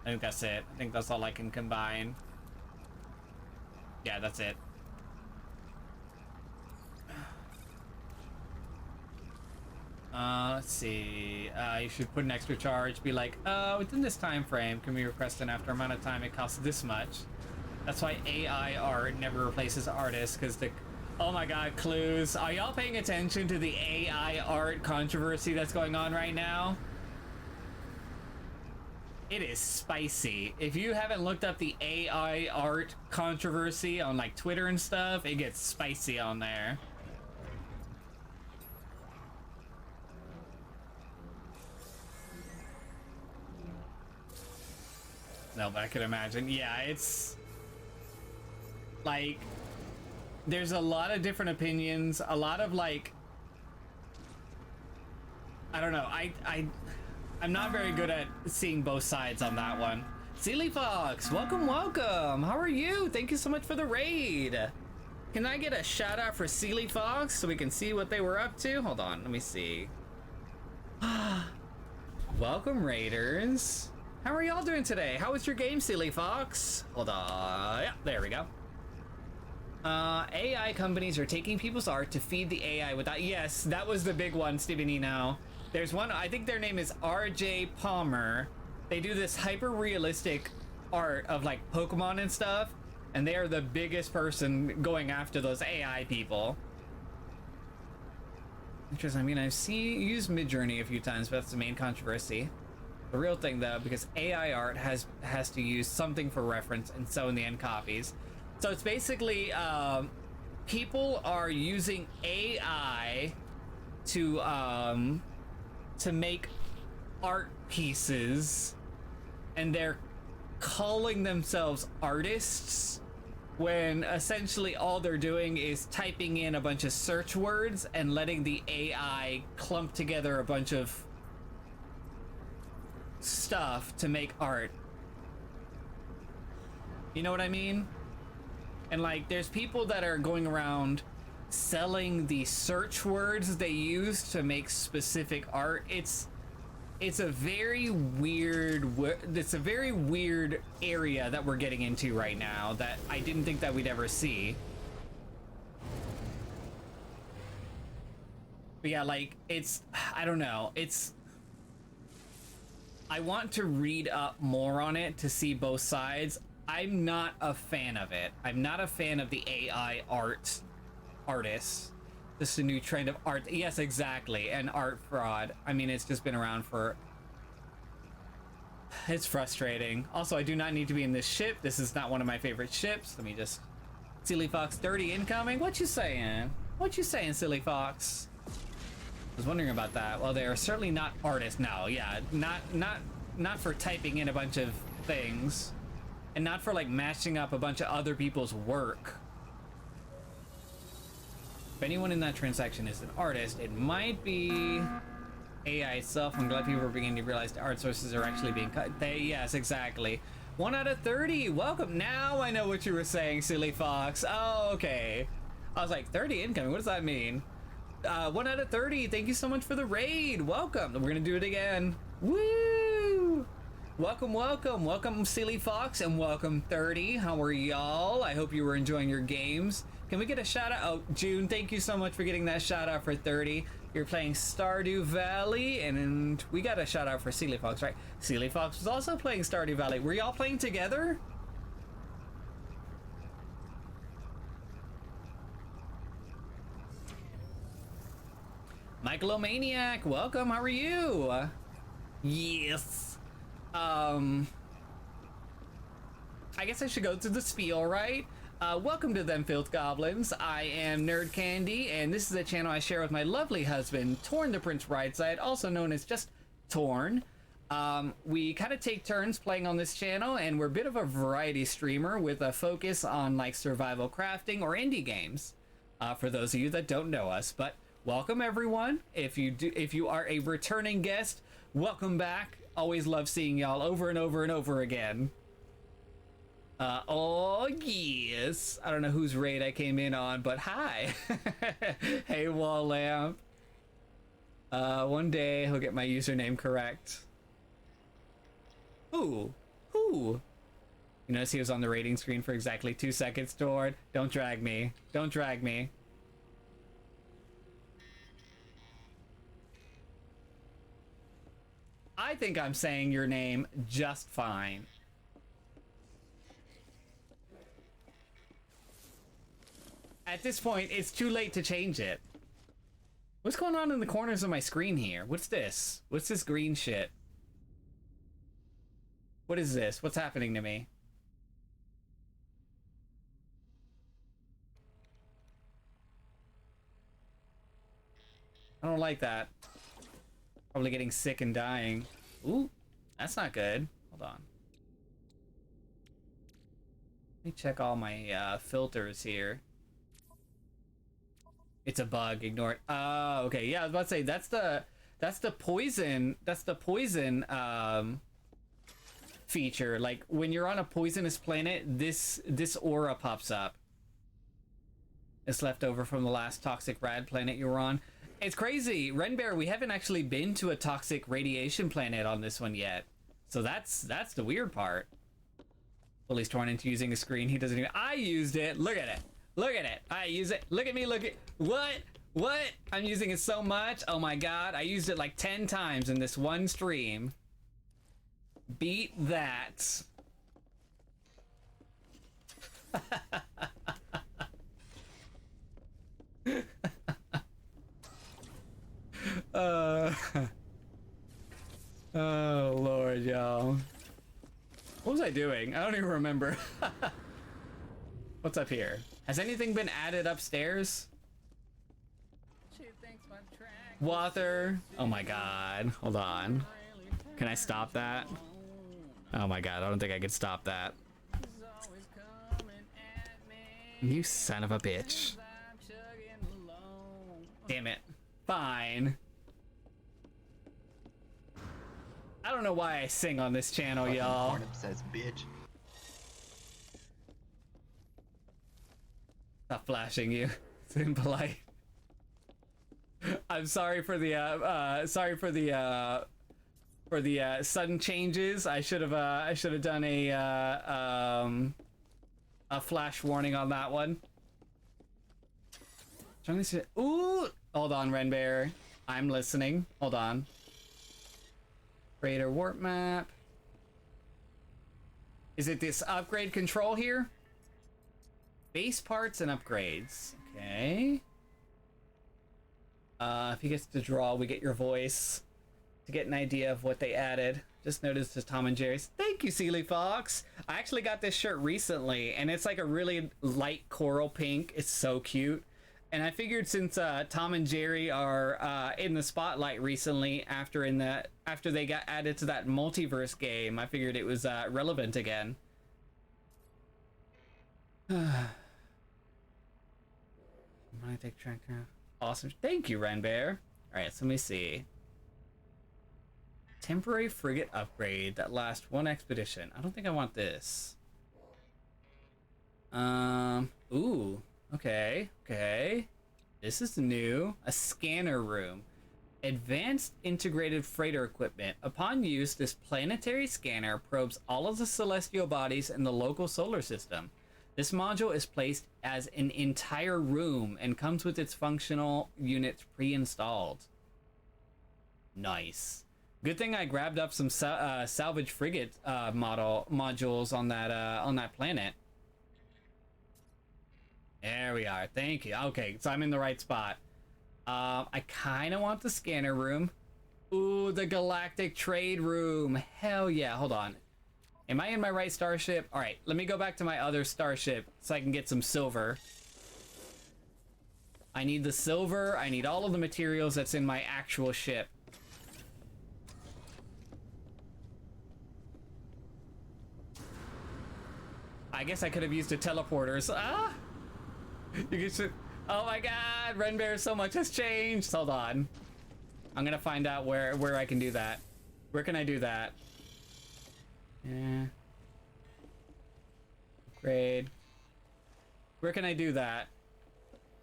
I think that's it. I think that's all I can combine. Yeah, that's it. Let's see. You should put an extra charge. Be like, within this time frame, can we request an after amount of time it costs this much? That's why AI art never replaces artists, because the... Oh my god, clues. Are y'all paying attention to the AI art controversy that's going on right now? It is spicy. If you haven't looked up the AI art controversy on like Twitter and stuff, it gets spicy on there. No, but I could imagine. Yeah, it's like there's a lot of different opinions, a lot of like I don't know. I'm not very good at seeing both sides on that one. Sealy Fox, welcome, welcome. How are you? Thank you so much for the raid. Can I get a shout out for Sealy Fox so we can see what they were up to? Hold on, let me see. Welcome, raiders. How are y'all doing today? How was your game, Silly Fox? Hold on. Yeah, there we go. AI companies are taking people's art to feed the AI without... Yes, that was the big one, Stephen Eno. There's one, I think their name is RJ Palmer. They do this hyper-realistic art of like Pokemon and stuff, and they are the biggest person going after those AI people. Interesting. I mean, I've used Midjourney a few times, but that's the main controversy. The real thing, though, because AI art has to use something for reference, and so in the end copies. So it's basically people are using AI to make art pieces, and they're calling themselves artists when essentially all they're doing is typing in a bunch of search words and letting the AI clump together a bunch of stuff to make art. You know what I mean? And like there's people that are going around selling the search words they use to make specific art. It's a very weird area that we're getting into right now that I didn't think that we'd ever see. But yeah, like I don't know, I want to read up more on it to see both sides. I'm not a fan of it. I'm not a fan of the AI artists. This is a new trend of art. Yes, exactly. And art fraud. I mean, it's just been around for... It's frustrating. Also, I do not need to be in this ship. This is not one of my favorite ships. Let me just... Silly Fox 30 incoming? What you saying? What you saying, Silly Fox? I was wondering about that. Well, they are certainly not artists. No, yeah. Not for typing in a bunch of things. And not for, like, matching up a bunch of other people's work. If anyone in that transaction is an artist, it might be AI itself. I'm glad people are beginning to realize the art sources are actually being cut. Yes, exactly. 1 out of 30. Welcome. Now I know what you were saying, Silly Fox. Oh, okay. I was like, 30 incoming. What does that mean? 1 out of 30. Thank you so much for the raid. Welcome. We're going to do it again. Woo! Welcome, welcome. Welcome, Silly Fox, and welcome, 30. How are y'all? I hope you were enjoying your games. Can we get a shout out? Oh, June, thank you so much for getting that shout out for 30. You're playing Stardew Valley, and we got a shout out for Sealy Fox, right? Sealy Fox was also playing Stardew Valley. Were y'all playing together? Michaelomaniac, welcome. How are you? Yes. I guess I should go through the spiel, right? Welcome to Them Filth Goblins. I am Nerd Candy, and this is a channel I share with my lovely husband, Torn the Prince Brightside, also known as just Torn. We kind of take turns playing on this channel, and we're a bit of a variety streamer with a focus on like survival crafting or indie games. For those of you that don't know us, but welcome everyone. If you are a returning guest, welcome back. Always love seeing y'all over and over and over again. Oh yes. I don't know whose raid I came in on, but hi. Hey Wall Lamp. One day he'll get my username correct. Who? You notice he was on the rating screen for exactly 2 seconds, Tord. Don't drag me. Don't drag me. I think I'm saying your name just fine. At this point, it's too late to change it. What's going on in the corners of my screen here? What's this? What's this green shit? What is this? What's happening to me? I don't like that. Probably getting sick and dying. Ooh, that's not good. Hold on. Let me check all my filters here. It's a bug. Ignore it. Oh, okay. Yeah, I was about to say that's the poison. That's the poison feature. Like when you're on a poisonous planet, this aura pops up. It's left over from the last toxic rad planet you were on. It's crazy, Renbear. We haven't actually been to a toxic radiation planet on this one yet, so that's the weird part. Well, he's torn into using a screen. He doesn't even. I used it. Look at it. Look at it. I use it. Look at me. Look at what? I'm using it so much. Oh my god. I used it like 10 times in this one stream. Beat that. Oh Lord, y'all. What was I doing? I don't even remember. What's up here? Has anything been added upstairs? Water. Oh my god. Hold on. Can I stop that? Oh my god, I don't think I could stop that. You son of a bitch. Damn it. Fine. I don't know why I sing on this channel, y'all. Cornup says bitch. Stop flashing you. It's impolite. I'm sorry for the sudden changes. I should have done a flash warning on that one. Trying to see. Ooh, hold on, Renbear. I'm listening. Hold on. Creator warp map. Is it this upgrade control here? Base parts and upgrades. Okay. If he gets to draw, we get your voice to get an idea of what they added. Just noticed the Tom and Jerry's. Thank you, Sealy Fox. I actually got this shirt recently, and it's like a really light coral pink. It's so cute. And I figured since Tom and Jerry are in the spotlight recently after they got added to that multiverse game, I figured it was relevant again. I take track of. Awesome. Thank you, Renbear. Alright, so let me see. Temporary frigate upgrade that lasts 1 expedition. I don't think I want this. Ooh. Okay. This is new. A scanner room. Advanced integrated freighter equipment. Upon use, this planetary scanner probes all of the celestial bodies in the local solar system. This module is placed as an entire room and comes with its functional units pre-installed. Nice. Good thing I grabbed up some salvage frigate modules on that planet. There we are. Thank you. Okay, so I'm in the right spot. I kind of want the scanner room. Ooh, the galactic trade room. Hell yeah. Hold on. Am I in my right starship? All right, let me go back to my other starship so I can get some silver. I need the silver. I need all of the materials that's in my actual ship. I guess I could have used the teleporters. Ah! You get oh my god, Ren Bear, so much has changed. Hold on. I'm gonna find out where I can do that. Where can I do that? Yeah. Upgrade. Where can I do that?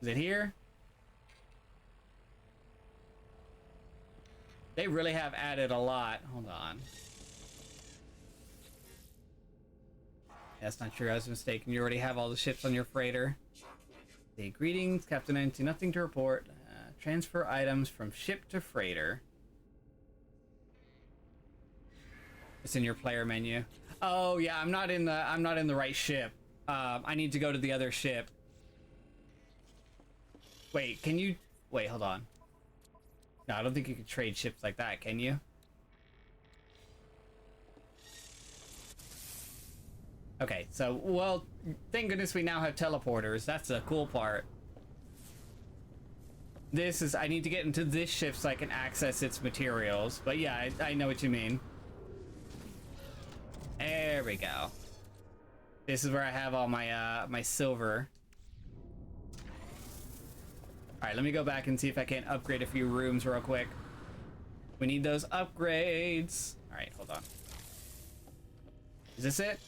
Is it here? They really have added a lot. Hold on. That's not true. I was mistaken. You already have all the ships on your freighter. Say greetings, Captain Empty. Nothing to report. Transfer items from ship to freighter. It's in your player menu. Oh yeah, I'm not in the right ship. I need to go to the other ship. Wait, can you? Wait, hold on. No, I don't think you can trade ships like that, can you? Okay, so, well, thank goodness we now have teleporters. That's the cool part. This is, I need to get into this ship so I can access its materials. But yeah, I know what you mean. There we go. This is where I have all my, my silver. Alright, let me go back and see if I can't upgrade a few rooms real quick. We need those upgrades. Alright, hold on. Is this it?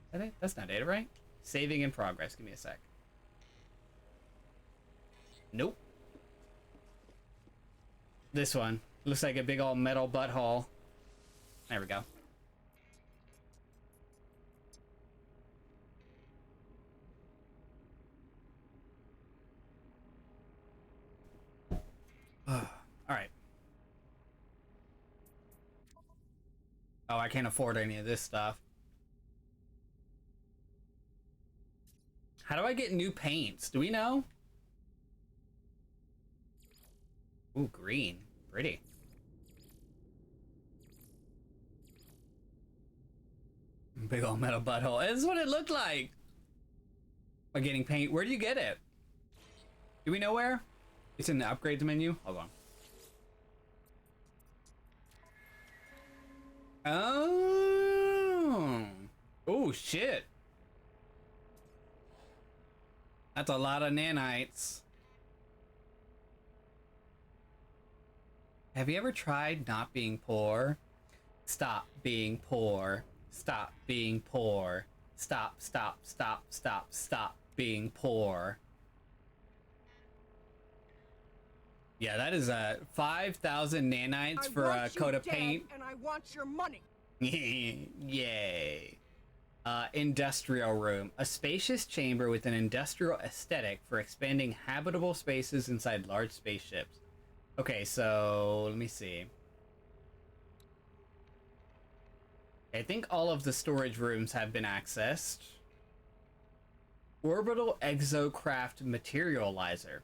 Is that it? That's not it, right? Saving in progress. Give me a sec. Nope. This one. Looks like a big old metal butthole. There we go. Alright. Oh, I can't afford any of this stuff. How do I get new paints? Do we know? Ooh, green. Pretty. Big old metal butthole. This is what it looked like. Am I getting paint? Where do you get it? Do we know where? It's in the upgrades menu. Hold on. Oh. Oh, shit. That's a lot of nanites. Have you ever tried not being poor? Stop being poor. Stop being poor. Stop being poor. Yeah, that is 5,000 nanites for a coat of paint. And I want your money. Yay. Industrial room. A spacious chamber with an industrial aesthetic for expanding habitable spaces inside large spaceships. Okay, so let me see. I think all of the storage rooms have been accessed. Orbital exocraft materializer.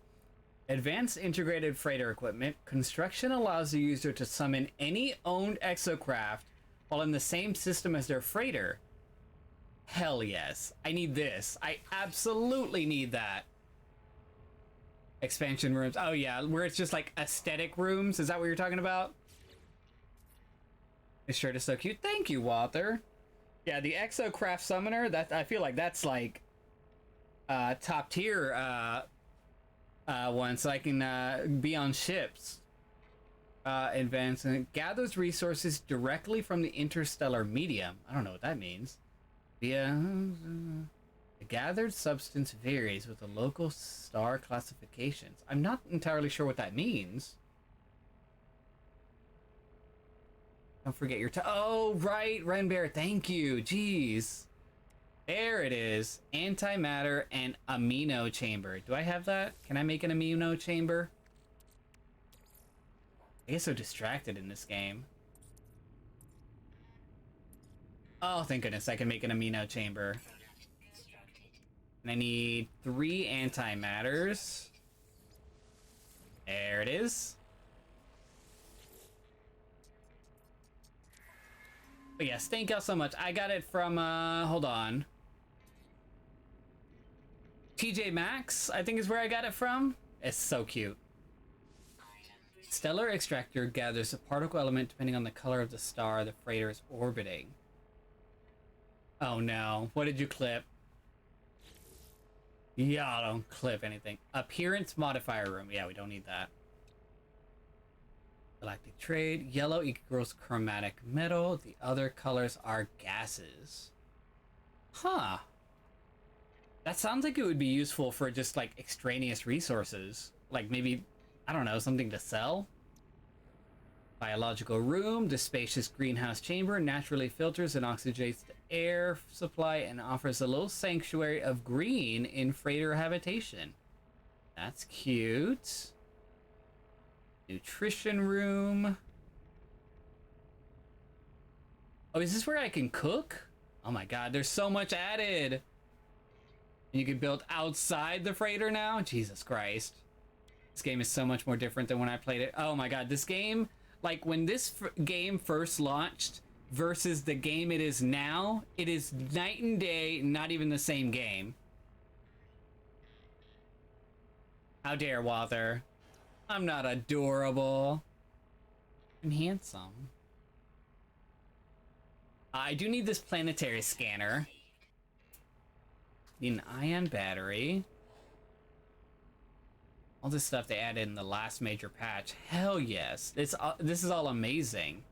Advanced integrated freighter equipment. Construction allows the user to summon any owned exocraft while in the same system as their freighter. Hell yes. I need this. I absolutely need that. Expansion rooms. Oh yeah, where it's just like aesthetic rooms. Is that what you're talking about? This shirt is so cute. Thank you, Walter. Yeah, the exocraft summoner, that I feel like that's like top tier one, so I can be on ships. Advance and it gathers resources directly from the interstellar medium. I don't know what that means. The gathered substance varies with the local star classifications. I'm not entirely sure what that means. Don't forget your oh, right, Ren Bear, thank you. Jeez. There it is. Antimatter and amino chamber. Do I have that? Can I make an amino chamber? I get so distracted in this game. Oh, thank goodness, I can make an amino chamber. And I need 3 antimatters. There it is. But yes, thank y'all so much. I got it from, hold on. TJ Maxx, I think is where I got it from. It's so cute. Stellar Extractor gathers a particle element depending on the color of the star the freighter is orbiting. Oh no, what did you clip? Yeah, don't clip anything. Appearance modifier room. Yeah, we don't need that. Galactic trade. Yellow equals chromatic metal. The other colors are gases. Huh. That sounds like it would be useful for just like extraneous resources. Like maybe, I don't know, something to sell? Biological room. The spacious greenhouse chamber naturally filters and oxygenates the air supply and offers a little sanctuary of green in freighter habitation. That's cute. Nutrition room. Oh, is this where I can cook? Oh my god, there's so much added. You can build outside the freighter now? Jesus Christ. This game is so much more different than when I played it. Oh my god, this game, like when this game first launched versus the game it is now, it is night and day, not even the same game. How dare, Wather. I'm not adorable. I'm handsome. I do need this planetary scanner. Need an ion battery. All this stuff they added in the last major patch. Hell yes. This is all amazing.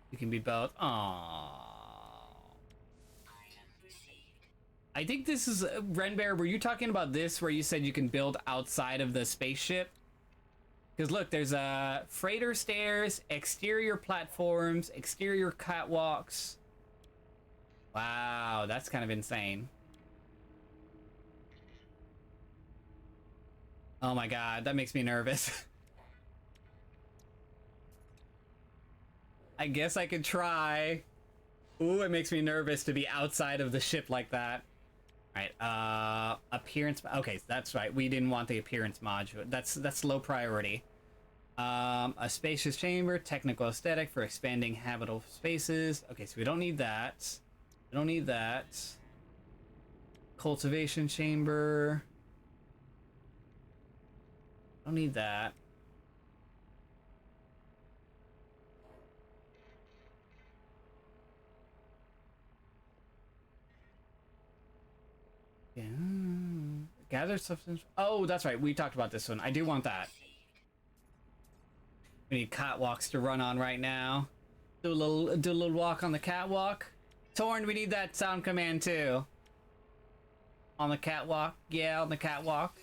You can be both. Aww. I think this is Renbear. Were you talking about this where you said you can build outside of the spaceship? Because look, there's freighter stairs, exterior platforms, exterior catwalks. Wow, that's kind of insane. Oh my god, that makes me nervous. I guess I could try. Ooh, it makes me nervous to be outside of the ship like that. Alright, appearance. Okay, that's right. We didn't want the appearance module. That's low priority. A spacious chamber, technical aesthetic for expanding habitable spaces. Okay, so we don't need that. We don't need that. Cultivation chamber. Don't need that. Yeah. Gather substance. Oh, that's right. We talked about this one. I do want that. We need catwalks to run on right now. Do a little walk on the catwalk. Torn, we need that sound command too. On the catwalk. Yeah, on the catwalk.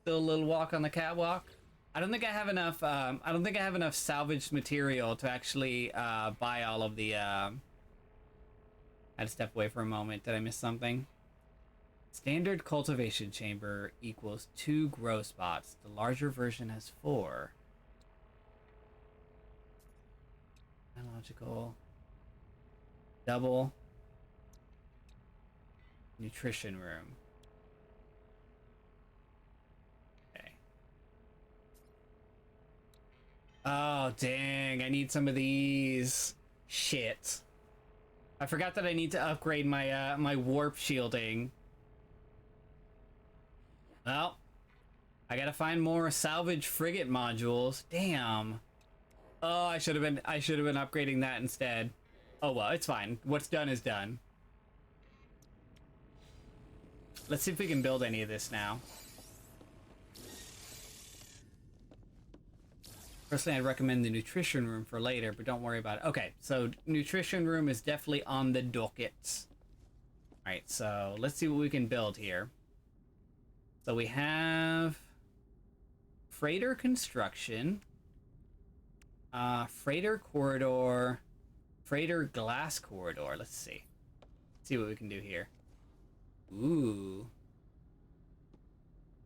Do a little walk on the catwalk. I don't think I have enough. I don't think I have enough salvaged material to actually buy all of the. I had to step away for a moment. Did I miss something? Standard cultivation chamber equals 2 grow spots. The larger version has 4. Biological. Double. Nutrition room. Okay. Oh, dang. I need some of these. Shit. I forgot that I need to upgrade my my warp shielding. Well, I gotta find more salvage frigate modules. Damn. Oh, I should have been upgrading that instead. Oh well, it's fine. What's done is done. Let's see if we can build any of this now. Personally, I'd recommend the nutrition room for later, but don't worry about it. Okay, so nutrition room is definitely on the docket. Alright, so let's see what we can build here. So we have freighter construction, freighter corridor, freighter glass corridor. Let's see. Let's see what we can do here. Ooh.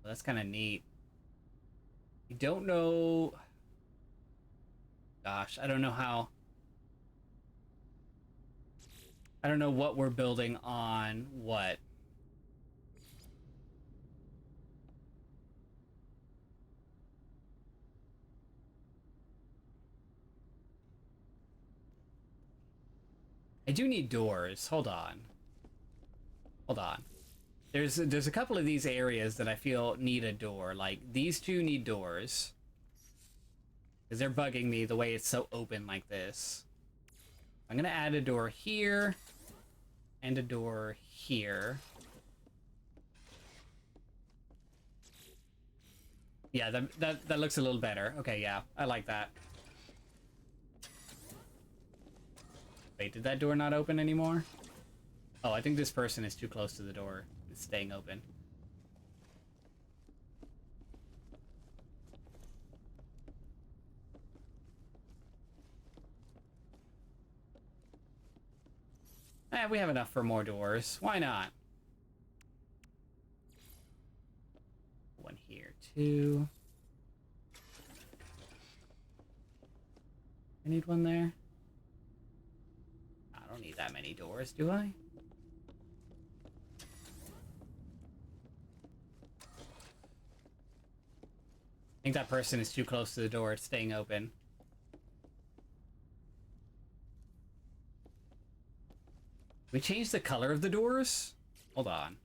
Well, that's kind of neat. I don't know. Gosh, I don't know how. I don't know what we're building on what. I do need doors. Hold on. Hold on. There's a couple of these areas that I feel need a door. Like, these two need doors. Because they're bugging me the way it's so open like this. I'm gonna add a door here. And a door here. Yeah, that looks a little better. Okay, yeah, I like that. Wait, did that door not open anymore? Oh, I think this person is too close to the door. It's staying open. We have enough for more doors. Why not? One here, too. I need one there. I don't need that many doors, do I? I think that person is too close to the door. It's staying open. We changed the color of the doors? Hold on.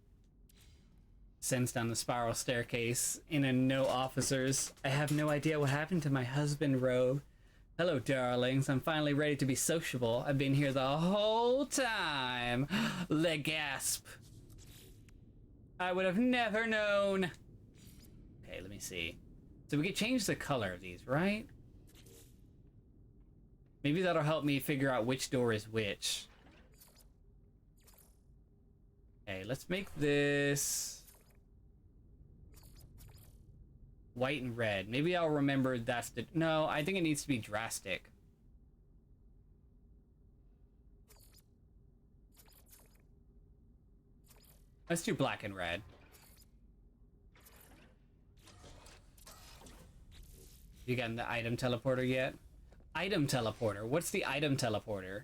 Sends down the spiral staircase in a no officers. I have no idea what happened to my husband robe. Hello, darlings. I'm finally ready to be sociable. I've been here the whole time. Le gasp. I would have never known. Okay, let me see. So we could change the color of these, right? Maybe that'll help me figure out which door is which. Okay, let's make this white and red. Maybe I'll remember that's the... No, I think it needs to be drastic. Let's do black and red. You gotten the item teleporter yet? Item teleporter. What's the item teleporter?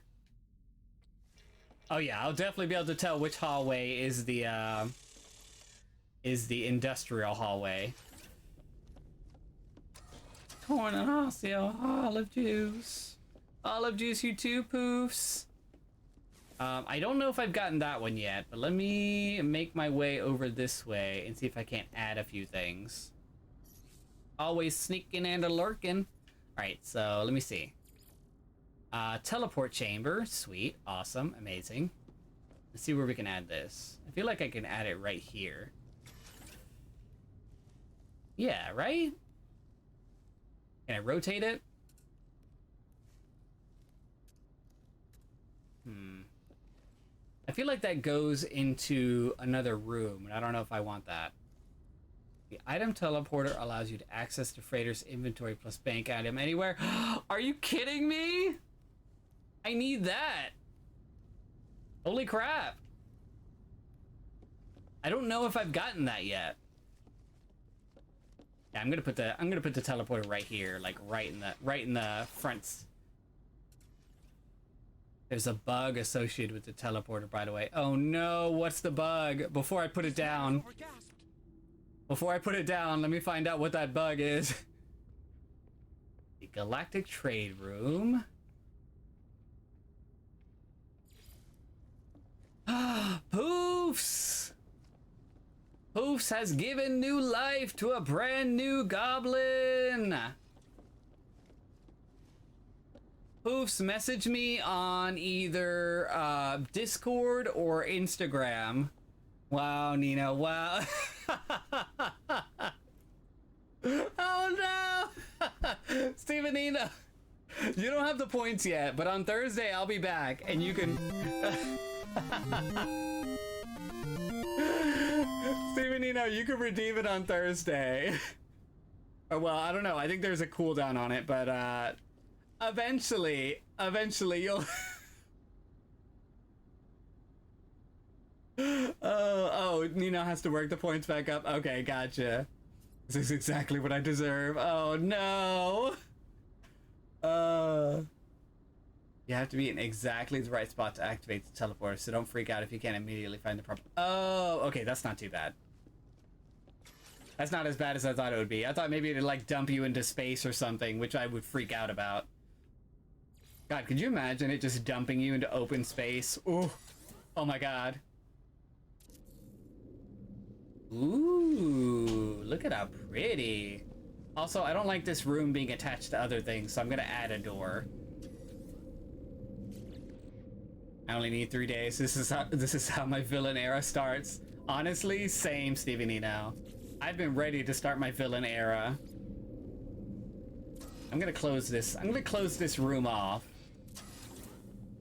Oh yeah, I'll definitely be able to tell which hallway is the industrial hallway. Corn and osseo, olive juice. Olive juice, you too, poofs. I don't know if I've gotten that one yet, but let me make my way over this way and see if I can't add a few things. Always sneaking and a lurking. Alright, so let me see. Teleport chamber, sweet, awesome, amazing. Let's see where we can add this. I feel like I can add it right here. Yeah, right? Can I rotate it? I feel like that goes into another room, and I don't know if I want that. The item teleporter allows you to access the freighter's inventory plus bank item anywhere. Are you kidding me? I need that. Holy crap. I don't know if I've gotten that yet. Yeah, I'm gonna put the teleporter right here, like right in the fronts. There's a bug associated with the teleporter, by the way. Oh no, what's the bug? Before I put it down. Before I put it down, let me find out what that bug is. The Galactic Trade Room. Poofs! Poofs has given new life to a brand new goblin! Poofs, message me on either Discord or Instagram. Wow, Nina, wow. Oh no! Stevenina, you don't have the points yet, but on Thursday I'll be back and you can... Stevenino, you can redeem it on Thursday. Or well, I don't know. I think there's a cooldown on it, but eventually you'll... oh, Nino has to work the points back up. Okay, gotcha. This is exactly what I deserve. Oh no. You have to be in exactly the right spot to activate the teleporter, so don't freak out if you can't immediately find the problem. Oh, okay, that's not too bad. That's not as bad as I thought it would be. I thought maybe it'd like dump you into space or something, which I would freak out about. God, could you imagine it just dumping you into open space? Ooh, oh my God. Ooh, look at how pretty. Also, I don't like this room being attached to other things, so I'm gonna add a door. I only need 3 days. This is how my villain era starts. Honestly, same, Stevenino. I've been ready to start my villain era. I'm gonna close this. I'm gonna close this room off.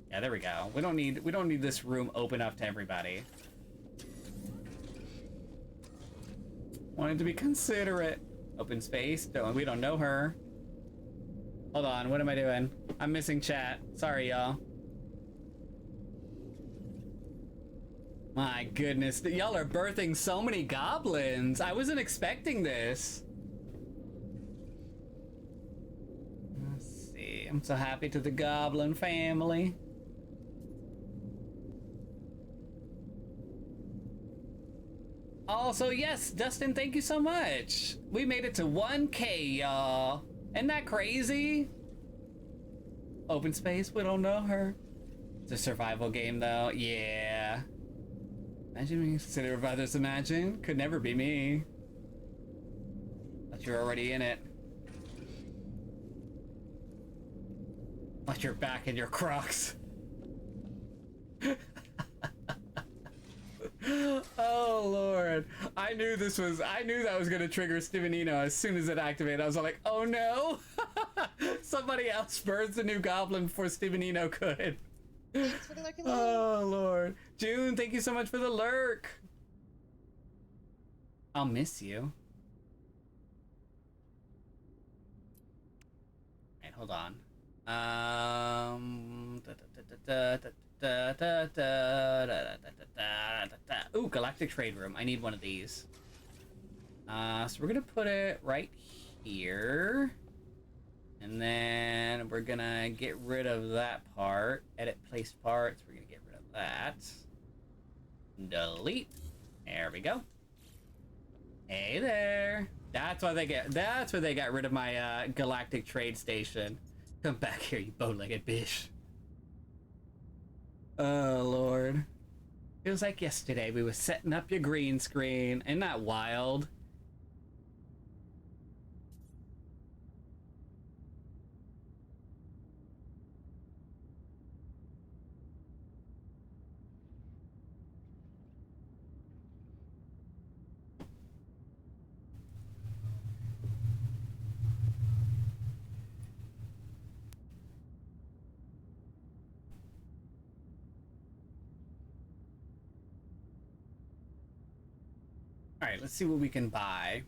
Yeah, there we go. We don't need this room open up to everybody. Wanted to be considerate. Open space. We don't know her. Hold on. What am I doing? I'm missing chat. Sorry, y'all. My goodness, y'all are birthing so many goblins. I wasn't expecting this. Let's see. I'm so happy to the goblin family. Also, yes, Dustin, thank you so much. We made it to 1K, y'all. Isn't that crazy? Open space, we don't know her. It's a survival game, though. Yeah. Imagine being considerate of others, imagine. Could never be me. But you're already in it. But you're back in your Crocs. Oh Lord. I knew that was gonna trigger Stevenino as soon as it activated. I was like, oh no! Somebody else birthed the new goblin before Stevenino could. Thanks for the lurking. Oh Lord. June, thank you so much for the lurk. I'll miss you. Alright, hold on. Ooh, Galactic Trade Room. I need one of these. So we're gonna put it right here. And then we're gonna get rid of that part. Edit placed parts. We're gonna get rid of that. Delete. There we go. Hey there. That's why they got rid of my galactic trade station. Come back here, you bow-legged bitch. Oh Lord. Feels like yesterday we were setting up your green screen. Isn't that wild? All right, let's see what we can buy.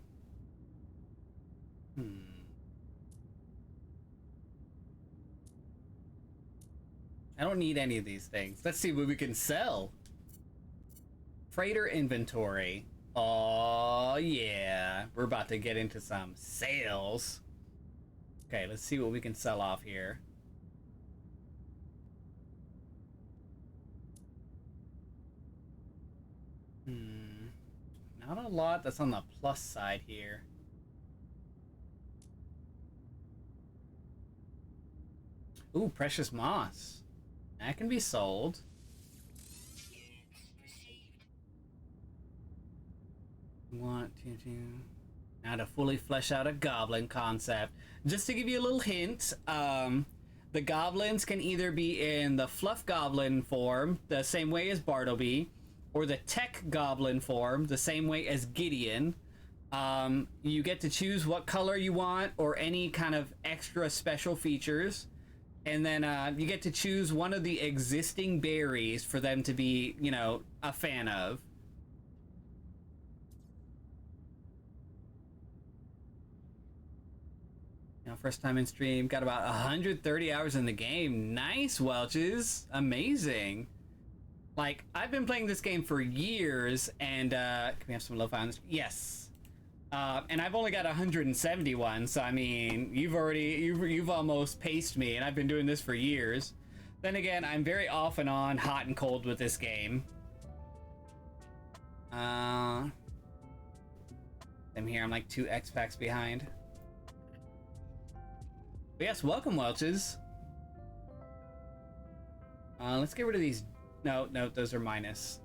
I don't need any of these things. Let's see what we can sell. Freighter inventory. Oh yeah, we're about to get into some sales. Okay, let's see what we can sell off here. Not a lot that's on the plus side here. Ooh, precious moss. That can be sold. Want to now to fully flesh out a goblin concept. Just to give you a little hint, the goblins can either be in the fluff goblin form, the same way as Bartleby, or the tech goblin form, the same way as Gideon. You get to choose what color you want or any kind of extra special features. And then you get to choose one of the existing berries for them to be, you know, a fan of. You know, first time in stream, got about 130 hours in the game. Nice, Welches. Amazing. Like, I've been playing this game for years, and can we have some lo-fi on this? Yes. And I've only got 171, so I mean, you've almost paced me, and I've been doing this for years. Then again, I'm very off and on, hot and cold with this game. I'm here, I'm like 2 X packs behind. But yes, welcome, Welches. Let's get rid of these. No, those are minus.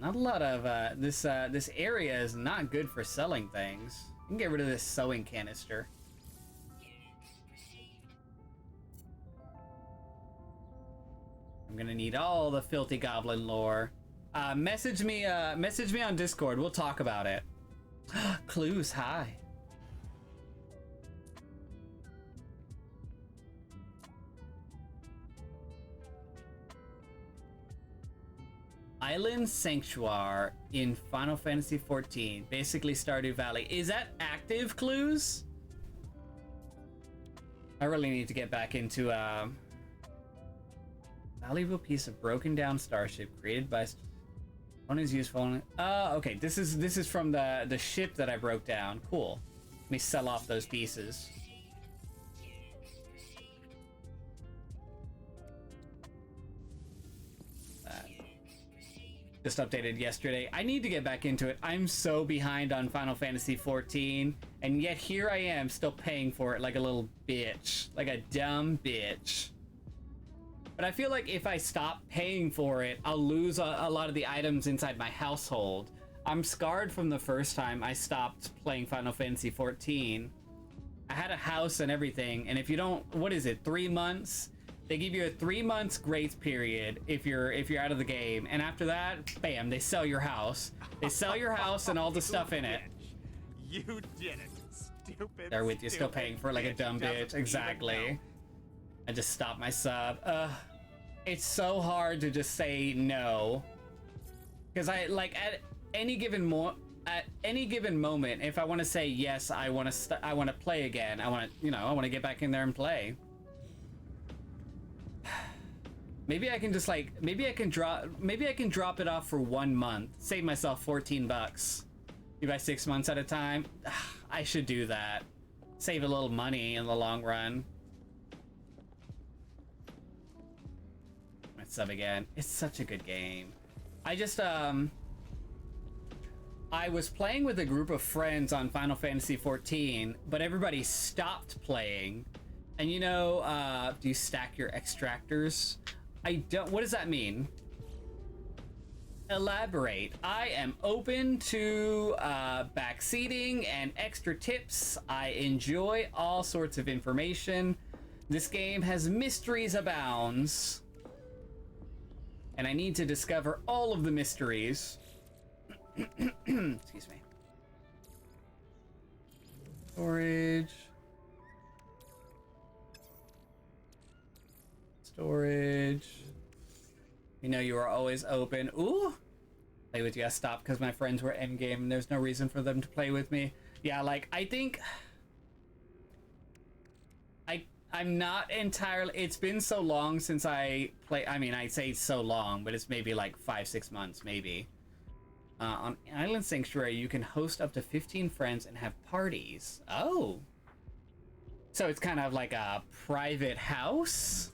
Not a lot of this area is not good for selling things. You can get rid of this sewing canister. I'm gonna need all the filthy goblin lore. Message me on Discord. We'll talk about it. Clues, hi. Island Sanctuary in Final Fantasy XIV, basically Stardew Valley. Is that active, Clues? I really need to get back into valuable piece of broken down starship created by one is useful. Okay, this is from the ship that I broke down. Cool. Let me sell off those pieces. Just updated yesterday. I need to get back into it. I'm so behind on Final Fantasy XIV, and yet here I am still paying for it like a little bitch, like a dumb bitch. But I feel like if I stop paying for it, I'll lose a lot of the items inside my household. I'm scarred from the first time I stopped playing Final Fantasy XIV. I had a house and everything, and if you don't, what is it, 3 months? They give you a 3 months grace period if you're out of the game, and after that, bam, they sell your house. They sell your house and all the stuff in it. You did it, stupid. They're with you, still paying for like a dumb bitch. Exactly. I just stopped my sub. It's so hard to just say no, because I like at any given moment, if I want to say yes, I want to play again. I want to get back in there and play. Maybe I can just maybe I can drop it off for 1 month, save myself 14 bucks. Do by 6 months at a time. I should do that. Save a little money in the long run. Let's sub again. It's such a good game. I just I was playing with a group of friends on Final Fantasy XIV, but everybody stopped playing. And do you stack your extractors? I don't. What does that mean? Elaborate. I am open to backseating and extra tips. I enjoy all sorts of information. This game has mysteries abounds, and I need to discover all of the mysteries. Excuse me. Storage. Storage. You are always open. Ooh! Play with you. I stopped because my friends were endgame and there's no reason for them to play with me. Yeah, I think... I'm not entirely... It's been so long since I play... I mean, I say so long, but it's maybe like 5-6 months, maybe. On Island Sanctuary, you can host up to 15 friends and have parties. Oh! So it's kind of like a private house?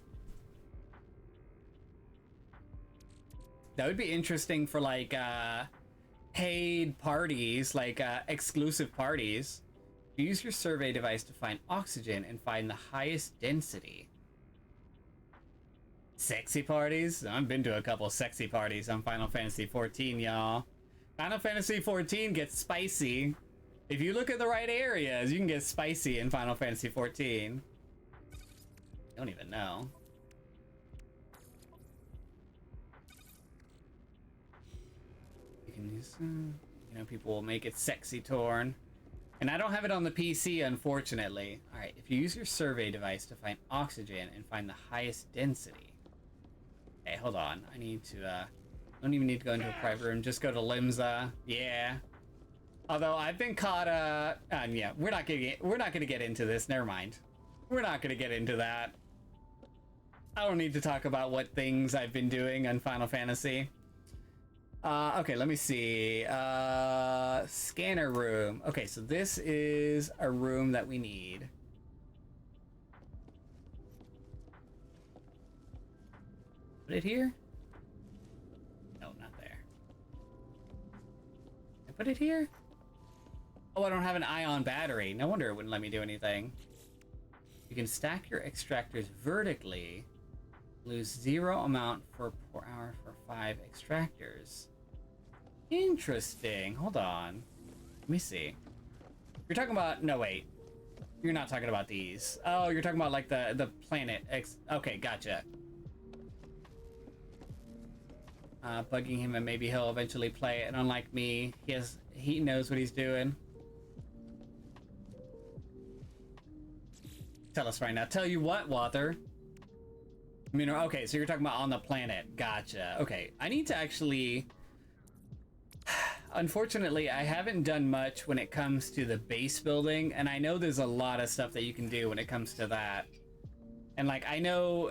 That would be interesting for paid parties, exclusive parties. Use your survey device to find oxygen and find the highest density. Sexy parties? I've been to a couple sexy parties on Final Fantasy XIV, y'all. Final Fantasy XIV gets spicy. If you look at the right areas, you can get spicy in Final Fantasy XIV. I don't even know. People will make it sexy torn. And I don't have it on the PC, unfortunately. Alright, if you use your survey device to find oxygen and find the highest density. Okay, hold on. I need to, don't even need to go into a private room. Just go to Limsa. Yeah. Although I've been caught, yeah, we're not gonna get into this. Never mind. We're not gonna get into that. I don't need to talk about what things I've been doing on Final Fantasy. Okay, let me see. Scanner room. Okay, so this is a room that we need. Put it here? No, not there. I put it here? Oh, I don't have an ion battery. No wonder it wouldn't let me do anything. You can stack your extractors vertically. Lose 0 amount per hour for 5 extractors. Interesting. Hold on. Let me see. You're talking about... No, wait. You're not talking about these. Oh, you're talking about like the planet X. Okay, gotcha. Bugging him and maybe he'll eventually play it. And unlike me, he knows what he's doing. Tell us right now. Tell you what, Wather. I mean, okay, so you're talking about on the planet. Gotcha. Okay, I need to actually... Unfortunately, I haven't done much when it comes to the base building, and I know there's a lot of stuff that you can do when it comes to that. And like, I know...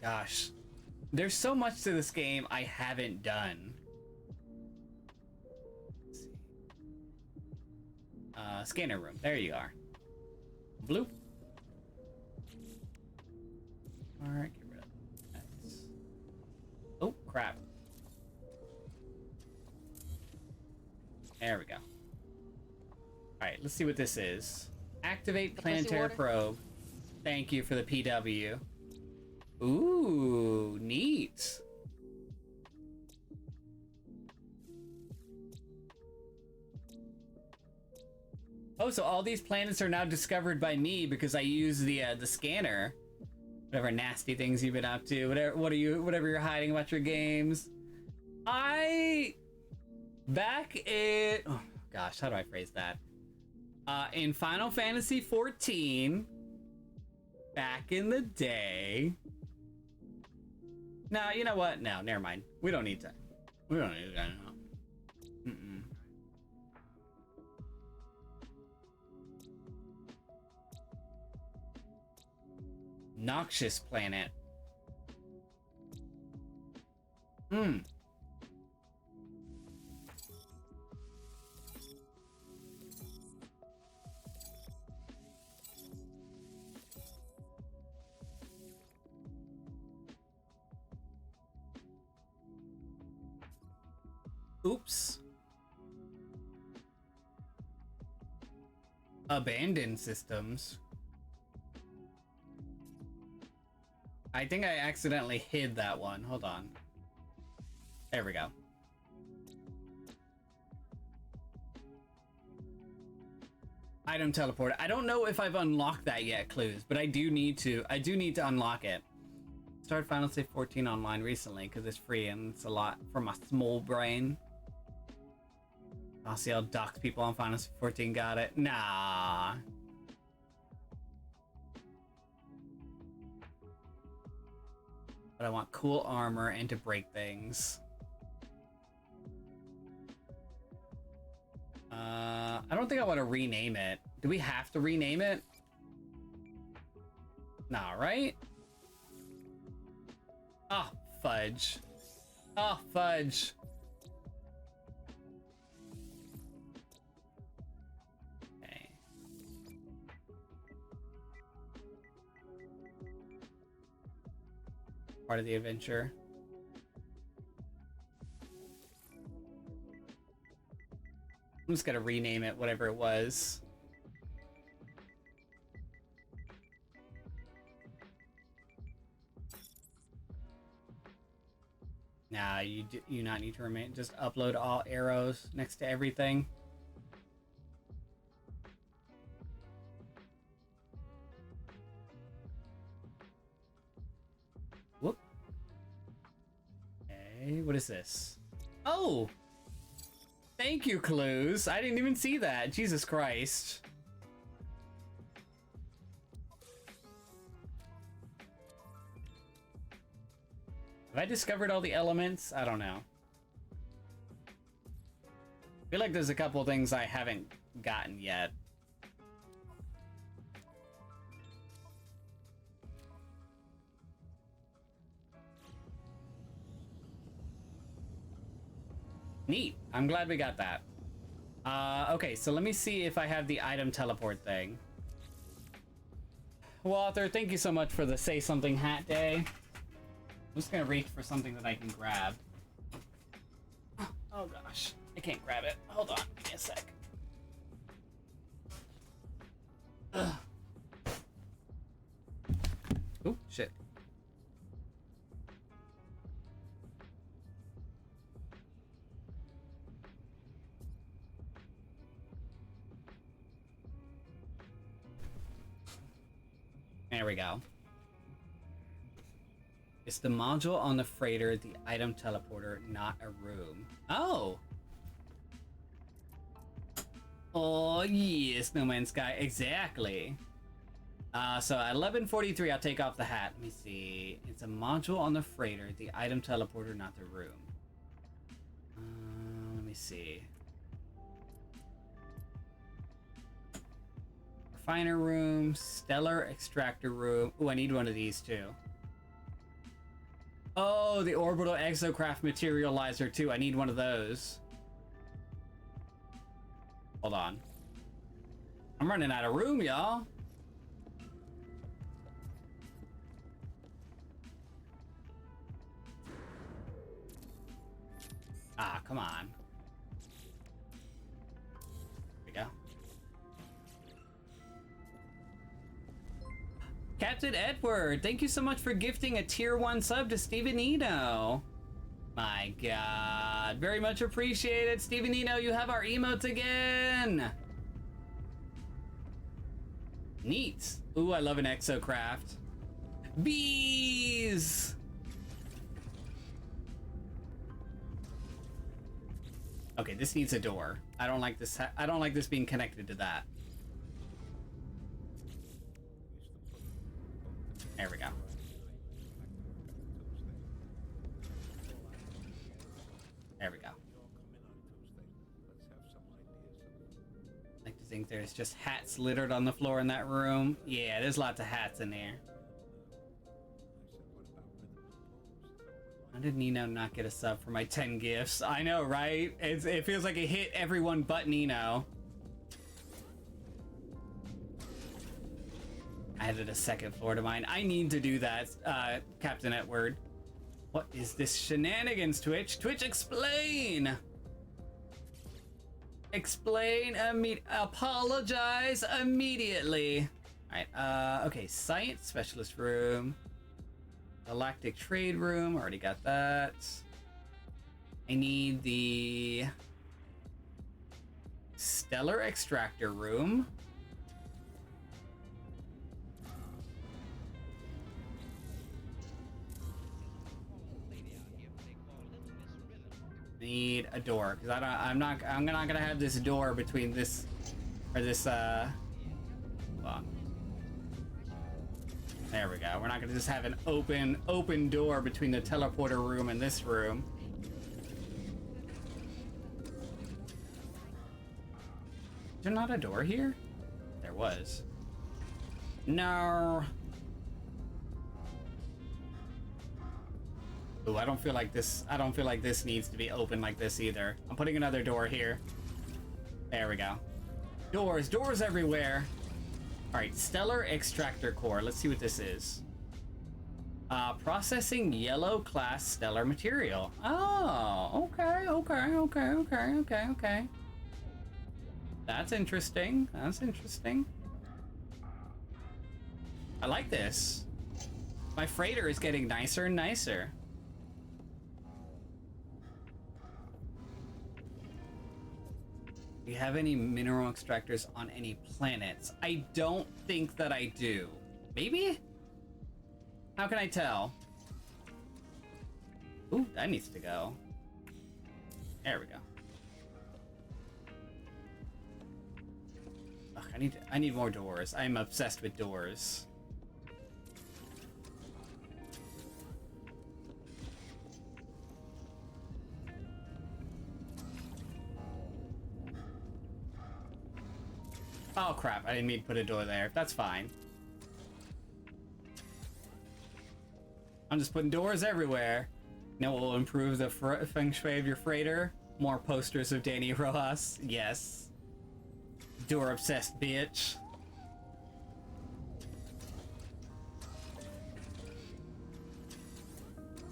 Gosh. There's so much to this game I haven't done. Let's see. Scanner room. There you are. Bloop. Alright, get rid of that. Oh, crap. There we go. Alright, let's see what this is. Activate planetary probe. Thank you for the PW. Ooh, neat. Oh, so all these planets are now discovered by me because I use the scanner. Whatever nasty things you've been up to, whatever you're hiding about your games. Back in, oh gosh, how do I phrase that? In Final Fantasy XIV, back in the day. No, you know what? No, never mind. We don't need to. We don't need to. No. Noxious planet. Oops. Abandoned systems. I think I accidentally hid that one. Hold on. There we go. Item teleport. I don't know if I've unlocked that yet, Clues, but I do need to unlock it. Started Final Fantasy XIV online recently because it's free and it's a lot for my small brain. I'll see how dox people on Final Fantasy XIV got it. Nah. But I want cool armor and to break things. I don't think I want to rename it. Do we have to rename it? Nah, right? Oh, fudge. Oh, fudge. Okay. Part of the adventure. I'm just gonna rename it whatever it was. Nah, you not need to remain. Just upload all arrows next to everything. Whoop. Okay, what is this? Oh! Thank you, Clues. I didn't even see that. Jesus Christ. Have I discovered all the elements? I don't know. I feel like there's a couple things I haven't gotten yet. Neat. I'm glad we got that. Okay, so let me see if I have the item teleport thing. Walter, thank you so much for the Say Something Hat Day. just gonna reach for something that I can grab. Oh gosh, I can't grab it. Hold on, give me a sec. Ugh. Oh, shit. There we go. It's the module on the freighter, the item teleporter, not a room. Oh! Oh, yes, No Man's Sky. Exactly. So at 11:43, I'll take off the hat. Let me see. It's a module on the freighter, the item teleporter, not the room. Let me see. Refiner room, stellar extractor room. Oh, I need one of these too. Oh, the orbital exocraft materializer too. I need one of those. Hold on. I'm running out of room, y'all. Ah, come on. Here we go. Captain Edward, thank you so much for gifting a tier 1 sub to Stevenino. My god, very much appreciated. Stevenino, you have our emotes again. Neat. Ooh, I love an exocraft. Bees. Okay, this needs a door. I don't like this. I don't like this being connected to that. There we go. There we go. I like to think there's just hats littered on the floor in that room. Yeah, there's lots of hats in there. How did Nino not get a sub for my 10 gifts? I know, right? It feels like it hit everyone but Nino. I added a second floor to mine. I need to do that, Captain Edward. What is this shenanigans, Twitch? Twitch, explain! Explain apologize immediately. Alright, okay, science specialist room. Galactic trade room, already got that. I need the stellar extractor room. Need a door because I'm not gonna have this door between this or this hold on. There we go. We're not gonna just have an open door between the teleporter room and this room. Is there not a door here? There was. No. Ooh, I don't feel like this needs to be open like this either. I'm putting another door here. There we go. Doors everywhere. All right, stellar extractor core. Let's see what this is. Processing yellow class stellar material. Oh, okay. That's interesting. I like this. My freighter is getting nicer and nicer. Do you have any mineral extractors on any planets? I don't think that I do. Maybe? How can I tell? Ooh, that needs to go. There we go. Ugh, I need more doors. I'm obsessed with doors. Oh crap, I didn't mean to put a door there. That's fine. I'm just putting doors everywhere. You know what will improve the feng shui of your freighter? More posters of Danny Rojas. Yes. Door obsessed bitch.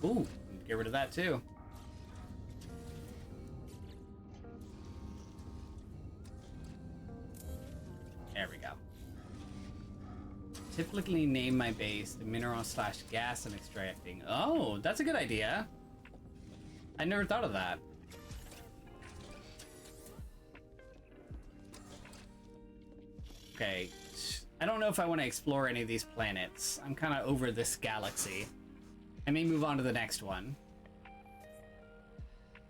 Ooh, get rid of that too. There we go. Typically name my base the mineral slash gas I'm extracting. Oh, that's a good idea. I never thought of that. Okay, I don't know if I want to explore any of these planets. I'm kind of over this galaxy. I may move on to the next one.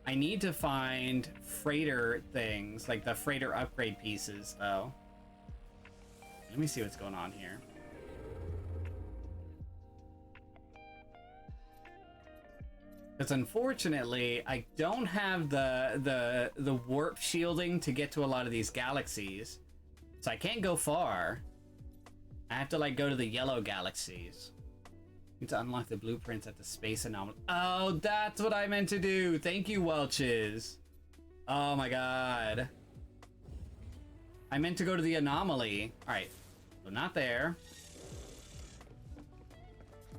I need to find freighter things, like the freighter upgrade pieces, though. Let me see what's going on here. Because unfortunately, I don't have the warp shielding to get to a lot of these galaxies. So I can't go far. I have to like go to the yellow galaxies. Need to unlock the blueprints at the space anomaly. Oh, that's what I meant to do. Thank you, Welches. Oh my god. I meant to go to the anomaly. Alright. So not there.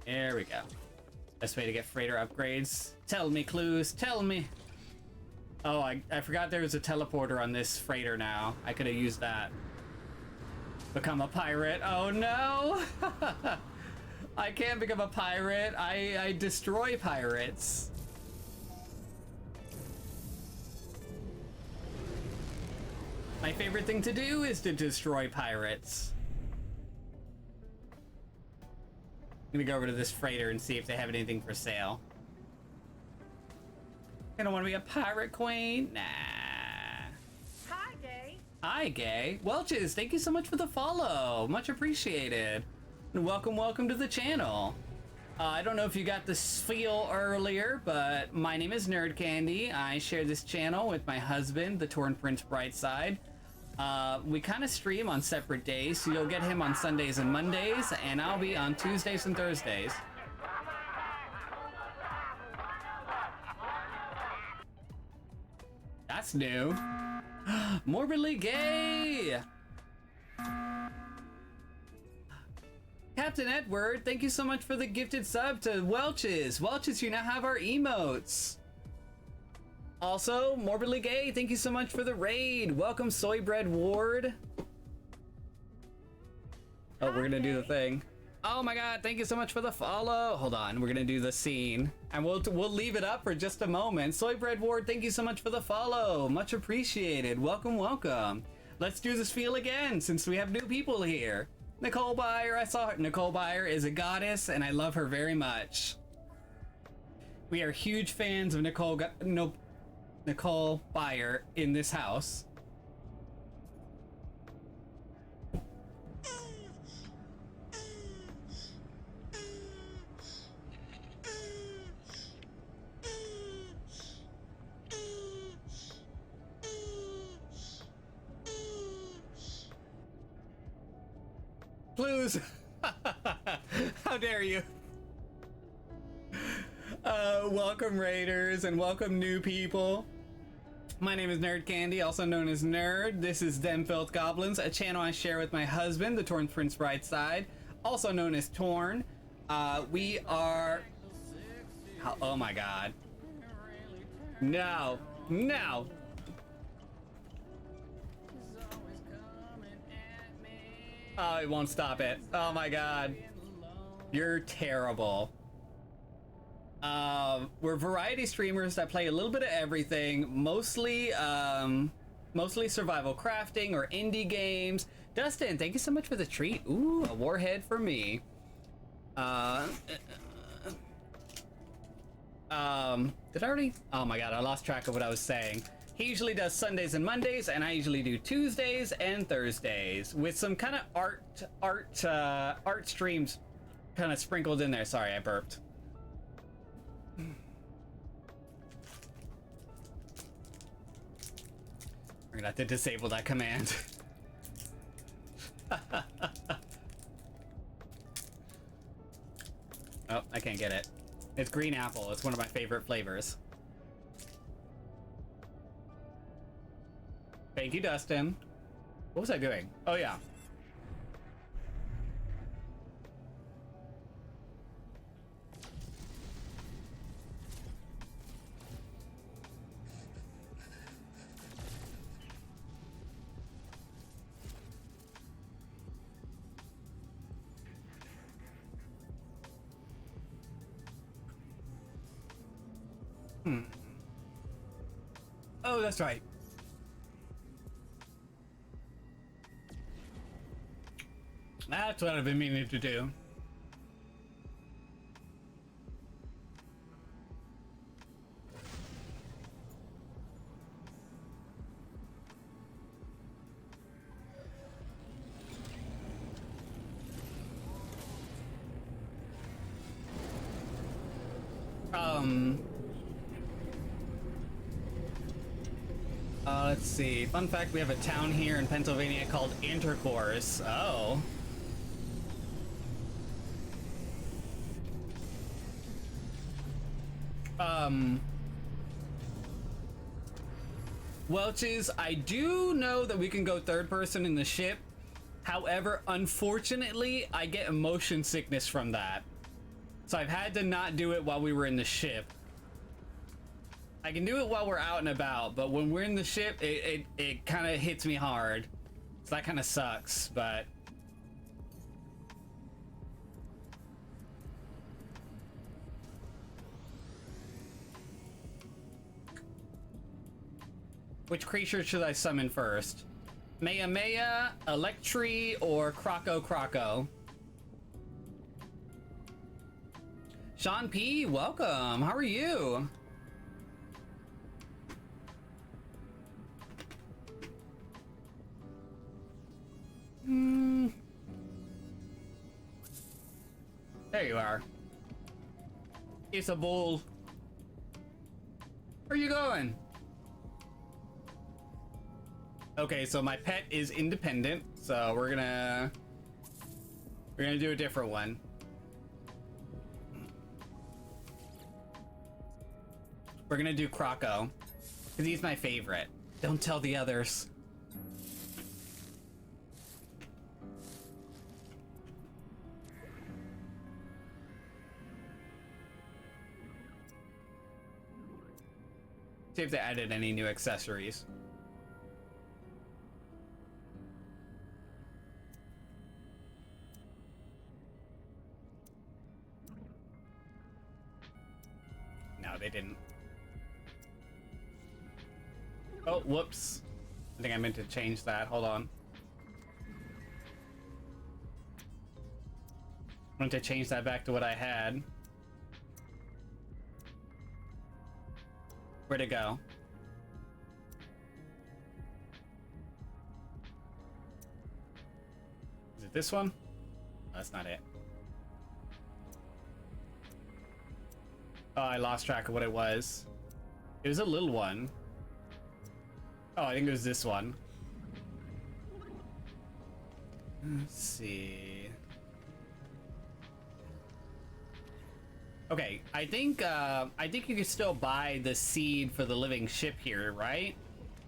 There we go. Best way to get freighter upgrades. Tell me, Clues. Tell me. Oh, I forgot there was a teleporter on this freighter now. I could have used that. Become a pirate. Oh no! I can't become a pirate. I destroy pirates. My favorite thing to do is to destroy pirates. I'm gonna go over to this freighter and see if they have anything for sale. I don't want to be a pirate queen. Nah. Hi, Gay. Hi, Gay. Welches, thank you so much for the follow. Much appreciated. And welcome to the channel. I don't know if you got the feel earlier, but my name is Nerd Candy. I share this channel with my husband, the Torn Prince Brightside. We kind of stream on separate days, so you'll get him on Sundays and Mondays, and I'll be on Tuesdays and Thursdays. That's new. Morbidly gay! Captain Edward, thank you so much for the gifted sub to Welches. Welches, you now have our emotes. Also, Morbidly Gay, thank you so much for the raid. Welcome, Soybread Ward. Oh, we're gonna do the thing. Oh my god, thank you so much for the follow. Hold on, we're gonna do the scene. And we'll leave it up for just a moment. Soybread Ward, thank you so much for the follow. Much appreciated. Welcome. Let's do this feel again, since we have new people here. Nicole Byer, I saw her. Nicole Byer is a goddess, and I love her very much. We are huge fans of Nicole Byer in this house. Clues! How dare you? Welcome raiders and welcome new people. My name is Nerd Candy, also known as Nerd. This is Them Filth Goblins, a channel I share with my husband, the Torn Prince Brightside, also known as Torn. We are... Oh my god. No. Oh, it won't stop it. Oh my god. You're terrible. We're variety streamers that play a little bit of everything, mostly survival crafting or indie games. Dustin, thank you so much for the treat. Ooh, a warhead for me. Did I already? Oh my god, I lost track of what I was saying. He usually does Sundays and Mondays, and I usually do Tuesdays and Thursdays with some kind of art streams kind of sprinkled in there. Sorry, I burped. We're gonna have to disable that command. Oh, I can't get it. It's green apple. It's one of my favorite flavors. Thank you, Dustin. What was I doing? Oh, yeah. Oh, that's right. That's what I've been meaning to do. Let's see. Fun fact, we have a town here in Pennsylvania called Intercourse. Oh. Welch's, I do know that we can go third person in the ship. However, unfortunately, I get motion sickness from that. So I've had to not do it while we were in the ship. I can do it while we're out and about, but when we're in the ship, it kind of hits me hard. So that kind of sucks, but... Which creature should I summon first? Maya Maya, Electri, or Croco Croco? Sean P, welcome. How are you? There you are. It's a bull. Where are you going? Okay, so my pet is independent, so we're gonna do a different one. We're gonna do Croco, because he's my favorite. Don't tell the others. See if they added any new accessories. No, they didn't. Oh, whoops. I think I meant to change that. Hold on. I meant to change that back to what I had. Where'd it go? Is it this one? No, that's not it. Oh, I lost track of what it was. It was a little one. Oh, I think it was this one. Let's see. Okay, I think you can still buy the seed for the living ship here, right?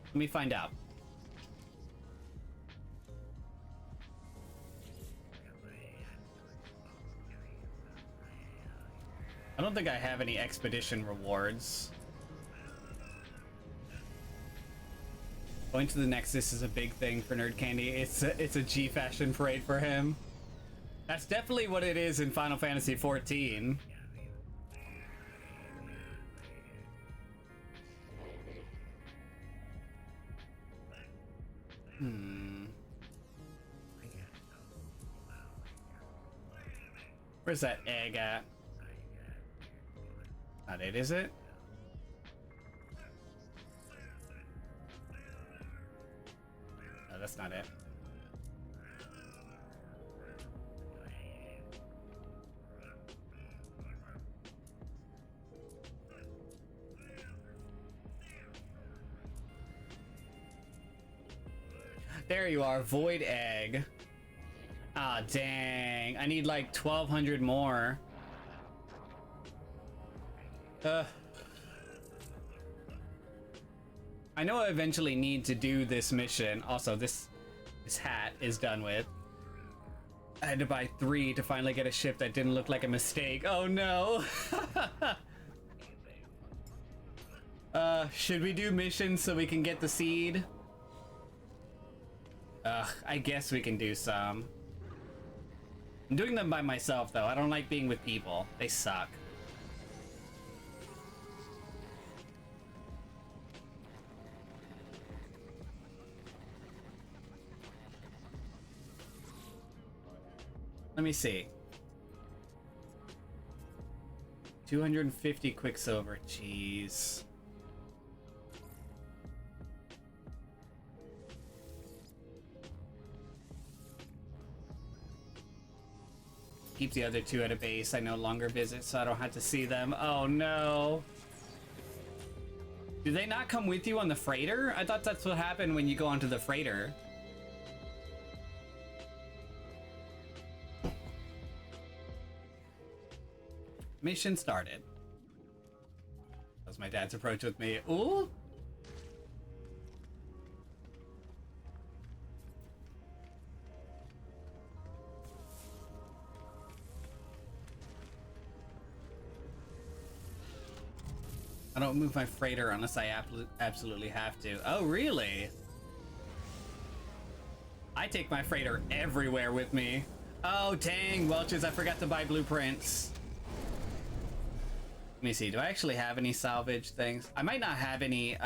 Let me find out. I don't think I have any expedition rewards. Going to the Nexus is a big thing for Nerd Candy. It's a G fashion parade for him. That's definitely what it is in Final Fantasy XIV. Where's that egg at? Not it, is it? No, that's not it. There you are, void egg. Ah, dang. I need like 1,200 more. I know I eventually need to do this mission. Also, this hat is done with. I had to buy 3 to finally get a ship that didn't look like a mistake. Oh no. Should we do missions so we can get the seed? I guess we can do some. I'm doing them by myself though. I don't like being with people. They suck. Let me see. 250 Quicksilver. Jeez. Keep the other two at a base I no longer visit so I don't have to see them. Oh no. Do they not come with you on the freighter? I thought that's what happened when you go onto the freighter. Mission started. That was my dad's approach with me. Ooh. I don't move my freighter unless I absolutely have to. Oh, really? I take my freighter everywhere with me. Oh, dang, Welches, I forgot to buy blueprints. Let me see, do I actually have any salvage things? I might not have any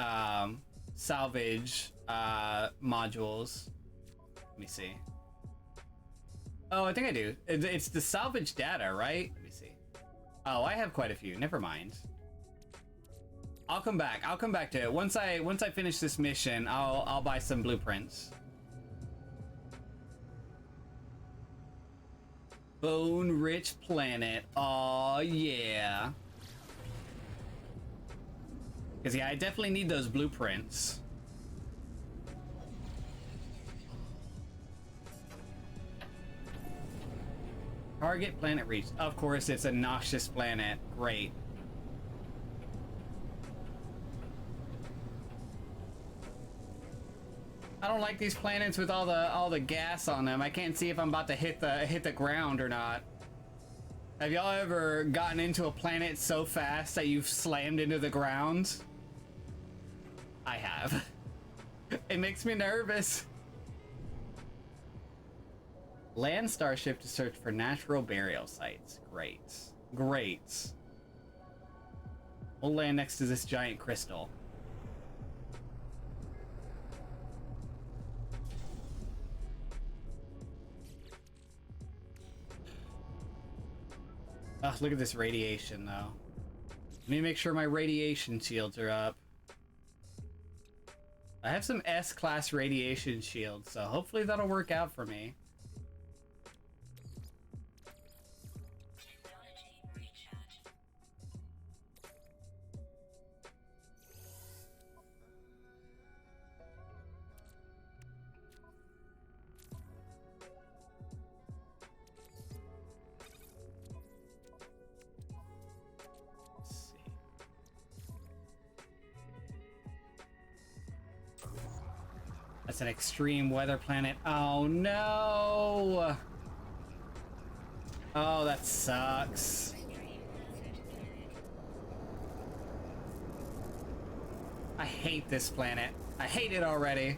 salvage modules. Let me see. Oh, I think I do. It's the salvage data, right? Let me see. Oh, I have quite a few. Never mind. I'll come back. I'll come back to it. Once I finish this mission, I'll buy some blueprints. Bone rich planet. Oh yeah. Cause yeah, I definitely need those blueprints. Target planet reached. Of course, it's a noxious planet. Great. I don't like these planets with all the gas on them. I can't see if I'm about to hit the ground or not. Have y'all ever gotten into a planet so fast that you've slammed into the ground? I have. It makes me nervous. Land starship to search for natural burial sites. Great. Great. We'll land next to this giant crystal. Oh, look at this radiation, though. Let me make sure my radiation shields are up. I have some S-class radiation shields, so hopefully that'll work out for me. That's an extreme weather planet. Oh no! Oh, that sucks. I hate this planet. I hate it already.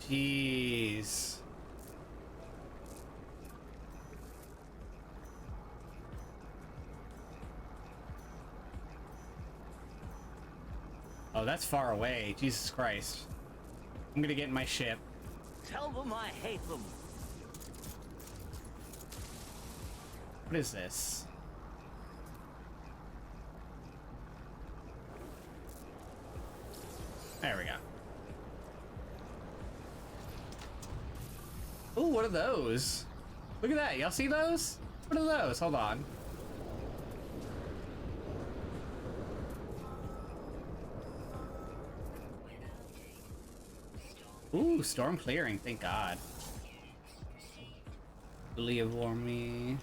Jeez. Oh, that's far away. Jesus Christ. I'm gonna get in my ship. Tell them I hate them. What is this? There we go. Ooh, what are those? Look at that. Y'all see those? What are those? Hold on. Ooh, storm clearing, thank God. Leave me.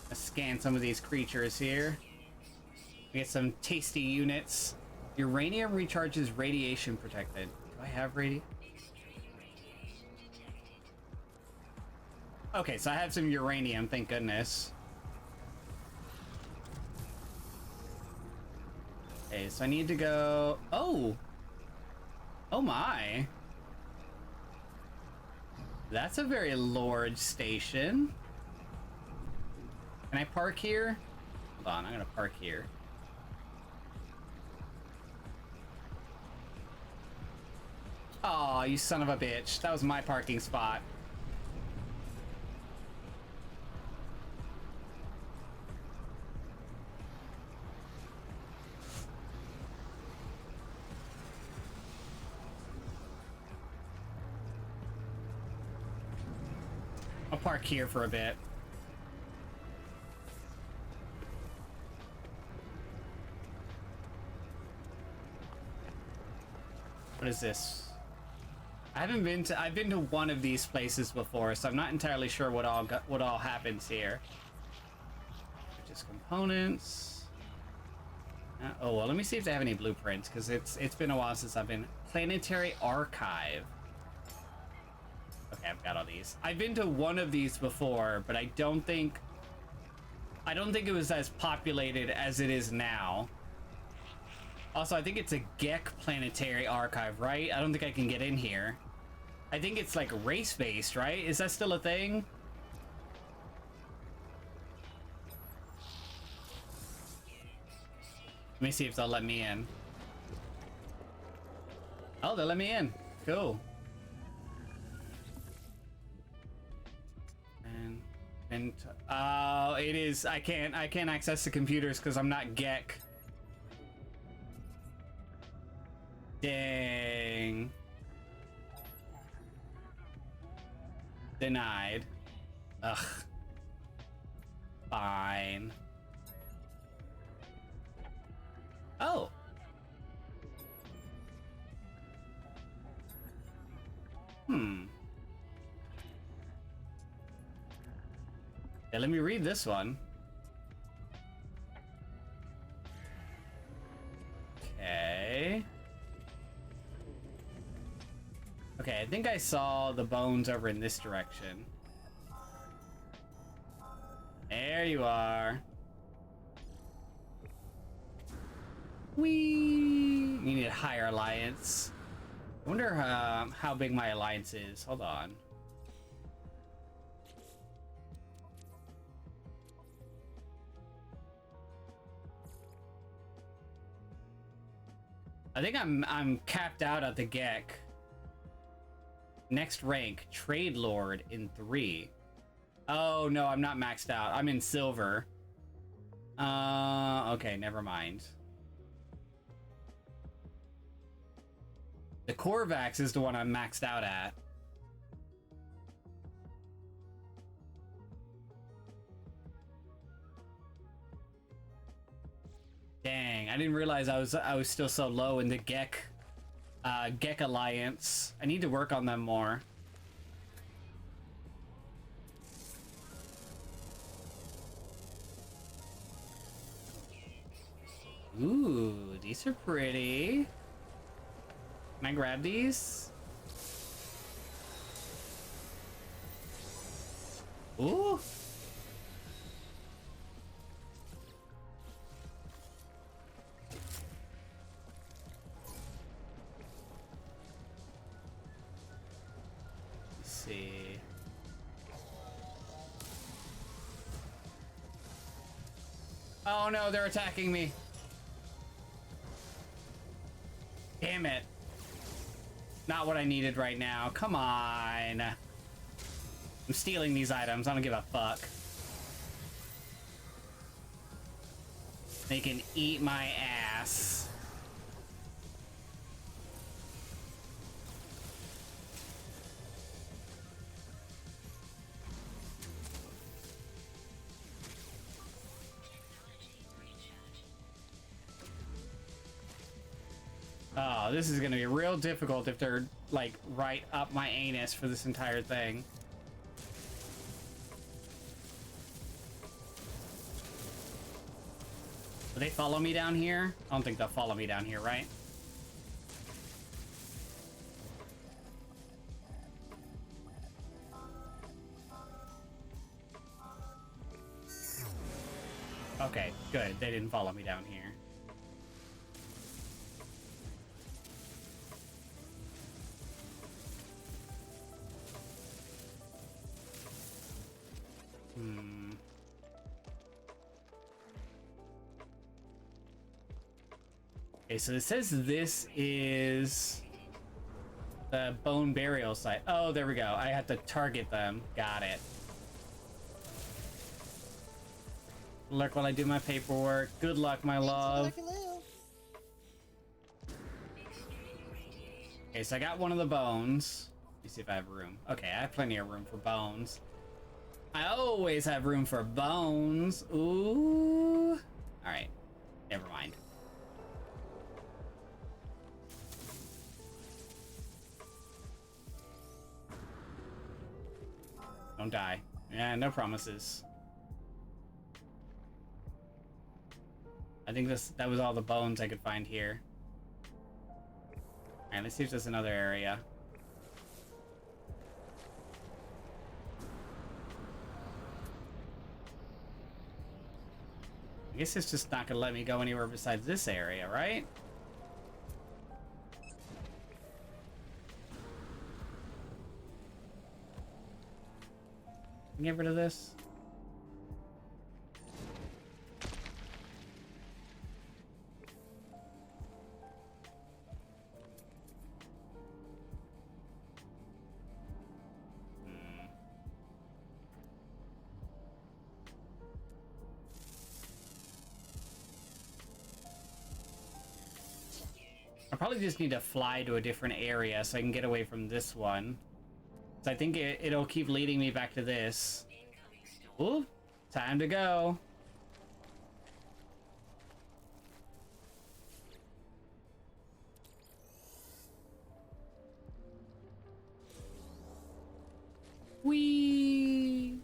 Let's scan some of these creatures here. Get some tasty units. Uranium recharges radiation protected. Do I have radiation? Okay, so I have some uranium, thank goodness. Okay, so I need to go... Oh! Oh my! That's a very large station. Can I park here? Hold on, I'm gonna park here. Aw, you son of a bitch. That was my parking spot. I'll park here for a bit. What is this? I've been to one of these places before, so I'm not entirely sure what all happens here. Just components. Oh well, let me see if they have any blueprints, because it's been a while since I've been. Planetary Archive. Okay, I've got all these. I've been to one of these before, but I don't think it was as populated as it is now. Also, I think it's a Gek Planetary Archive, right? I don't think I can get in here. I think it's like race-based, right? Is that still a thing? Let me see if they'll let me in. Oh, they'll let me in. Cool. And it is. I can't access the computers because I'm not Gek. Dang. Denied. Ugh. Fine. Oh. Yeah, let me read this one. Okay. Okay, I think I saw the bones over in this direction. There you are. Whee! You need a higher alliance. I wonder how big my alliance is. Hold on. I think I'm capped out at the Gek. Next rank, Trade Lord in 3. Oh no, I'm not maxed out. I'm in silver. Okay, never mind. The Korvax is the one I'm maxed out at. Dang, I didn't realize I was still so low in the Gek Alliance. I need to work on them more. Ooh, these are pretty. Can I grab these? Ooh. Let's see. Oh no, they're attacking me. Damn it. Not what I needed right now. Come on. I'm stealing these items. I don't give a fuck. They can eat my ass. Oh, this is gonna be real difficult if they're, like, right up my anus for this entire thing. Will they follow me down here? I don't think they'll follow me down here, right? Okay, good. They didn't follow me down here. Okay, so it says this is the bone burial site. Oh, there we go. I have to target them. Got it. Look while I do my paperwork. Good luck, my love. Okay, so I got one of the bones. Let me see if I have room. Okay, I have plenty of room for bones. I always have room for bones. Ooh. All right. Never mind. Don't die. Yeah, no promises. I think that was all the bones I could find here. Alright, let's see if there's another area. I guess it's just not gonna let me go anywhere besides this area, right? Get rid of this. I probably just need to fly to a different area so I can get away from this one. So I think it'll keep leading me back to this. Ooh, time to go. Whee!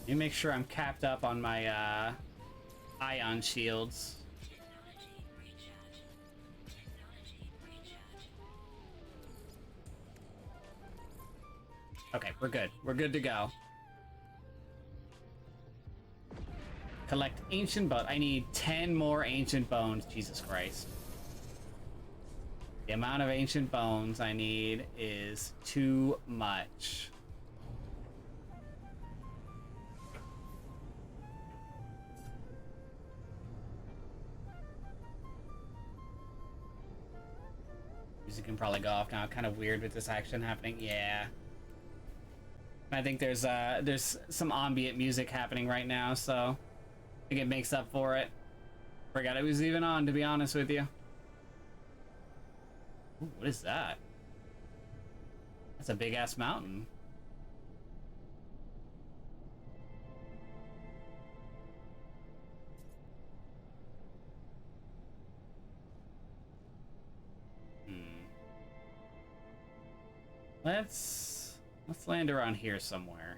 Let me make sure I'm capped up on my ion shields. Okay, we're good. We're good to go. Collect ancient bones. I need 10 more ancient bones. Jesus Christ. The amount of ancient bones I need is too much. Music can probably go off now. Kind of weird with this action happening. Yeah. I think there's some ambient music happening right now, so I think it makes up for it. Forgot it was even on, to be honest with you. Ooh, what is that? That's a big ass mountain. Let's land around here somewhere.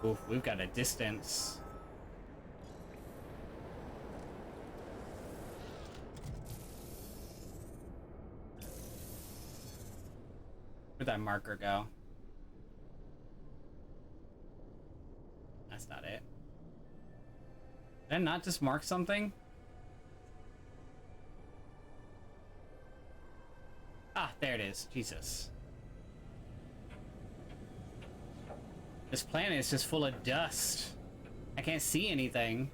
Oof, we've got a distance. Where'd that marker go? That's not it. Did I not just mark something? Ah, there it is. Jesus. This planet is just full of dust. I can't see anything.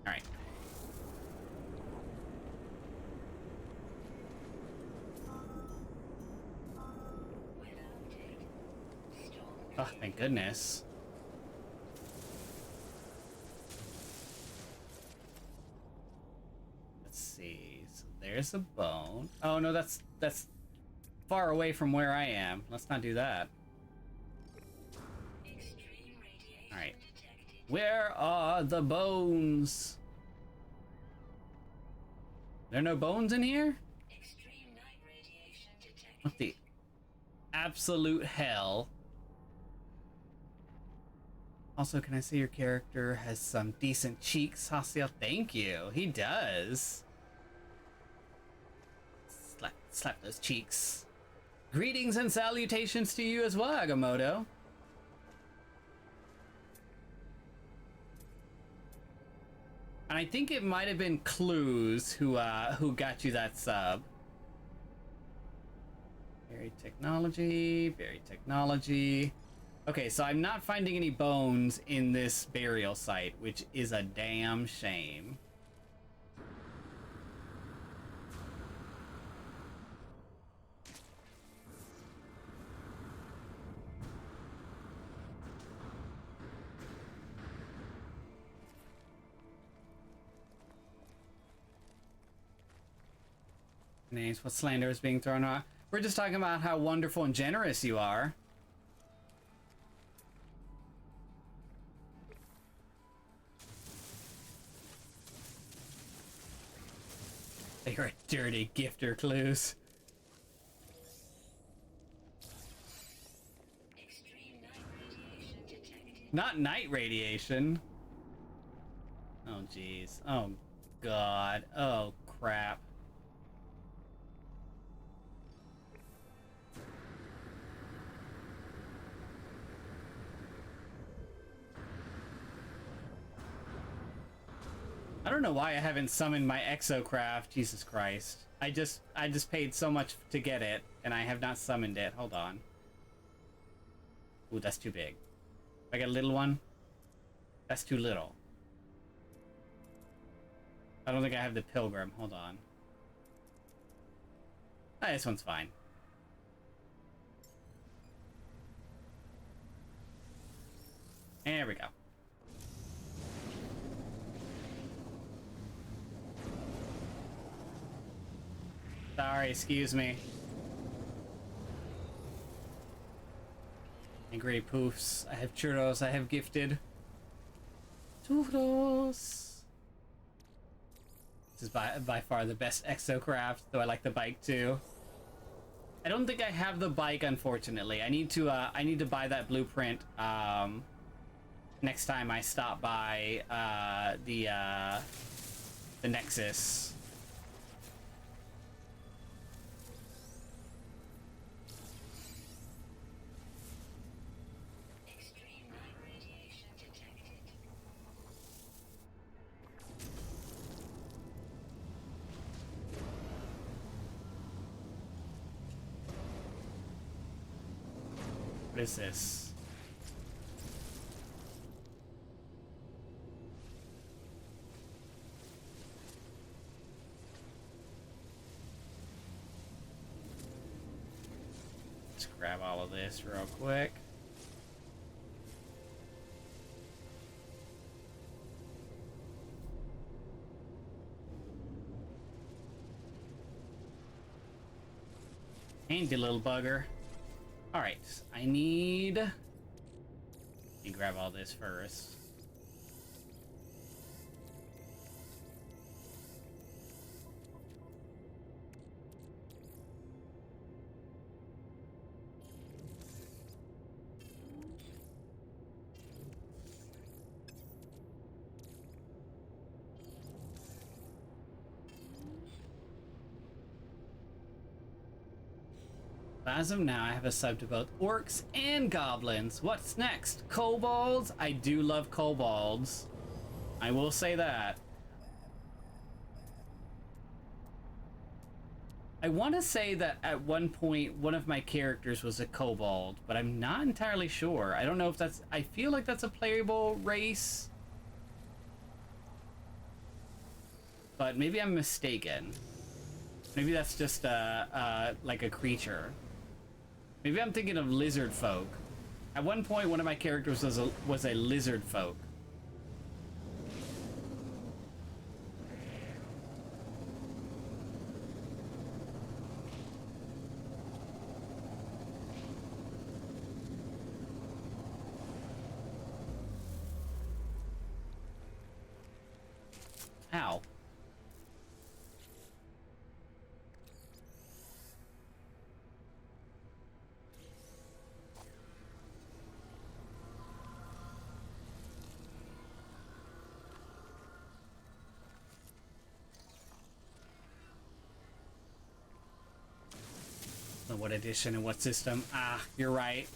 All right. Oh, thank goodness. Let's see. So there's a bone. Oh no, that's far away from where I am. Let's not do that. All right. Where are the bones? There are no bones in here? What the absolute hell? Also, can I say your character has some decent cheeks, Hasio? Thank you. He does. Slap those cheeks. Greetings and salutations to you as well, Agamotto. And I think it might have been Clues who got you that sub. Buried technology, buried technology. Okay, so I'm not finding any bones in this burial site, which is a damn shame. Names, what slander is being thrown out? We're just talking about how wonderful and generous you are. You're a dirty gifter, Clues. Not night radiation. Oh, jeez. Oh, God. Oh, crap. I don't know why I haven't summoned my exocraft. Jesus Christ. I just paid so much to get it, and I have not summoned it. Hold on. Ooh, that's too big. If I get a little one, that's too little. I don't think I have the Pilgrim. Hold on. Ah, this one's fine. There we go. Sorry, excuse me. Angry poofs. I have churros. I have gifted. Churros. This is by far the best exocraft, though I like the bike too. I don't think I have the bike, unfortunately. I need to buy that blueprint next time I stop by the Nexus. What is this? Let's grab all of this real quick. Handy little bugger. Alright, I need... Let me grab all this first. As of now, I have a sub to both orcs and goblins. What's next? Kobolds? I do love kobolds. I will say that. I want to say that at one point, one of my characters was a kobold, but I'm not entirely sure. I don't know if that's... I feel like that's a playable race. But maybe I'm mistaken. Maybe that's just like a creature. Maybe I'm thinking of lizard folk. At one point, one of my characters was a lizard folk. Ow. What edition and what system? Ah, you're right.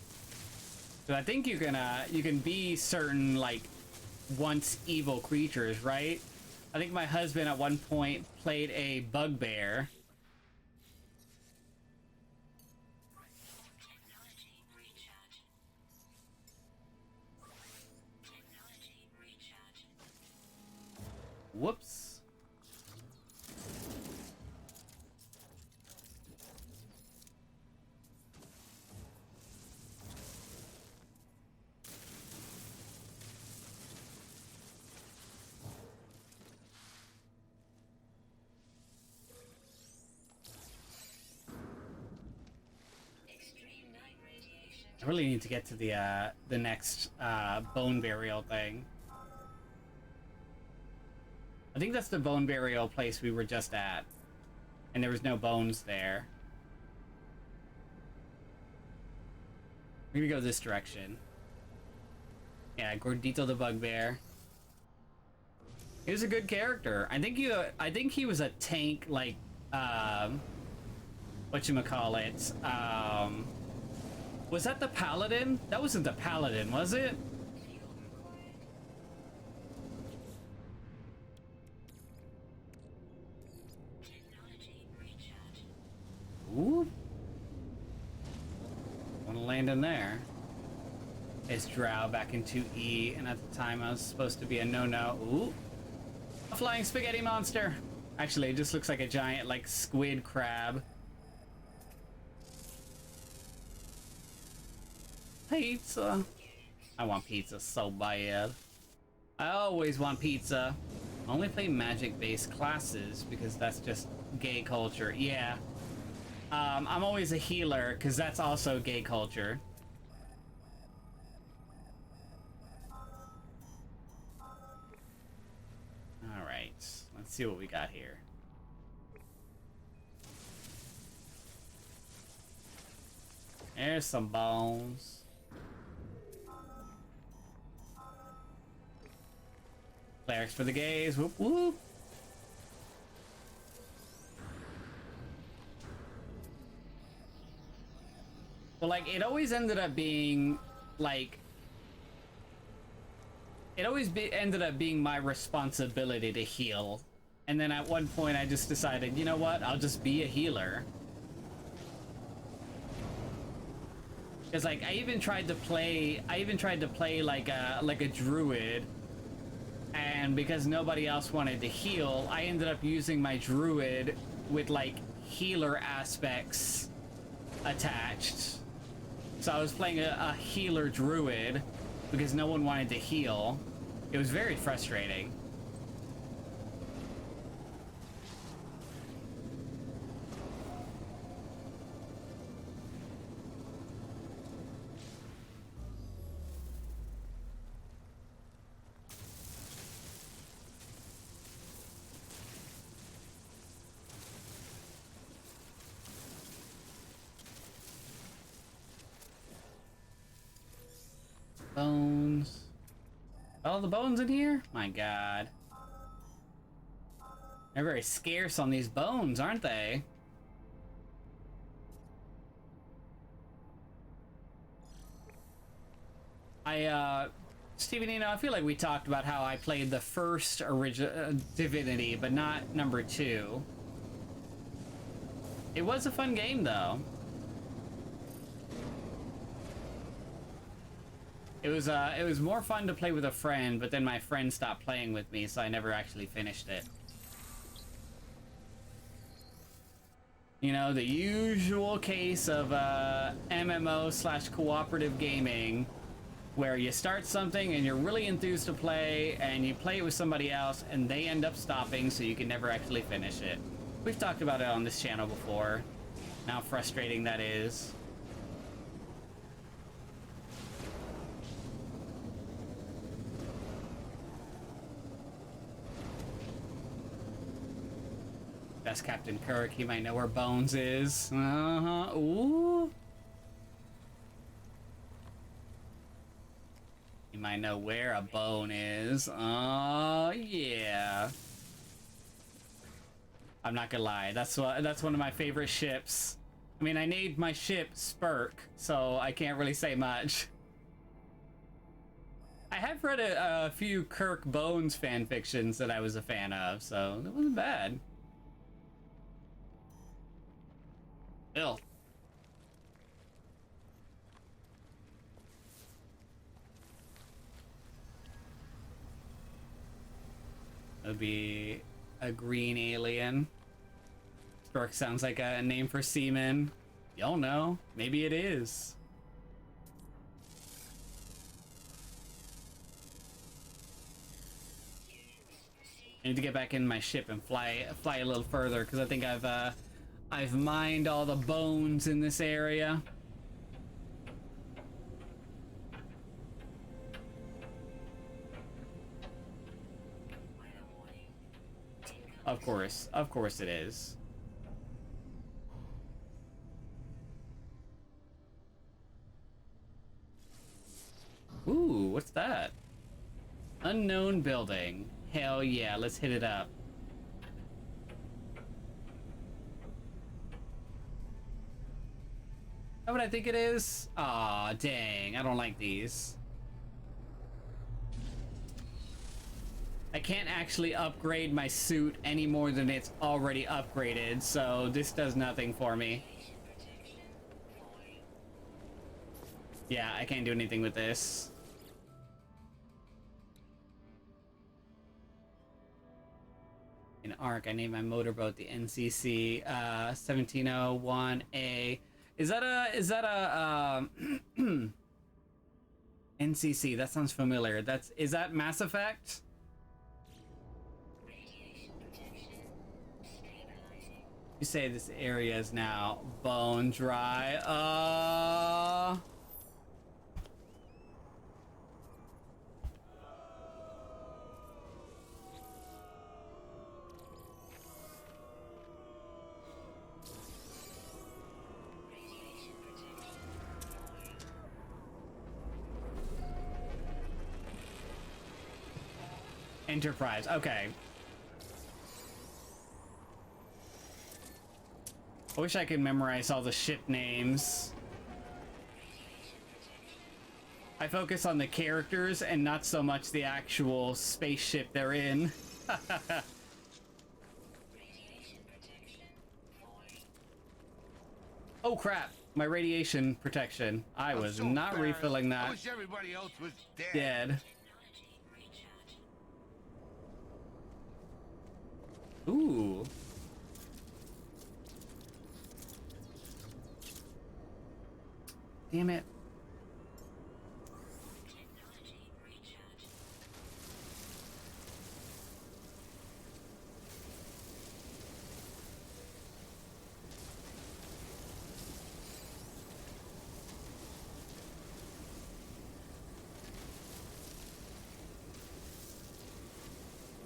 So I think you can be certain like once evil creatures, right? I think my husband at one point played a bugbear. Whoops. I really need to get to the next bone burial thing. I think that's the bone burial place we were just at, and there was no bones there. We're gonna go this direction. Yeah, Gordito the Bugbear. He was a good character. I think he was a tank, like whatchamacallit. Was that the Paladin? That wasn't the Paladin, was it? Ooh. Wanna land in there. It's Drow back into E, and at the time I was supposed to be a no-no. Ooh. A flying spaghetti monster. Actually, it just looks like a giant, like, squid crab. Pizza. I want pizza so bad. I always want pizza. I only play magic-based classes because that's just gay culture. Yeah. I'm always a healer because that's also gay culture. Alright. Let's see what we got here. There's some bones. Clerics for the gays. Whoop whoop. Well, like, it always ended up being, like... It always ended up being my responsibility to heal. And then at one point I just decided, you know what? I'll just be a healer. Because, like, I even tried to play like a druid. And because nobody else wanted to heal, I ended up using my druid with, like, healer aspects attached. So I was playing a healer druid because no one wanted to heal. It was very frustrating. Bones. All the bones in here? My god. They're very scarce on these bones, aren't they? Steven, you know, I feel like we talked about how I played the first original Divinity, but not number 2. It was a fun game, though. It was more fun to play with a friend, but then my friend stopped playing with me, so I never actually finished it. You know, the usual case of MMO/cooperative gaming, where you start something and you're really enthused to play, and you play it with somebody else, and they end up stopping, so you can never actually finish it. We've talked about it on this channel before, and how frustrating that is. That's Captain Kirk. He might know where Bones is. Uh-huh. Ooh. He might know where a bone is. Oh, yeah. I'm not gonna lie. That's one of my favorite ships. I mean, I named my ship Spurk, so I can't really say much. I have read a few Kirk Bones fan fictions that I was a fan of, so it wasn't bad. Bill. That'd be a green alien. Spurk sounds like a name for seaman. Y'all know, maybe it is. I need to get back in my ship and fly a little further because I think I've mined all the bones in this area. Of course it is. Ooh, what's that? Unknown building. Hell yeah, let's hit it up. How would I think it is? Aw, dang, I don't like these. I can't actually upgrade my suit any more than it's already upgraded, so this does nothing for me. Yeah, I can't do anything with this. In ARC, I named my motorboat the NCC 1701A. Is that a NCC? That sounds familiar. Is that Mass Effect? You say this area is now bone dry. Enterprise, okay. I wish I could memorize all the ship names. I focus on the characters and not so much the actual spaceship they're in. Oh crap, my radiation protection. I was not refilling that. I wish everybody else was Dead. Ooh. Damn it.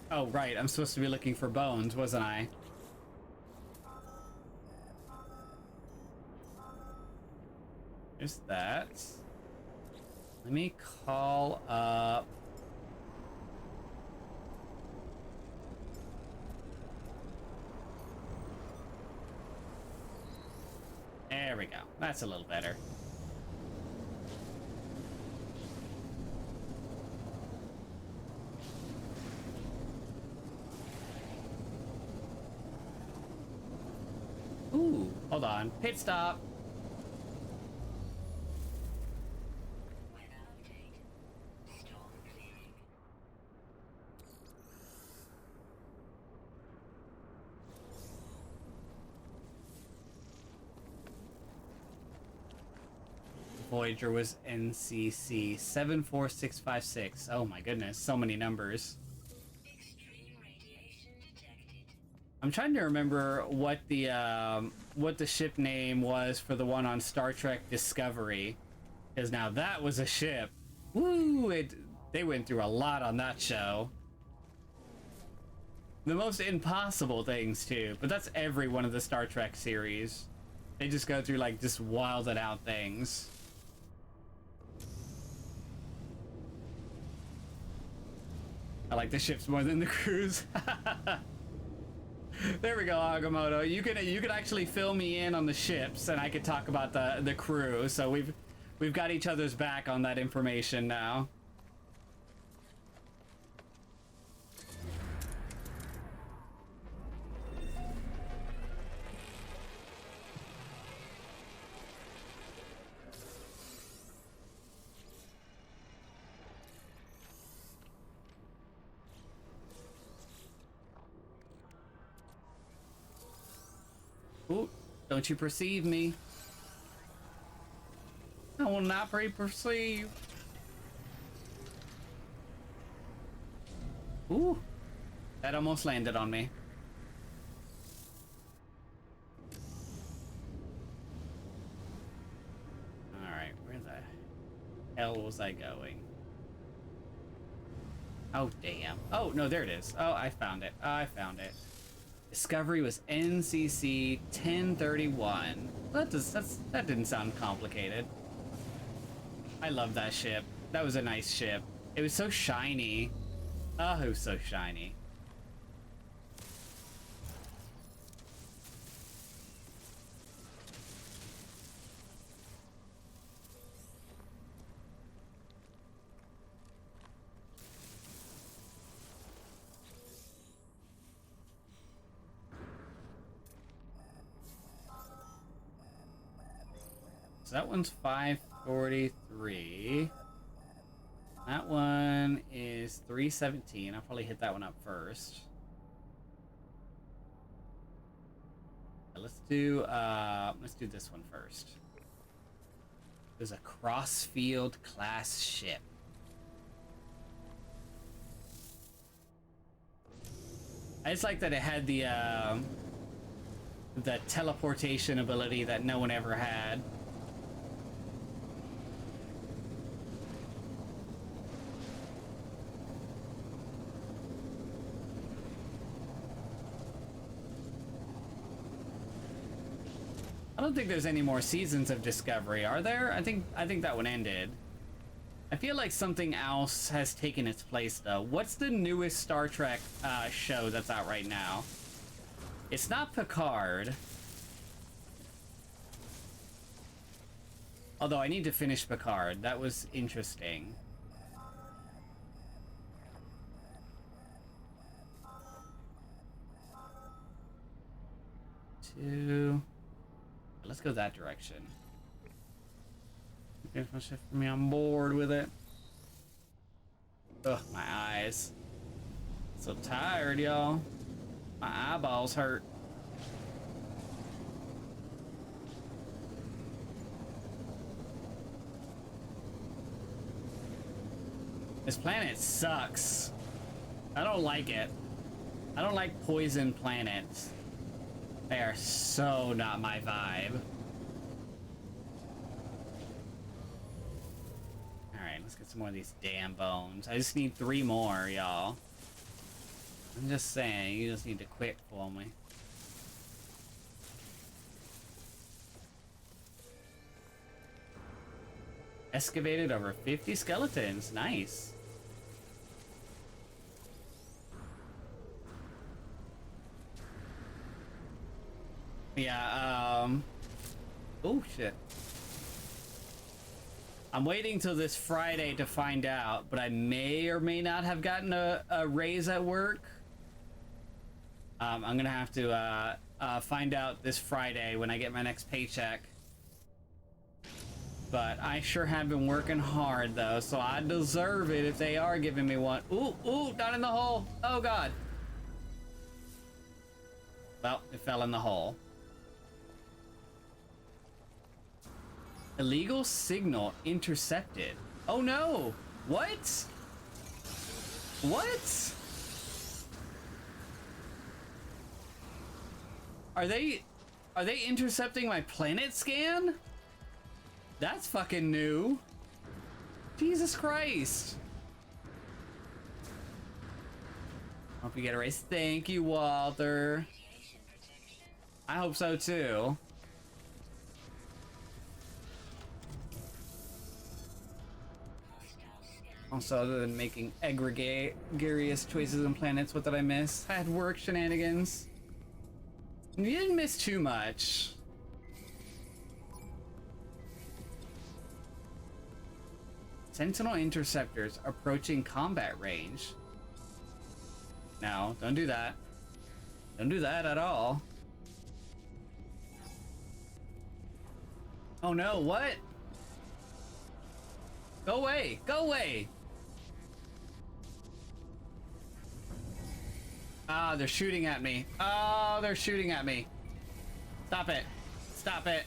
Oh, right. I'm supposed to be looking for bones, wasn't I? There's that. Let me call up... There we go. That's a little better. Ooh, hold on. Pit stop. Voyager was NCC 74656. Oh my goodness, so many numbers. I'm trying to remember what the ship name was for the one on Star Trek Discovery, because now that was a ship. Woo! They went through a lot on that show. The most impossible things too, but that's every one of the Star Trek series. They just go through like just wilded out things. I like the ships more than the crews. There we go, Agamotto. You can actually fill me in on the ships, and I could talk about the crew. So we've got each other's back on that information now. Ooh, don't you perceive me? I will not be perceived. Ooh, that almost landed on me. Alright, where the hell was I going? Oh, damn. Oh, no, there it is. Oh, I found it. I found it. Discovery was NCC 1031. That didn't sound complicated. I love that ship. That was a nice ship. It was so shiny. Oh, it was so shiny. So that one's 543. That one is 317. I'll probably hit that one up first. Let's do this one first. There's a Crossfield class ship. I just like that it had the teleportation ability that no one ever had. I don't think there's any more seasons of Discovery, are there? I think that one ended. I feel like something else has taken its place, though. What's the newest Star Trek show that's out right now? It's not Picard. Although I need to finish Picard. That was interesting. Let's go that direction. Okay, for me, I'm bored with it. Ugh, my eyes. So tired, y'all. My eyeballs hurt. This planet sucks. I don't like it. I don't like poison planets. They are so not my vibe. Alright, let's get some more of these damn bones. I just need 3 more, y'all. I'm just saying, you just need to quit for me. Excavated over 50 skeletons. Nice. Yeah, oh shit. I'm waiting till this Friday to find out, but I may or may not have gotten a raise at work. I'm gonna have to find out this Friday when I get my next paycheck. But I sure have been working hard though, so I deserve it if they are giving me one. Ooh, ooh, down in the hole. Oh god. Well, it fell in the hole. Illegal signal intercepted. Oh no! What? What? Are they intercepting my planet scan? That's fucking new. Jesus Christ. Hope you get a raise. Thank you, Walter. I hope so too. Also, other than making egregious choices in planets, what did I miss? I had work shenanigans. You didn't miss too much. Sentinel interceptors approaching combat range. No, don't do that. Don't do that at all. Oh no, what? Go away! Go away! Ah, they're shooting at me. Oh, they're shooting at me. Stop it. Stop it.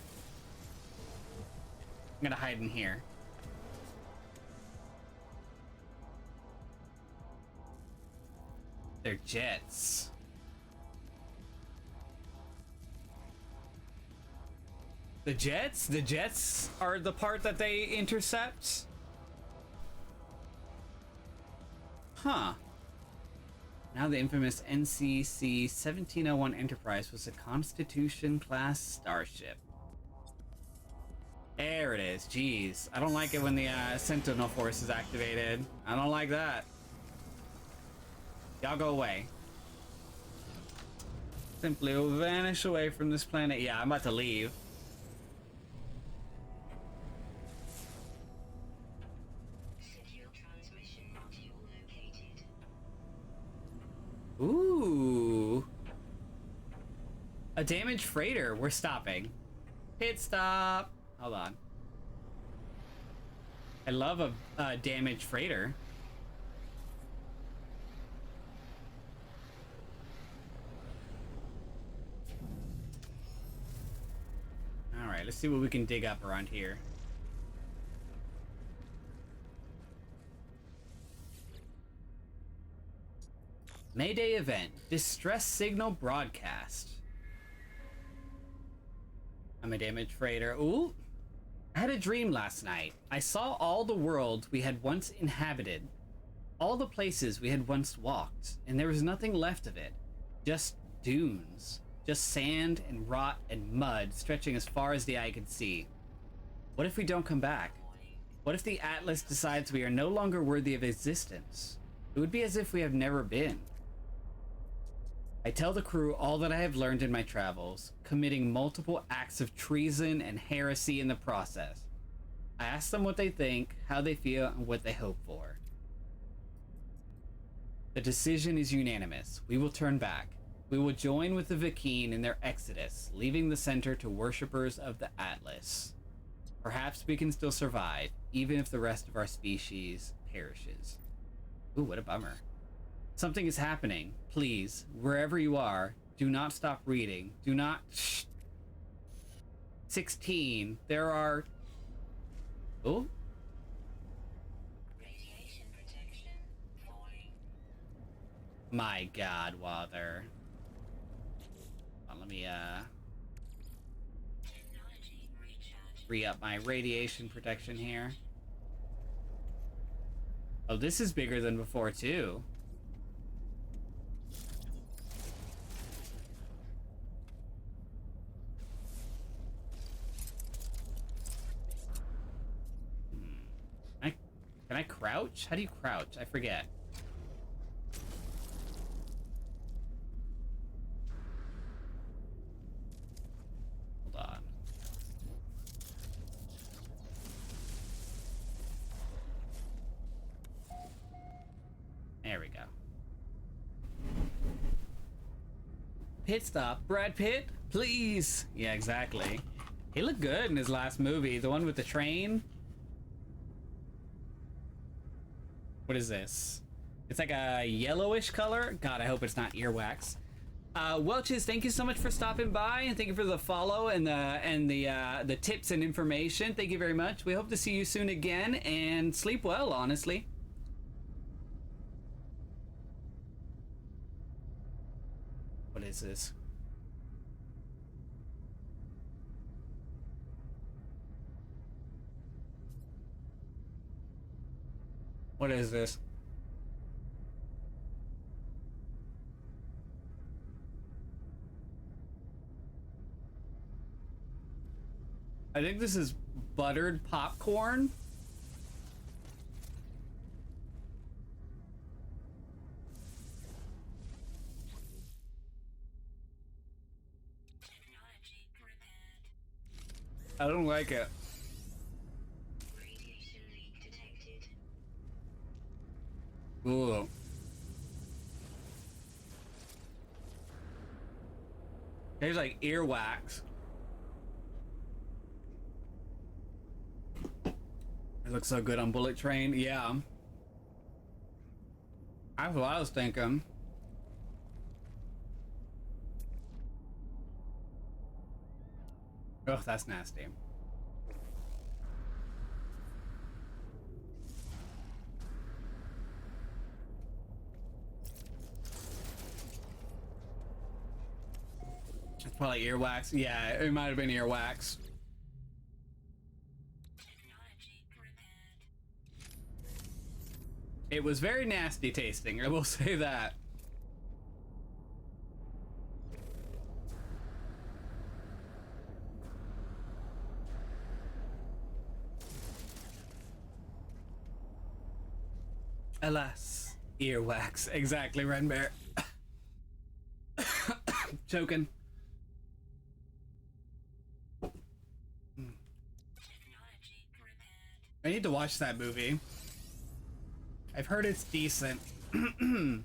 I'm gonna hide in here. They're jets. The jets? The jets are the part that they intercept? Huh. Now the infamous NCC 1701 Enterprise was a Constitution-class starship. There it is. Jeez. I don't like it when the Sentinel Force is activated. I don't like that. Y'all go away. Simply vanish away from this planet. Yeah, I'm about to leave. Ooh. A damaged freighter. We're stopping. Pit stop. Hold on. I love a damaged freighter. Alright, let's see what we can dig up around here. Mayday event. Distress signal broadcast. I'm a damaged freighter. Ooh. I had a dream last night. I saw all the world we had once inhabited. All the places we had once walked. And there was nothing left of it. Just dunes. Just sand and rot and mud stretching as far as the eye could see. What if we don't come back? What if the Atlas decides we are no longer worthy of existence? It would be as if we have never been. I tell the crew all that I have learned in my travels, committing multiple acts of treason and heresy in the process. I ask them what they think, how they feel, and what they hope for. The decision is unanimous. We will turn back. We will join with the Vakeen in their exodus, leaving the center to worshippers of the Atlas. Perhaps we can still survive, even if the rest of our species perishes. Ooh, what a bummer. Something is happening. Please, wherever you are, do not stop reading. Do not... Shh. 16. There are... Oh? Radiation protection falling. My God, Wather. Let me, re-up my radiation protection here. Oh, this is bigger than before, too. Can I crouch? How do you crouch? I forget. Hold on. There we go. Pit stop. Brad Pitt, please. Yeah, exactly. He looked good in his last movie, the one with the train. What is this? It's like a yellowish color. God, I hope it's not earwax. Welches, thank you so much for stopping by, and thank you for the follow and the tips and information. Thank you very much. We hope to see you soon again, and sleep well, honestly. What is this? What is this? I think this is buttered popcorn. I don't like it. Radiation leak detected. Ooh. There's like earwax. It looks so good on Bullet Train. Yeah. That's what I was thinking. Oh, that's nasty. It's probably earwax. Yeah, it might have been earwax. Technology prepared. It was very nasty tasting, I will say that. Alas, earwax. Exactly, Renbear. Choking. Technology prepared. I need to watch that movie. I've heard it's decent. And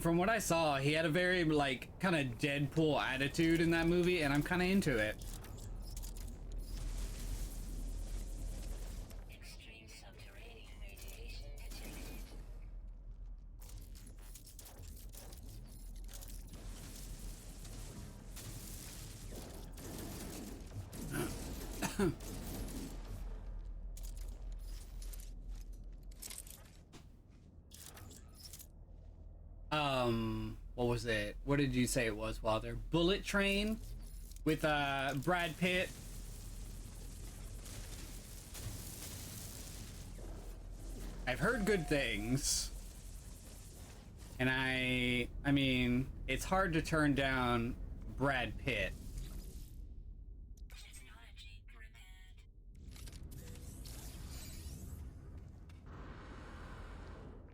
from what I saw, he had a very, like, kind of Deadpool attitude in that movie, and I'm kind of into it. Extreme subterranean radiation detected. What was it? What did you say it was, Walter? Bullet Train with Brad Pitt. I've heard good things. And I mean, it's hard to turn down Brad Pitt. Technology prepared.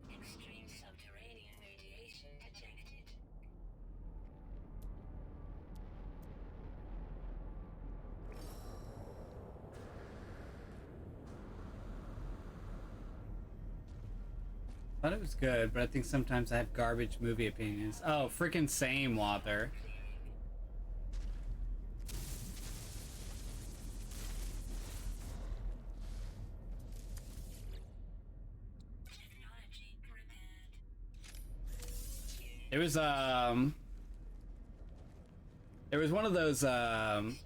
Extreme subterranean radiation detected. I thought it was good, but I think sometimes I have garbage movie opinions. Oh, freaking same, Walter. Technology prepared. There was one of those Extreme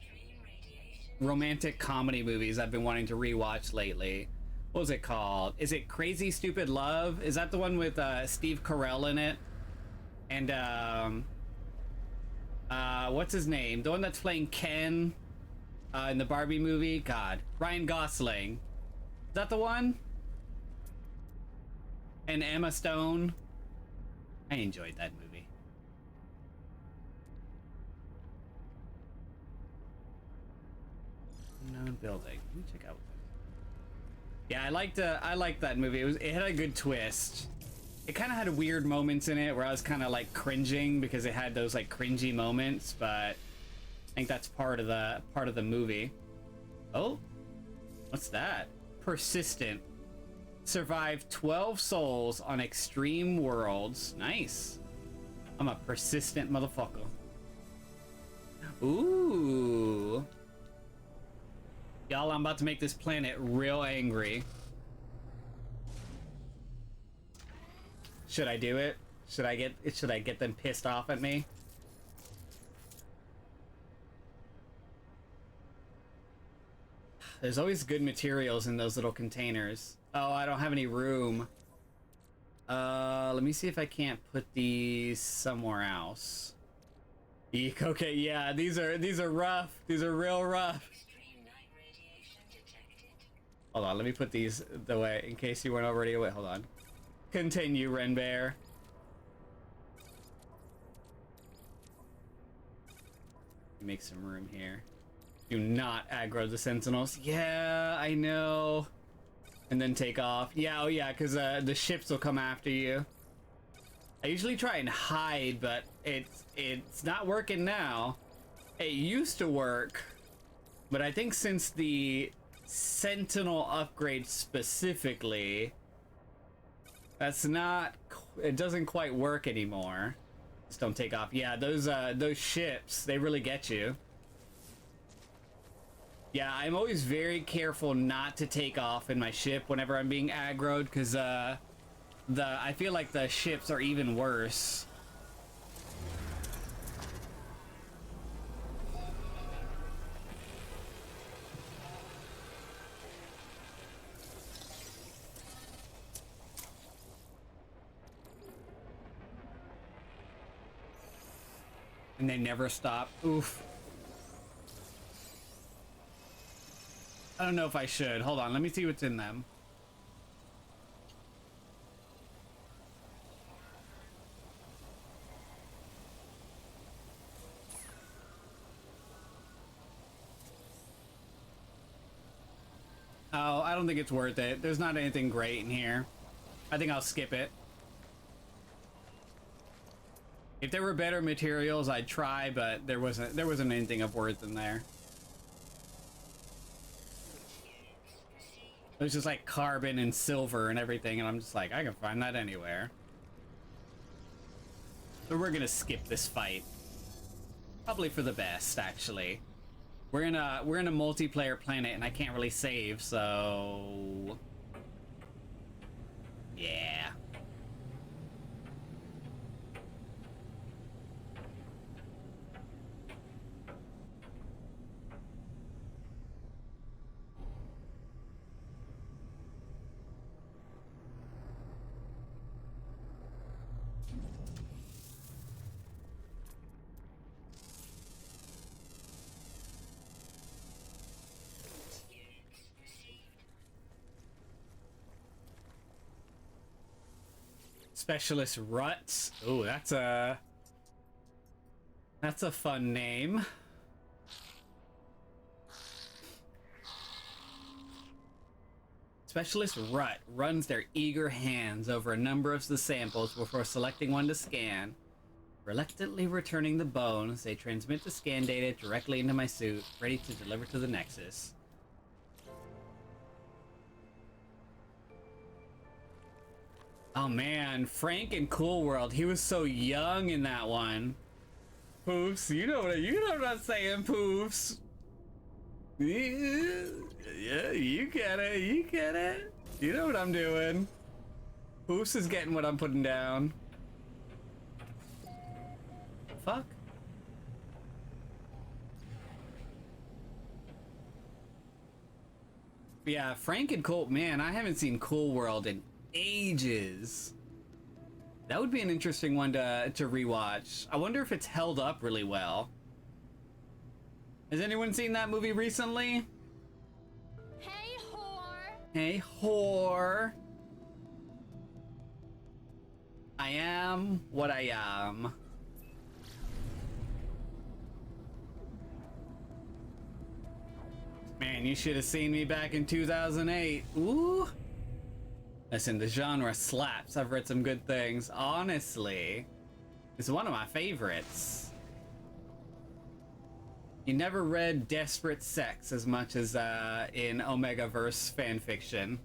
radiation. romantic comedy movies I've been wanting to rewatch lately. What was it called? Is it Crazy Stupid Love? Is that the one with Steve Carell in it? And what's his name? The one that's playing Ken in the Barbie movie? God, Ryan Gosling. Is that the one? And Emma Stone. I enjoyed that movie. Unknown building. Let me check out. Yeah, I liked that movie. It had a good twist. It kind of had weird moments in it where I was kind of like cringing because it had those like cringy moments, but I think that's part of the movie. Oh, what's that? Persistent. Survive 12 souls on extreme worlds. Nice. I'm a persistent motherfucker. Ooh. Y'all, I'm about to make this planet real angry. Should I do it? Should I get them pissed off at me? There's always good materials in those little containers. Oh, I don't have any room. Let me see if I can't put these somewhere else. Eek, okay, yeah, these are rough. These are real rough. Extreme night radiation detected. Hold on, let me put these the way in case you weren't already away. Hold on. Continue, Renbear. Make some room here. Do not aggro the sentinels. Yeah, I know. And then take off. Yeah, oh yeah, because the ships will come after you. I usually try and hide, but it's not working now. It used to work, but I think since the Sentinel upgrade specifically, that's not, it doesn't quite work anymore. Just don't take off. Yeah, those ships, they really get you. Yeah, I'm always very careful not to take off in my ship whenever I'm being aggroed, because I feel like the ships are even worse. And they never stop. Oof. I don't know if I should. Hold on, let me see what's in them. Oh, I don't think it's worth it. There's not anything great in here. I think I'll skip it. If there were better materials, I'd try, but there wasn't anything of worth in there. It was just like carbon and silver and everything, and I'm just like, I can find that anywhere. So we're gonna skip this fight. Probably for the best, actually. We're in a multiplayer planet, and I can't really save, so yeah. Specialist Ruts. Oh, that's a fun name. Specialist Rut runs their eager hands over a number of the samples before selecting one to scan. Reluctantly returning the bones, they transmit the scan data directly into my suit, ready to deliver to the Nexus. Oh man, Frank in Cool World, he was so young in that one. Poofs, you know what I'm saying, Poofs. Yeah, you get it. You know what I'm doing. Poofs is getting what I'm putting down. Fuck. Yeah, Frank and Cool, man, I haven't seen Cool World in ages. That would be an interesting one to rewatch. I wonder if it's held up really well. Has anyone seen that movie recently? Hey, whore. Hey, whore. I am what I am. Man, you should have seen me back in 2008. Ooh. Listen, the genre slaps. I've read some good things. Honestly, it's one of my favorites. You never read Desperate Sex as much as in Omegaverse fanfiction.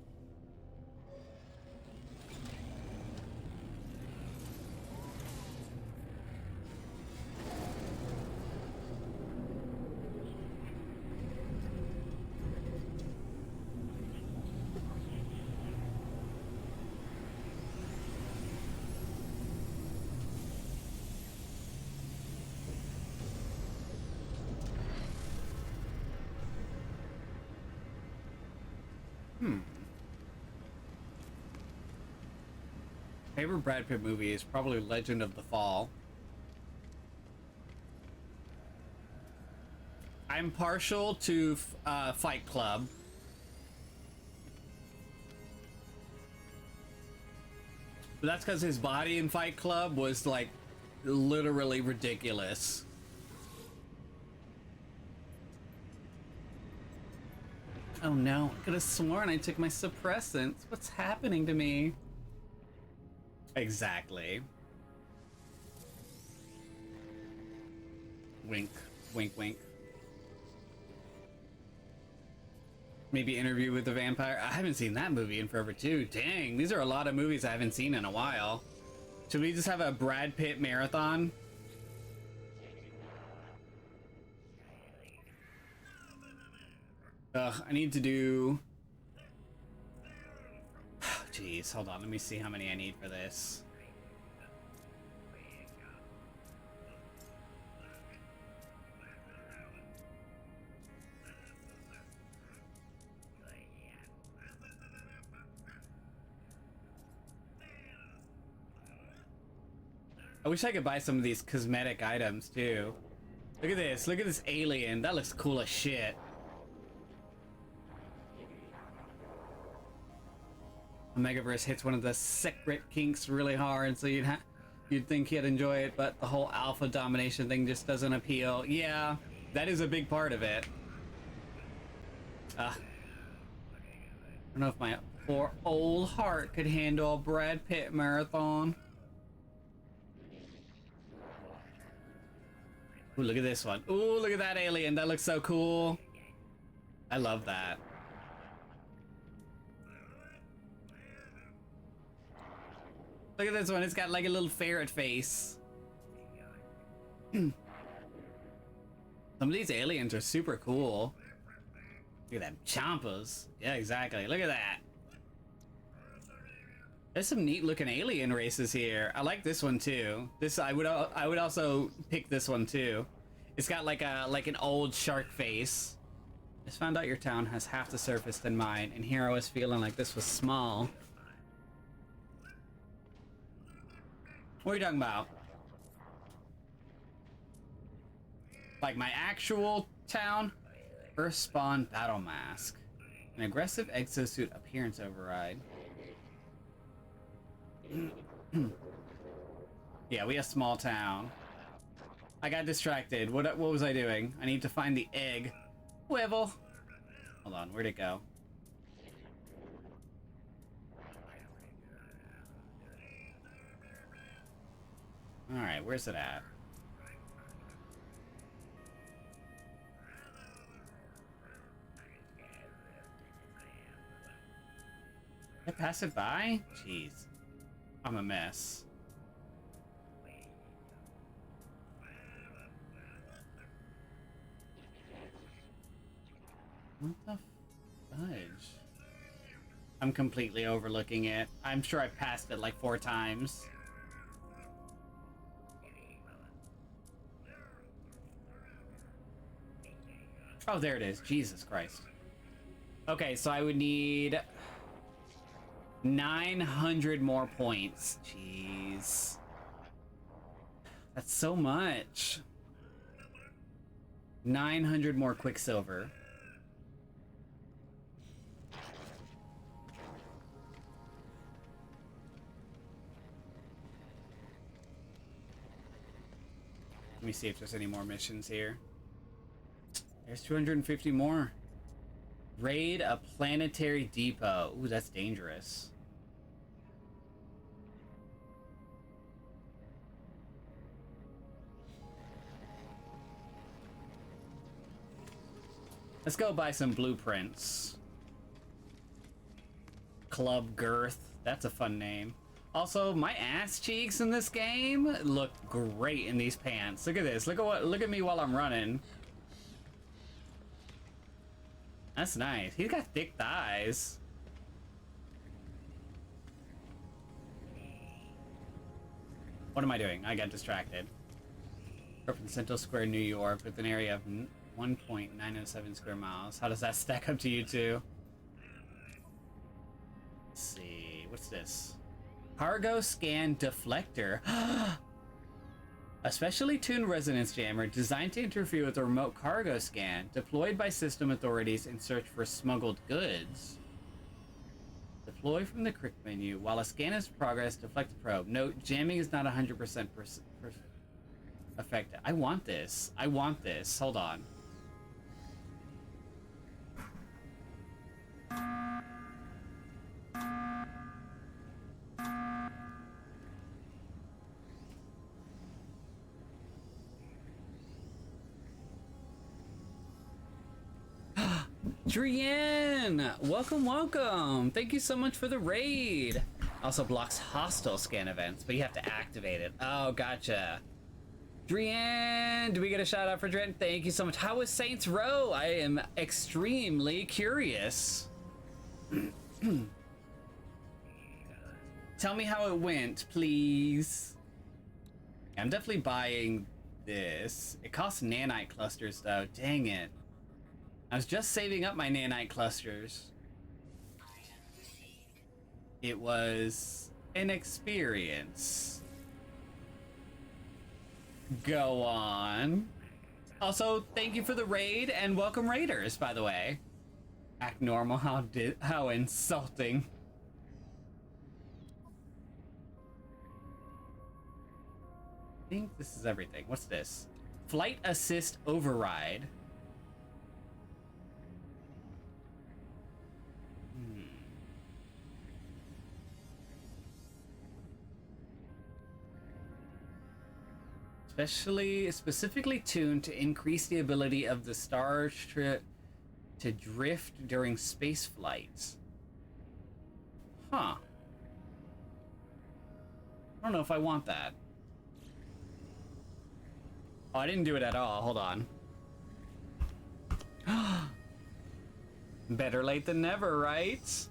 Favorite Brad Pitt movie is probably Legend of the Fall. I'm partial to Fight Club. But that's because his body in Fight Club was like literally ridiculous. Oh no, I could have sworn I took my suppressants. What's happening to me? Exactly. Wink. Wink, wink. Maybe Interview with the Vampire. I haven't seen that movie in forever too. Dang, these are a lot of movies I haven't seen in a while. Should we just have a Brad Pitt marathon? Ugh, I need to do... Jeez, hold on. Let me see how many I need for this. I wish I could buy some of these cosmetic items too. Look at this. Look at this alien. That looks cool as shit. Megaverse hits one of the secret kinks really hard, so you'd think he'd enjoy it, but the whole alpha domination thing just doesn't appeal. Yeah, that is a big part of it. I don't know if my poor old heart could handle a Brad Pitt marathon. Ooh, look at this one. Ooh, look at that alien. That looks so cool. I love that. Look at this one. It's got like a little ferret face. Some of these aliens are super cool. Look at them chompers. Yeah, exactly. Look at that. There's some neat looking alien races here. I like this one too. This I would also pick this one too. It's got like an old shark face. Just found out your town has half the surface than mine, and here I was feeling like this was small. What are you talking about? Like my actual town? Earthspawn battle mask. An aggressive exosuit appearance override. Yeah, we a small town. I got distracted. What was I doing? I need to find the egg. Wivel. Hold on, where'd it go? Alright, where's it at? Did I pass it by? Jeez. I'm a mess. What the fudge? I'm completely overlooking it. I'm sure I passed it like 4 times. Oh, there it is. Jesus Christ. Okay, so I would need 900 more points. Jeez. That's so much. 900 more Quicksilver. Let me see if there's any more missions here. There's 250 more. Raid a planetary depot. Ooh, that's dangerous. Let's go buy some blueprints. Club Girth. That's a fun name. Also, my ass cheeks in this game look great in these pants. Look at this. Look at me while I'm running. That's nice. He's got thick thighs. What am I doing? I got distracted. We're up in Central Square, New York, with an area of 1.907 square miles. How does that stack up to you two? Let's see. What's this? Cargo scan deflector. A specially tuned resonance jammer designed to interfere with a remote cargo scan deployed by system authorities in search for smuggled goods. Deploy from the quick menu. While a scan is in progress, deflect the probe. Note, jamming is not 100% effective. I want this. I want this. Hold on. Drienne, welcome, welcome. Thank you so much for the raid. Also blocks hostile scan events, but you have to activate it. Oh, gotcha. Drienne, do we get a shout out for Drienne? Thank you so much. How was Saints Row? I am extremely curious. Tell me how it went, please. I'm definitely buying this. It costs nanite clusters though. Dang it. I was just saving up my nanite clusters. It was an experience. Go on. Also, thank you for the raid and welcome raiders, by the way. Act normal, how insulting. I think this is everything. What's this? Flight assist override. Specifically tuned to increase the ability of the starship to drift during space flights. Huh. I don't know if I want that. Oh, I didn't do it at all. Hold on. Better late than never, right?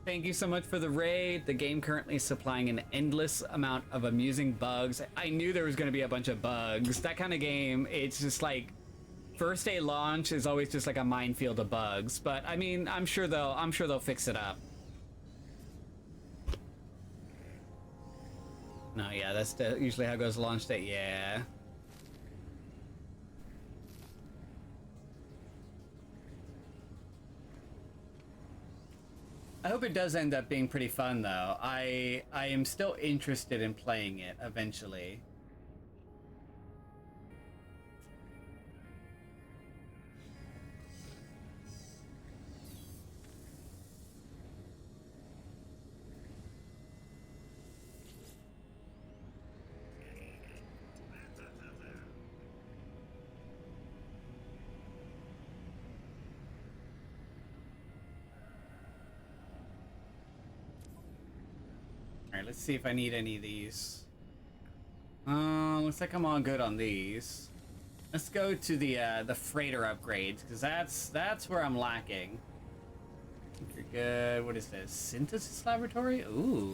Thank you so much for the raid. The game currently is supplying an endless amount of amusing bugs. I knew there was going to be a bunch of bugs. That kind of game, it's just like first day launch is always just like a minefield of bugs. But I mean, I'm sure they'll fix it up. No, yeah, that's usually how it goes launch day. Yeah. I hope it does end up being pretty fun, though. I am still interested in playing it eventually. Alright, let's see if I need any of these. Looks like I'm all good on these. Let's go to the freighter upgrades, because that's where I'm lacking. I think you're good. What is this? Synthesis laboratory? Ooh.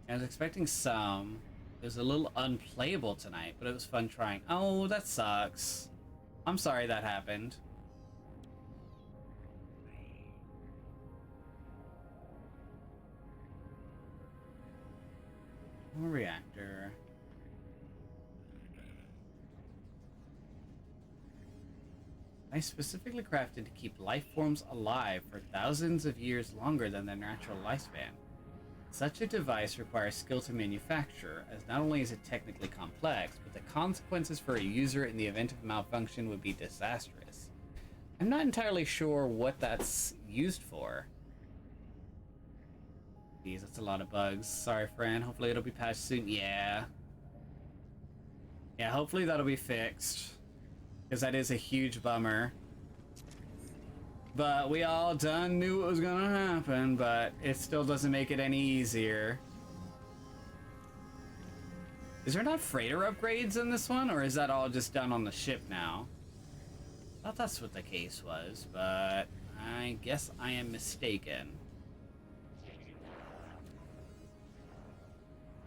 I was expecting some. It was a little unplayable tonight, but it was fun trying. Oh, that sucks. I'm sorry that happened. More reactor. I specifically crafted to keep life forms alive for thousands of years longer than their natural lifespan. Such a device requires skill to manufacture, as not only is it technically complex, but the consequences for a user in the event of malfunction would be disastrous. I'm not entirely sure what that's used for. Jeez, that's a lot of bugs. Sorry, friend. Hopefully it'll be patched soon. Yeah. Yeah, hopefully that'll be fixed. Because that is a huge bummer. But we all done knew it was gonna happen, but it still doesn't make it any easier. Is there not freighter upgrades in this one, or is that all just done on the ship now? I thought that's what the case was, but I guess I am mistaken.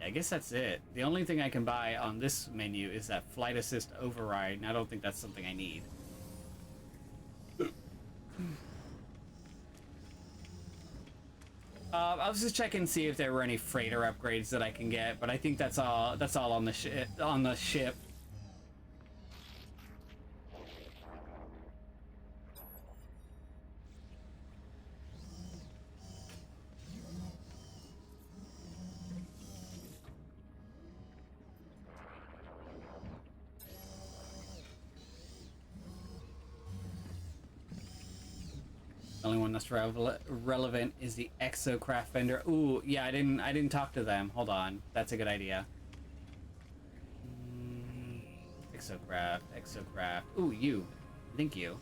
I guess that's it. The only thing I can buy on this menu is that flight assist override, and I don't think that's something I need. I was just checking to see if there were any freighter upgrades that I can get, but I think that's all on the ship. The only one that's relevant is the exocraft vendor. Ooh, yeah, I didn't talk to them. Hold on, that's a good idea. Exocraft. Ooh, you. Thank you.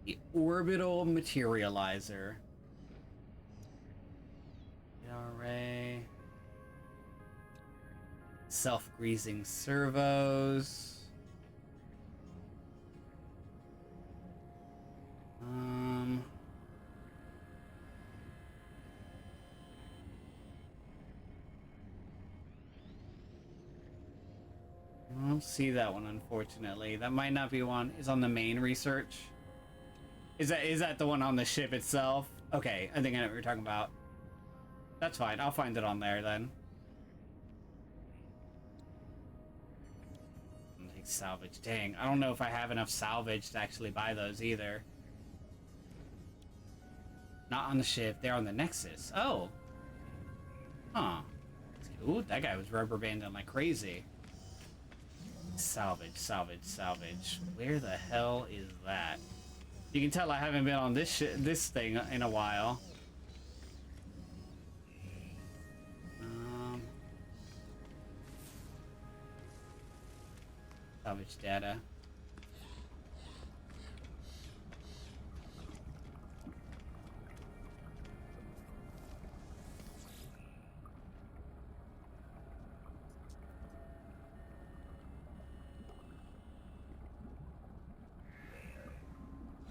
The orbital materializer. Array. Self-greasing servos. I don't see that one, unfortunately. That might not be one. Is on the main research. Is that the one on the ship itself? Okay, I think I know what you're talking about. That's fine. I'll find it on there then. Take salvage. Dang, I don't know if I have enough salvage to actually buy those either. Not on the ship. They're on the Nexus. Oh. Huh. Ooh, that guy was rubber banding like crazy. Salvage, salvage, salvage. Where the hell is that? You can tell I haven't been on this thing in a while. Salvage data.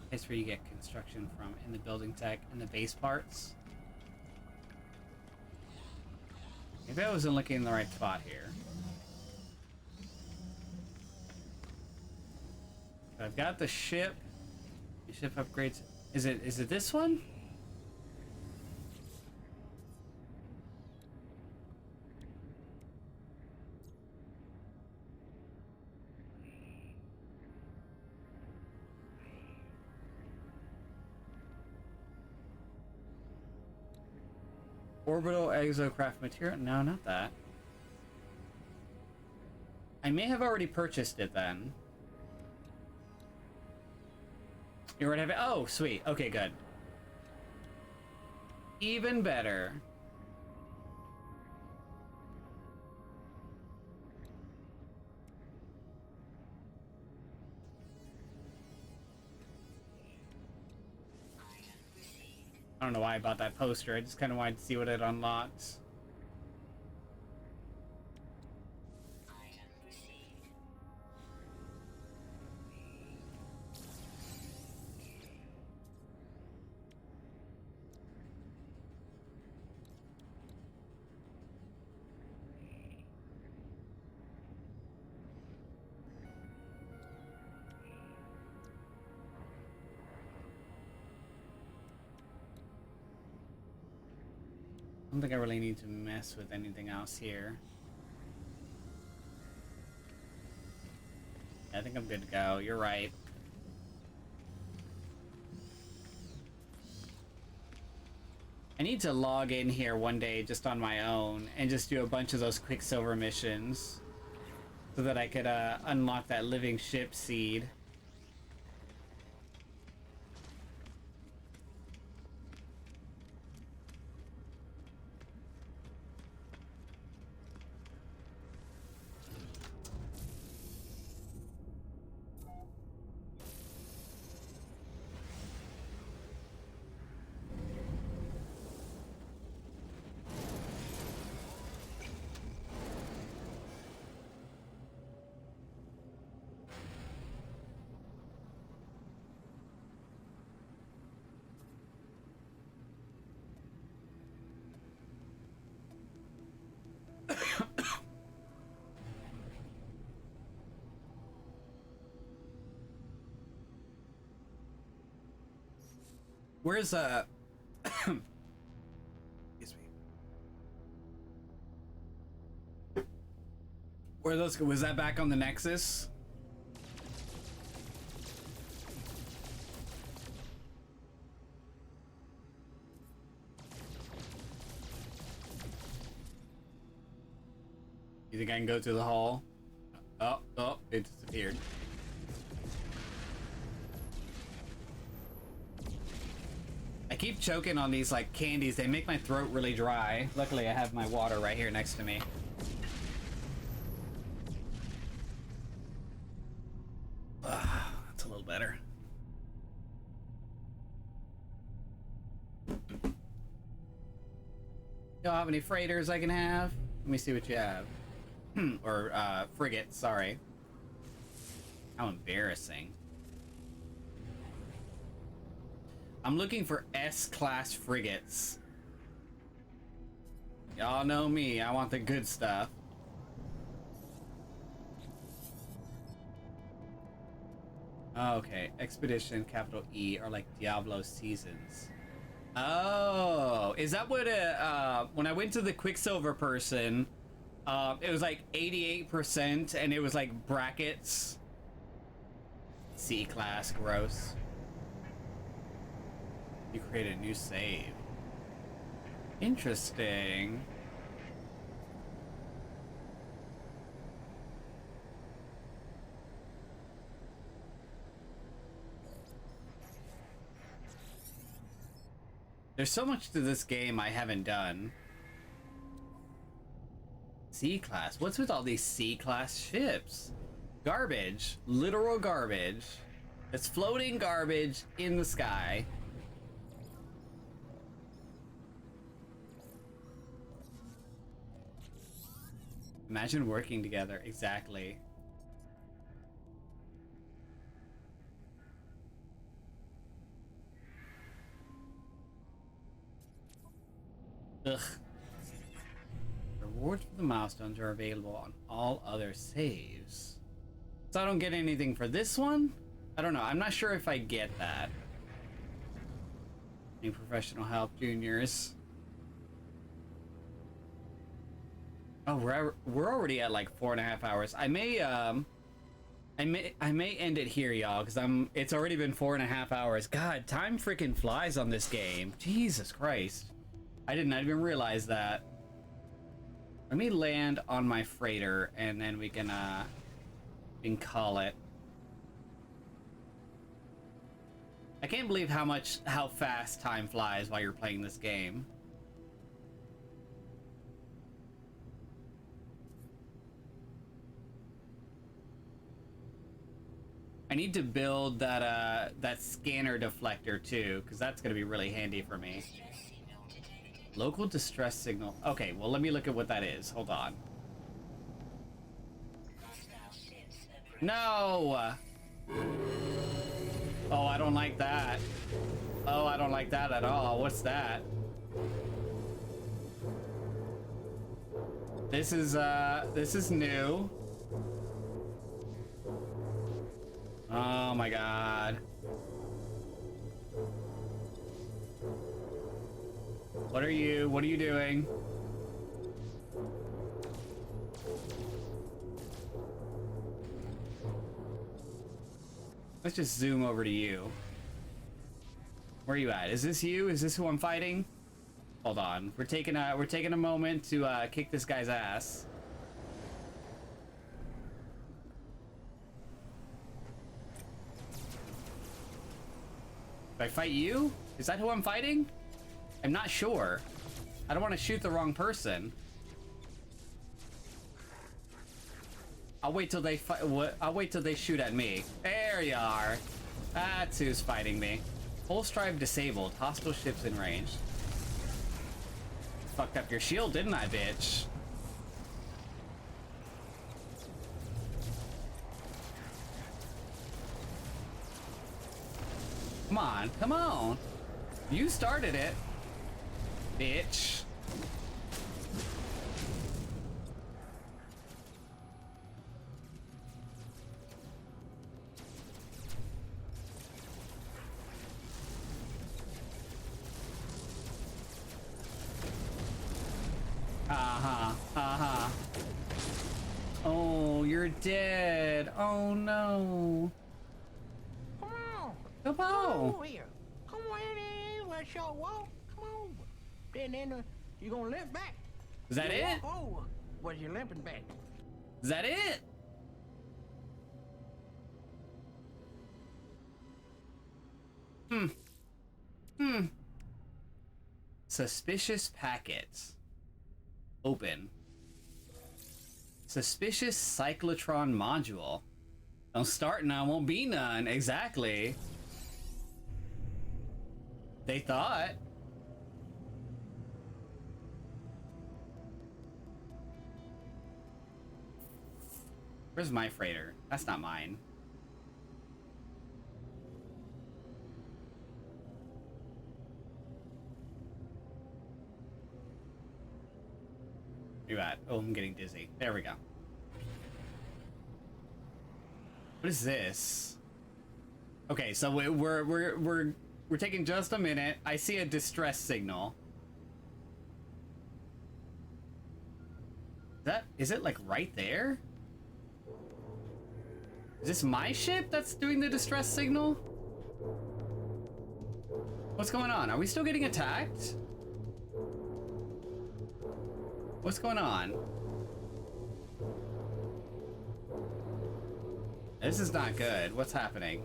That's where you get construction from in the building tech and the base parts. Maybe I wasn't looking in the right spot here. I've got the ship. The ship upgrades. Is it this one? Orbital exocraft material? No, not that. I may have already purchased it then. You already have it? Oh, sweet. Okay, good. Even better. I don't know why I bought that poster. I just kind of wanted to see what it unlocks. I don't think I really need to mess with anything else here. I think I'm good to go. You're right. I need to log in here one day just on my own and just do a bunch of those Quicksilver missions so that I could unlock that living ship seed. Where's excuse me. Where those was that back on the Nexus? You think I can go through the hall? Oh, it disappeared. I keep choking on these like candies. They make my throat really dry. Luckily I have my water right here next to me. better. Y'all have any freighters I can have? Let me see what you have. Or, frigates, sorry. How embarrassing. I'm looking for S-class frigates. Y'all know me, I want the good stuff. Okay, Expedition, capital E, are like Diablo seasons. Oh, is that what when I went to the Quicksilver person, it was like 88% and it was like brackets. C-class, gross. You create a new save. Interesting. There's so much to this game I haven't done. C-class? What's with all these C-class ships? Garbage. Literal garbage. It's floating garbage in the sky. Imagine working together. Exactly. Ugh. Rewards for the milestones are available on all other saves. So I don't get anything for this one? I don't know. I'm not sure if I get that. Any professional help, juniors? Oh, we're already at like 4.5 hours. I may end it here, y'all, because it's already been 4.5 hours. God, time freaking flies on this game. Jesus Christ. I did not even realize that. Let me land on my freighter and then we can call it. I can't believe how fast time flies while you're playing this game. I need to build that that scanner deflector too, because that's gonna be really handy for me. Local distress signal. Okay, well let me look at what that is. Hold on. No! Oh, I don't like that. Oh, I don't like that at all. What's that? This is new. Oh my god. What are you doing? Let's just zoom over to you. Where are you at? Is this you? Is this who I'm fighting? Hold on. We're taking a moment to kick this guy's ass. Do I fight you? Is that who I'm fighting? I'm not sure. I don't want to shoot the wrong person. I'll wait till they fight. I'll wait till they shoot at me. There you are. That's who's fighting me. Pulse drive disabled. Hostile ships in range. Fucked up your shield, didn't I, bitch? Come on, come on. You started it, bitch. Oh, you're dead. Oh no. Come on. Come Come on. over here. Come on in. Let's show walk. Come on. Then you gonna limp back. Is that You it? walk over. But you're limping back. Is that it? Suspicious packets. Open. Suspicious cyclotron module. Don't start none, won't be none. Exactly. They thought. Where's my freighter? That's not mine. Where you at? Oh, I'm getting dizzy. There we go. What is this? Okay, so we're taking just a minute. I see a distress signal. Is it like right there? Is this my ship that's doing the distress signal? What's going on? Are we still getting attacked? What's going on? This is not good. What's happening?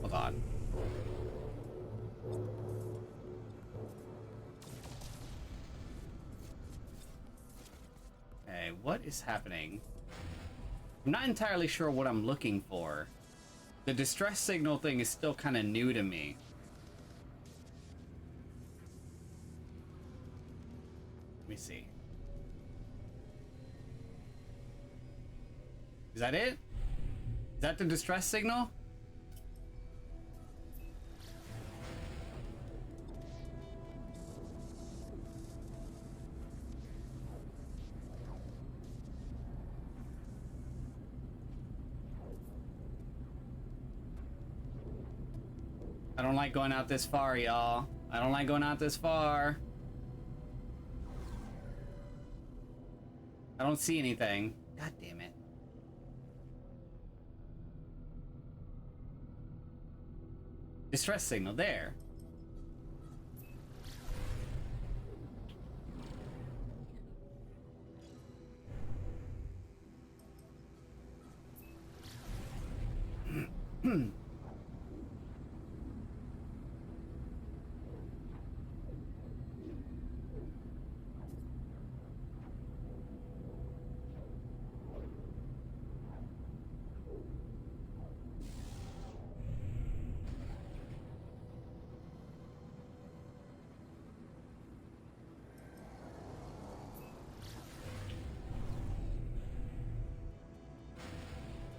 Hold on. Okay, what is happening? I'm not entirely sure what I'm looking for. The distress signal thing is still kind of new to me. Let me see. Is that it? Is that the distress signal? I don't like going out this far, y'all. I don't like going out this far. I don't see anything. God damn it. Distress signal there.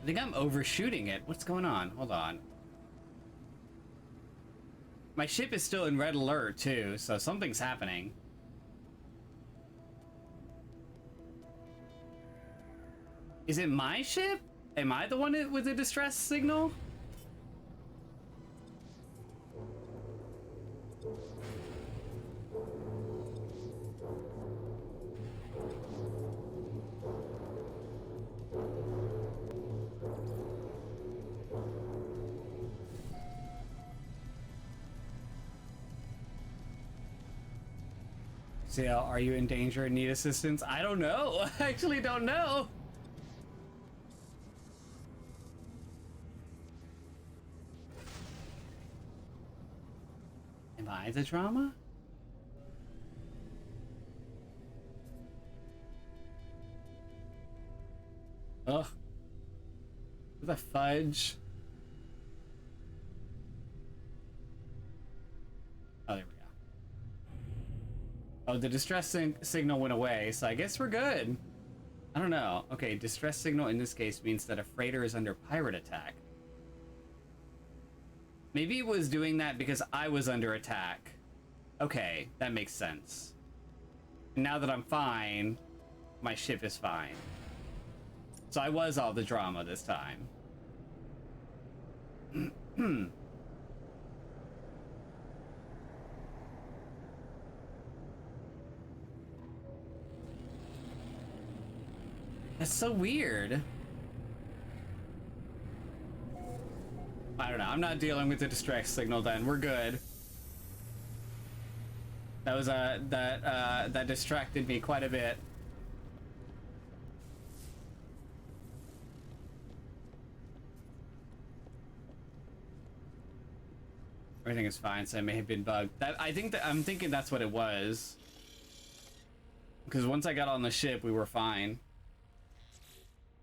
I think I'm overshooting it. What's going on? Hold on. My ship is still in red alert too, so something's happening. Is it my ship? Am I the one with the distress signal? CL, are you in danger and need assistance? I don't know. I actually don't know. Am I the drama? Ugh. The fudge. Oh, there we go. Oh, the distress signal went away, so I guess we're good. I don't know. Okay, distress signal in this case means that a freighter is under pirate attack. Maybe it was doing that because I was under attack. Okay, that makes sense. And now that I'm fine, my ship is fine. So I was all the drama this time. That's so weird. I don't know. I'm not dealing with the distress signal then. We're good. That was that distracted me quite a bit. Everything is fine, so I may have been bugged. I'm thinking that's what it was. Because once I got on the ship, we were fine.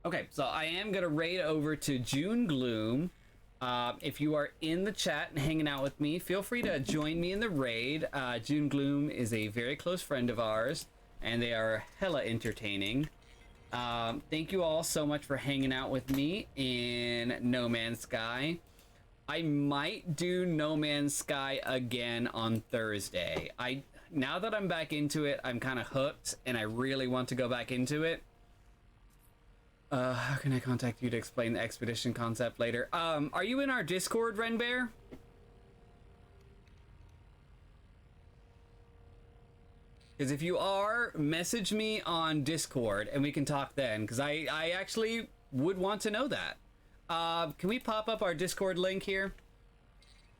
Okay, so I am gonna raid over to June Gloom. If you are in the chat and hanging out with me, feel free to join me in the raid. June Gloom is a very close friend of ours, and they are hella entertaining. Thank you all so much for hanging out with me in No Man's Sky. I might do No Man's Sky again on Thursday. Now that I'm back into it, I'm kind of hooked, and I really want to go back into it. How can I contact you to explain the expedition concept later? Are you in our Discord, Renbear? Because if you are, message me on Discord, and we can talk then, because I actually would want to know that. Can we pop up our Discord link here?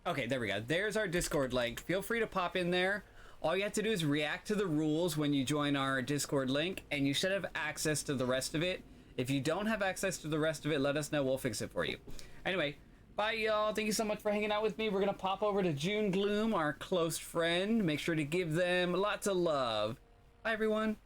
Okay, there we go. There's our Discord link. Feel free to pop in there. All you have to do is react to the rules when you join our Discord link, and you should have access to the rest of it. If you don't have access to the rest of it, let us know. We'll fix it for you. Anyway, bye, y'all. Thank you so much for hanging out with me. We're going to pop over to June Gloom, our close friend. Make sure to give them lots of love. Bye, everyone.